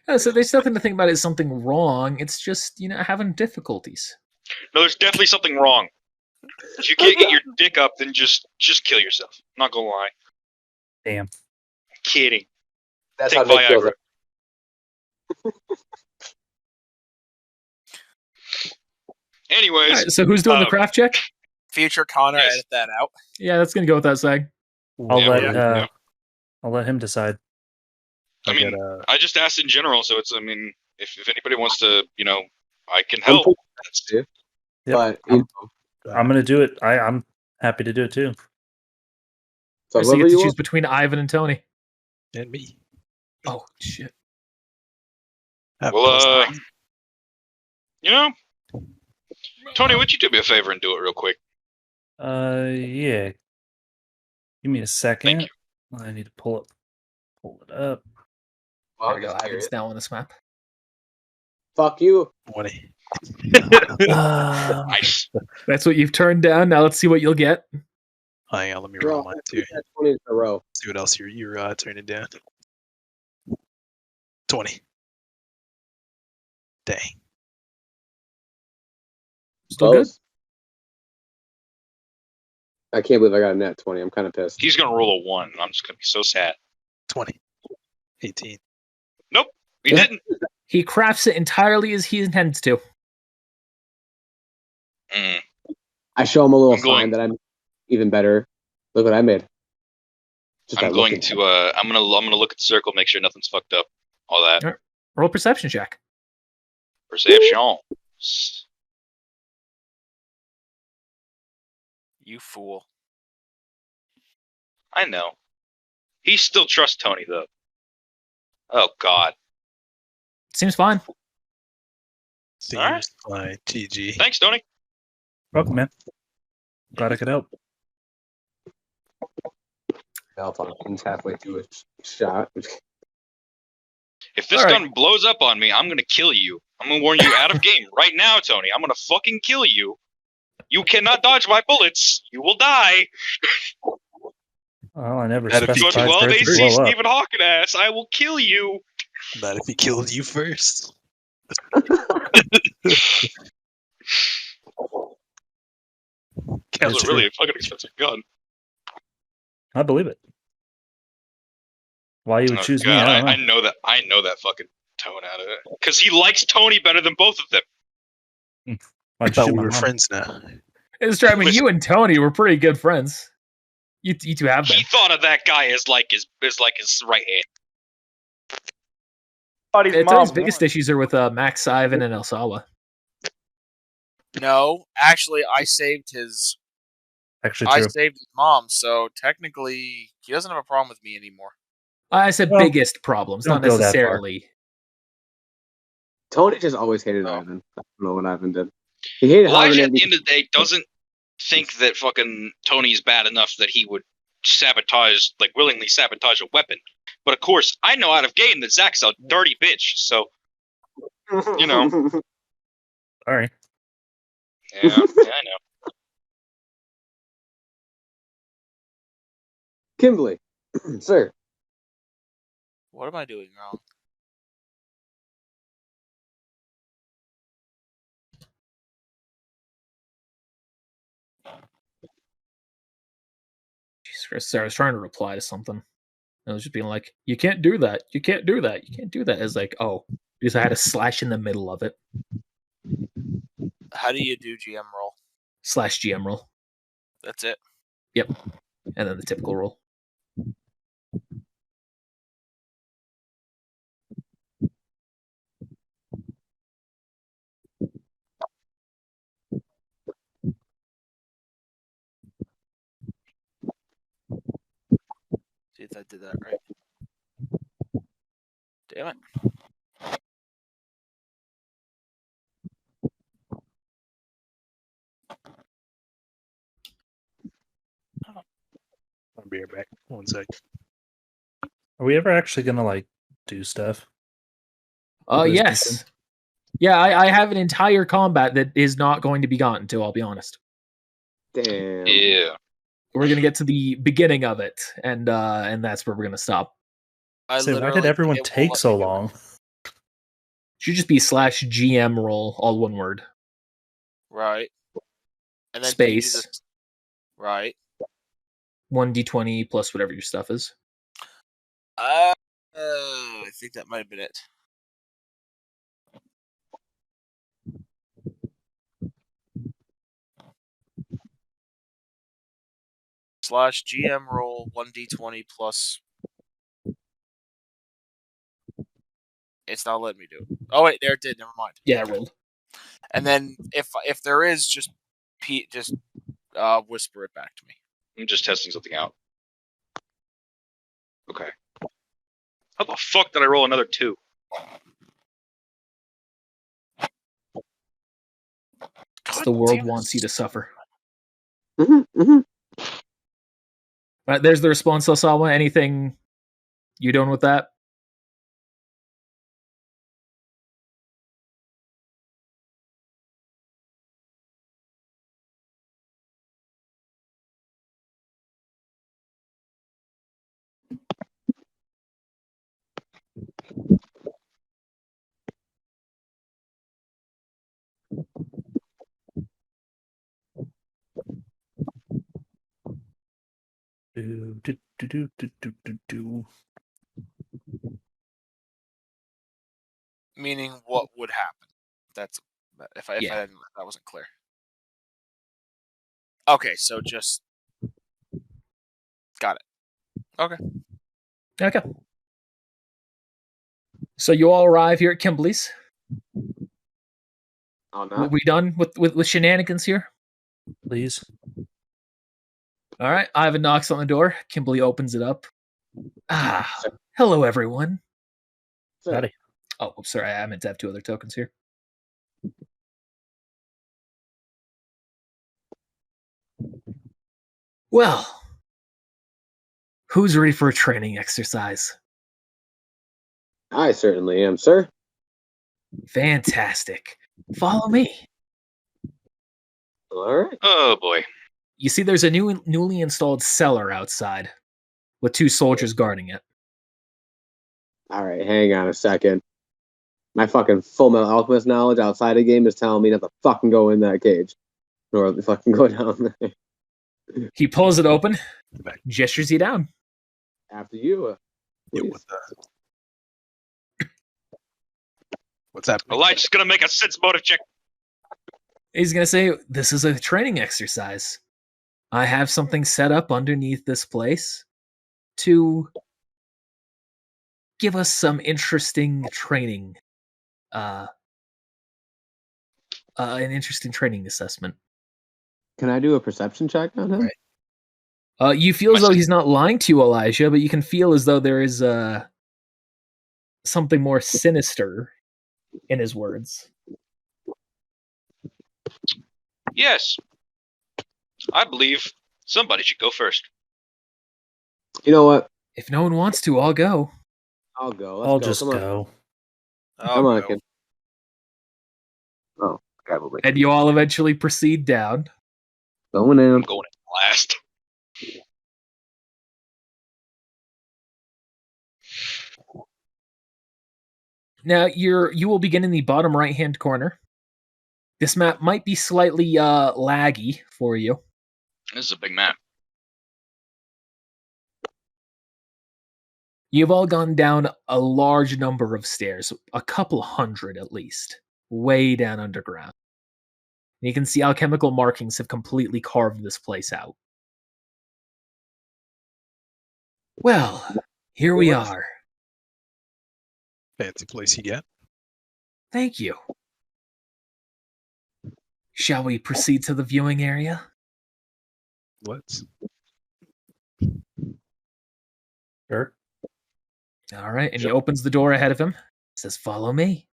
Yeah, so there's nothing to think about. Is something wrong? It's just having difficulties. No, there's definitely something wrong. If you can't get your dick up, then just kill yourself. Not gonna lie. Damn. Kidding. That's Take how Nick feels. Viagra. Anyways, All right, so who's doing the craft check? Future Connor, Yes. edit that out. Yeah, that's gonna go without saying. I'll let him decide. I mean, got, I just asked in general, so it's. I mean, if anybody wants to, I can I'm help. cool. That's- But I'm gonna do it. I'm happy to do it too. so So you whoever get to you choose want. between Ivan and Tony. and me. Oh shit! Well, Tony, would you do me a favor and do it real quick? Yeah. Give me a second. Thank you. I need to pull it up. There we go. Ivan's now on this map. Fuck you. 20. Nice. That's what you've turned down. Now let's see what you'll get. Hang on, let me Bro, roll mine too. 20 in a row. See what else you're turning down. 20. Dang. Still good. Close. I can't believe I got a net 20. I'm kind of pissed. He's gonna roll a 1, and I'm just gonna be so sad. 20. 18. He Yeah. didn't. He crafts it entirely as he intends to. Mm. I show him a little I'm going- sign that I'm even better. Look what I made. Just by I'm going looking. to. I'm gonna look at the circle, make sure nothing's fucked up. All that. Alright. Roll a perception check. Perception. You fool. I know. He still trusts Tony though. Oh God. Seems fine. Alright. Seems fine. GG. Thanks, Tony. Welcome, man. Glad I could help. He's halfway through a shot. If this All right. gun blows up on me, I'm gonna kill you. I'm gonna warn you out of game right now, Tony. I'm gonna fucking kill you. You cannot dodge my bullets. You will die. Well, I never Not if you You specified got for 12 it to AC blow up. Stephen Hawking ass. I will kill you. Not if he kills you first. That was That's a really fucking expensive gun. I believe it. Why you would Oh, choose me? God, I don't know. I know that fucking tone out of it. Because he likes Tony better than both of them. I Why'd you thought shoot we my were mom? friends now. It's true. I mean, you and Tony were pretty good friends. You two have been. He thought of that guy as like his right hand. Tony's biggest issues are with Max, Ivan, and Elsawa. No, actually, I saved his. Actually, I true. saved his mom, so technically, he doesn't have a problem with me anymore. I said Well, biggest problems, don't not go that far. necessarily. Tony just always hated Oh. Ivan. I don't know what Ivan did. He hated Ivan. Elijah, at the end of the day, doesn't think that fucking Tony's bad enough that he would willingly sabotage a weapon. But of course, I know out of game that Zach's a dirty bitch, so, you know. Sorry. Yeah, I know. Kimberly, sir. What am I doing wrong? Jesus Christ, sorry, I was trying to reply to something. I was just being like, you can't do that. You can't do that. You can't do that. It's like, oh, because I had a slash in the middle of it. How do you do GM roll? Slash GM roll. That's it. Yep. And then the typical roll. See if I did that right. Damn it. I'll be right back. 1 sec. Are we ever actually gonna like do stuff? This Yes. weekend? Yeah, I have an entire combat that is not going to be gotten to, I'll be honest. Damn. Yeah. We're gonna get to the beginning of it, and that's where we're gonna stop. Say, why did everyone take so long? Should just be slash GM roll, all one word. Right. And then can you do space, this? Right. 1d20 plus whatever your stuff is. I think that might have been it. Slash GM roll 1d20 plus. It's not letting me do it. Oh wait, there it did. Never mind. Yeah, I rolled. And then if there is, just whisper it back to me. I'm just testing something out. Okay. How the fuck did I roll another 2? The world wants you to suffer. Mm-hmm, mm-hmm. Right, there's the response, Osawa. Anything you doing with that? Meaning, what would happen? That's if that wasn't clear. Okay, so just got it. Okay. Okay. So you all arrive here at Kimberly's. Oh, Are no. we done with shenanigans here? Please. All right. Ivan knocks on the door. Kimberly opens it up. Hello, everyone. Sir. Howdy. Oh, sorry. I meant to have 2 other tokens here. Well, who's ready for a training exercise? I certainly am, sir. Fantastic. Follow me. All right. Oh boy. You see, there's a newly installed cellar outside with 2 soldiers guarding it. All right, hang on a second. My fucking Full Metal Alchemist knowledge outside the game is telling me not to fucking go in that cage. Or fucking go down there. He pulls it open, gestures you down. After you. Yeah, Please. What's happening? Elijah's gonna make a sense motive check. He's going to say, this is a training exercise. I have something set up underneath this place to give us some interesting training. An interesting training assessment. Can I do a perception check on him? Right. You feel as though he's not lying to you, Elijah, but you can feel as though there is something more sinister in his words. Yes. I believe somebody should go first. You know what? If no one wants to, I'll go. I'll go. I'll Let's just Come on. go. Come on, kid. Oh, probably. And you all eventually proceed down. Going in. I'm going in last. Now you will begin in the bottom right hand corner. This map might be slightly laggy for you. This is a big map. You've all gone down a large number of stairs, a couple hundred at least, way down underground. And you can see alchemical markings have completely carved this place out. Well, here we are. Fancy place you get. Thank you. Shall we proceed to the viewing area? Let's. Sure. All right, and he opens the door ahead of him. Says, "Follow me."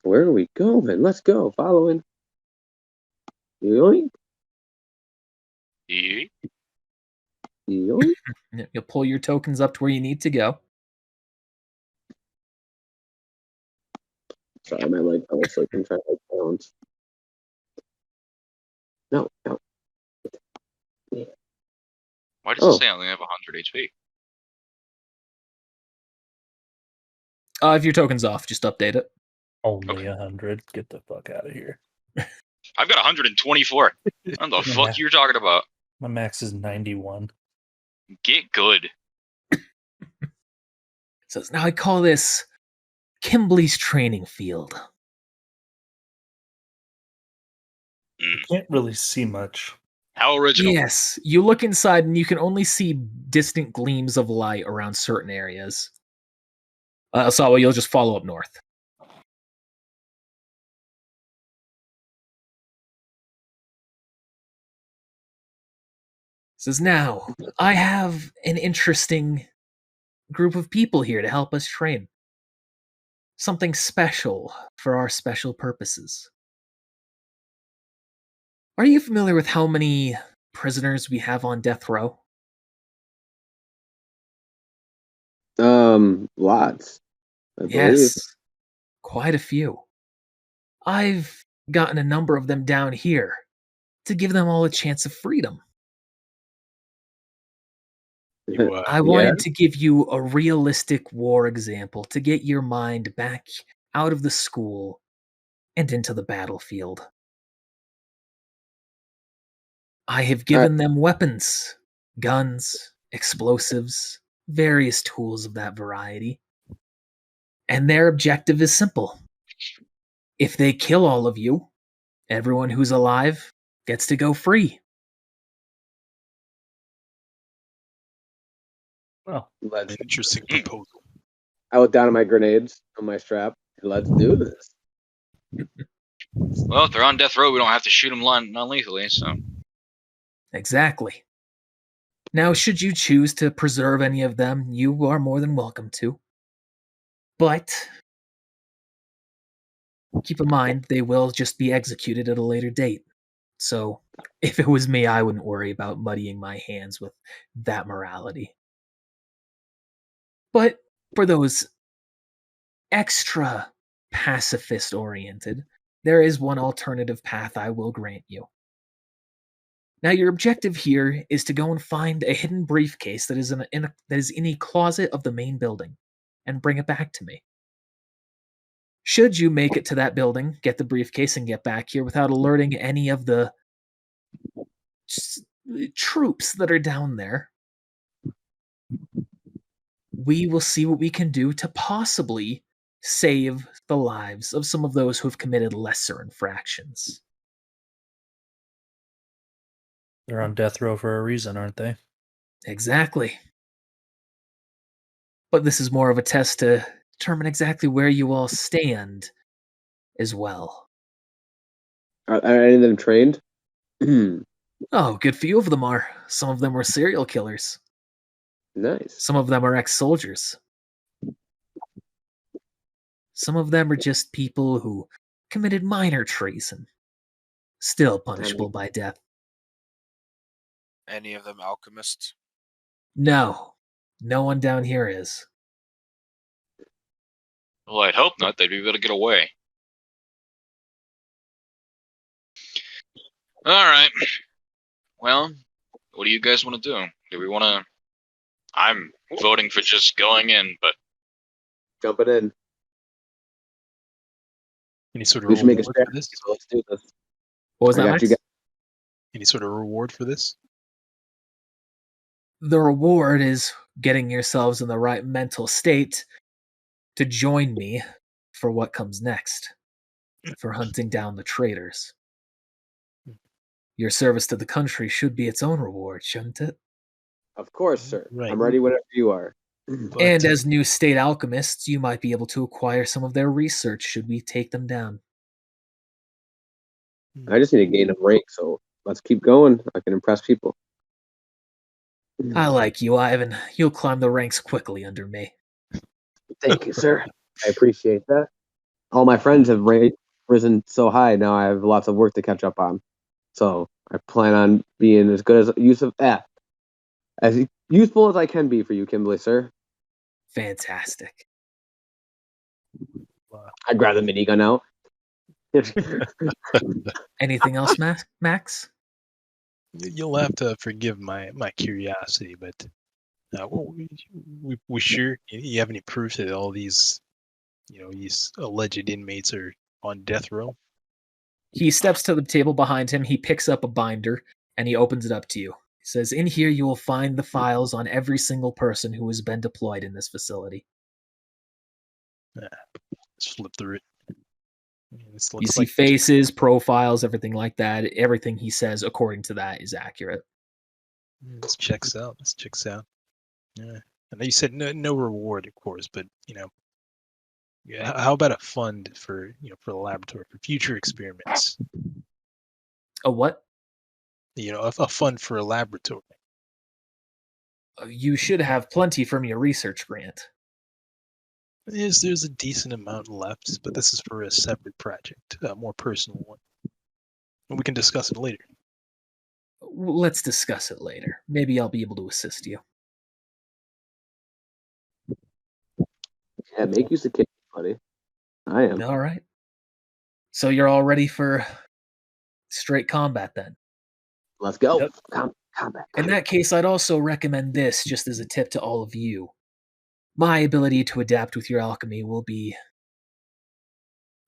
Where are we going? Let's go. Following. Yoink. Yeah. Yoink. You'll pull your tokens up to where you need to go. Sorry, my leg fell asleep. I'm trying to balance. No. Why does it say I only have 100 HP? If your token's off, just update it. Only 100. Get the fuck out of here. I've got 124. What the fuck Yeah. you're talking about? My max is 91. Get good. So now I call this Kimbley's training field. Can't really see much. How original. Yes, you look inside and you can only see distant gleams of light around certain areas. So you'll just follow up north. Says, now, I have an interesting group of people here to help us train. Something special for our special purposes. Are you familiar with how many prisoners we have on death row? Lots. I believe. Yes, quite a few. I've gotten a number of them down here to give them all a chance of freedom. I wanted to give you a realistic war example to get your mind back out of the school and into the battlefield. I have given them weapons, guns, explosives, various tools of that variety. And their objective is simple. If they kill all of you, everyone who's alive gets to go free. Well, Let's. An interesting proposal. I look down at my grenades on my strap. Let's do this. Well, if they're on death row, we don't have to shoot them non-lethally, so... Exactly. Now, should you choose to preserve any of them, you are more than welcome to. But keep in mind, they will just be executed at a later date. So, if it was me, I wouldn't worry about muddying my hands with that morality. But for those extra pacifist-oriented, there is one alternative path I will grant you. Now, your objective here is to go and find a hidden briefcase that is in a closet of the main building, and bring it back to me. Should you make it to that building, get the briefcase, and get back here without alerting any of the troops that are down there, we will see what we can do to possibly save the lives of some of those who have committed lesser infractions. they're on death row for a reason, aren't they? Exactly. But this is more of a test to determine exactly where you all stand as well. Are any of them trained? Oh, good few of them are. Some of them were serial killers. Nice. Some of them are ex-soldiers. Some of them are just people who committed minor treason, still punishable by death. Any of them alchemists? No, no one down here is. Well, I'd hope not. They'd be able to get away. Alright. Well, what do you guys want to do? Do we want to... I'm voting for just going in, but... Jumping in. Any sort of We should make a reward for strategy, this? so let's do this. What was I that, got you Max? Any sort of reward for this? The reward is getting yourselves in the right mental state to join me for what comes next, for hunting down the traitors. Your service to the country should be its own reward, shouldn't it? Of course, sir. Right. I'm ready whenever you are. But, And as new state alchemists, you might be able to acquire some of their research should we take them down. I just need to gain a rank, so let's keep going. I can impress people. I like you, Ivan. You'll climb the ranks quickly under me. Thank you, sir. I appreciate that. All my friends have risen so high, now I have lots of work to catch up on. So I plan on being as good as useful as I can be for you, Kimbley, sir. Fantastic. I grab the minigun out. Anything else, Max? you'll have to forgive my curiosity, but we sure you have any proof that all these these alleged inmates are on death row? He steps to the table behind him, he picks up a binder, and he opens it up to you. He says, "In here you will find the files on every single person who has been deployed in this facility." Let's flip through it. This You looks see like faces, profiles, everything like that. Everything he says, according to that, is accurate. This checks out. Yeah. I know you said no reward, of course, but yeah. How about a fund for for the laboratory for future experiments? A what? A fund for a laboratory. You should have plenty from your research grant. There's a decent amount left, but this is for a separate project, a more personal one. And we can discuss it later. Let's discuss it later. Maybe I'll be able to assist you. Yeah, make use of kids, buddy. I am. All right. So you're all ready for straight combat then? Let's go. Yep. Combat. In that case, I'd also recommend this just as a tip to all of you. My ability to adapt with your alchemy will be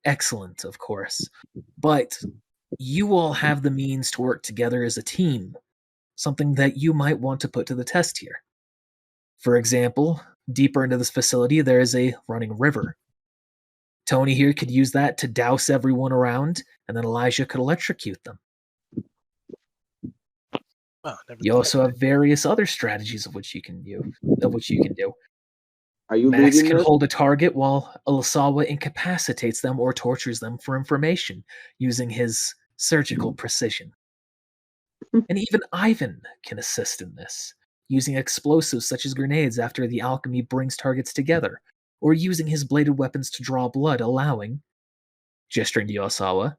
excellent, of course, but you all have the means to work together as a team, something that you might want to put to the test here. For example, deeper into this facility, there is a running river. Tony here could use that to douse everyone around, and then Elijah could electrocute them. Wow, never You thought also of have various other strategies of which you can do. Are you Max leading can this? hold a target while Urasawa incapacitates them or tortures them for information using his surgical precision. And even Ivan can assist in this, using explosives such as grenades after the alchemy brings targets together, or using his bladed weapons to draw blood, allowing, gesturing to Urasawa,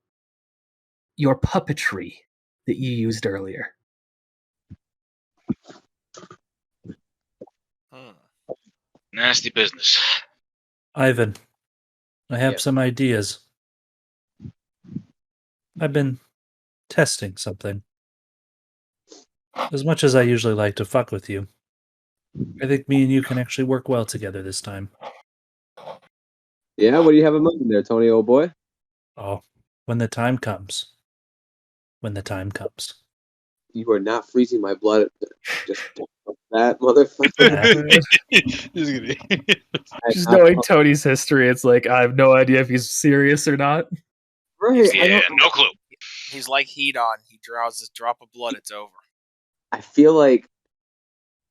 your puppetry that you used earlier. Nasty business. Ivan, I have Yes. some ideas. I've been testing something. As much as I usually like to fuck with you, I think me and you can actually work well together this time. Yeah, what do you have in mind there, Tony, old boy? Oh, when the time comes. When the time comes. You are not freezing my blood. Just that motherfucker. Just knowing Tony's history, it's like I have no idea if he's serious or not. Right. Yeah, no clue. He's like heat on. He draws this drop of blood, it's over. I feel like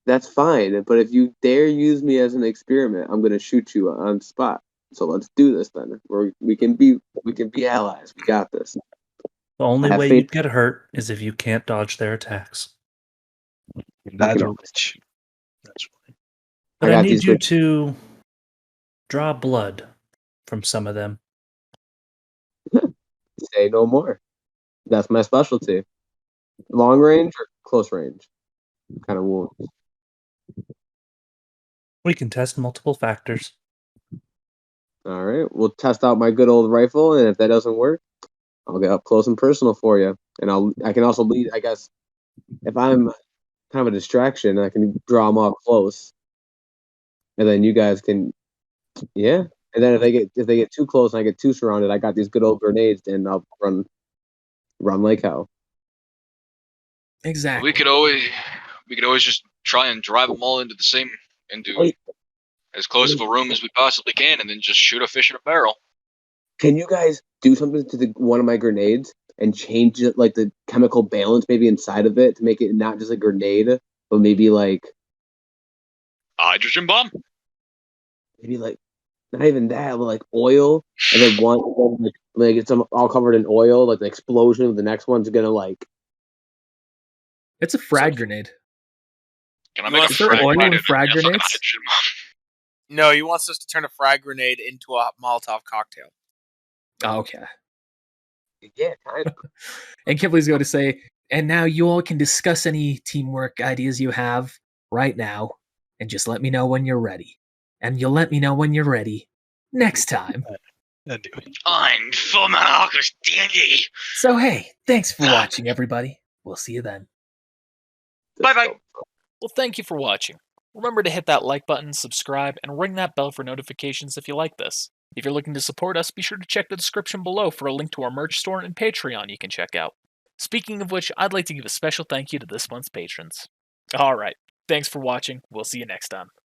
that's fine, but if you dare use me as an experiment, I'm gonna shoot you on spot. So let's do this then. We can be allies. We got this. The only have way faith. you'd get hurt is if you can't dodge their attacks. That's Fucking rich. That's right. But I I got need these you good- to draw blood from some of them. Say no more. That's my specialty. Long range or close range? Kind of wound. We can test multiple factors. All right, we'll test out my good old rifle, and if that doesn't work, I'll get up close and personal for you. And I can also lead. I guess if I'm kind of a distraction, I can draw them off close, and then you guys can, yeah. And then if they get too close and I get too surrounded, I got these good old grenades, and I'll run like hell. Exactly. We could always just try and drive them all into as close of a room as we possibly can, and then just shoot a fish in a barrel. Can you guys do something to one of my grenades and change it, like the chemical balance maybe inside of it, to make it not just a grenade, but maybe like Hydrogen bomb? Not even that, but like oil, and then one like it's all covered in oil, like the explosion of the next one's gonna like. It's a frag grenade. Can I You make want a there frag oil in grenade? frag Yeah, fucking grenades? hydrogen bomb. No, he wants us to turn a frag grenade into a Molotov cocktail. Oh, okay. Yeah, kind of. And Kipley's going to say, and now you all can discuss any teamwork ideas you have right now, and just let me know when you're ready. And you'll let me know when you're ready next time. I do it. I'm full man Alchemist dandy. So hey, thanks for watching, everybody. We'll see you then. Bye-bye. Well, thank you for watching. Remember to hit that like button, subscribe, and ring that bell for notifications if you like this. If you're looking to support us, be sure to check the description below for a link to our merch store and Patreon you can check out. Speaking of which, I'd like to give a special thank you to this month's patrons. Alright, thanks for watching. We'll see you next time.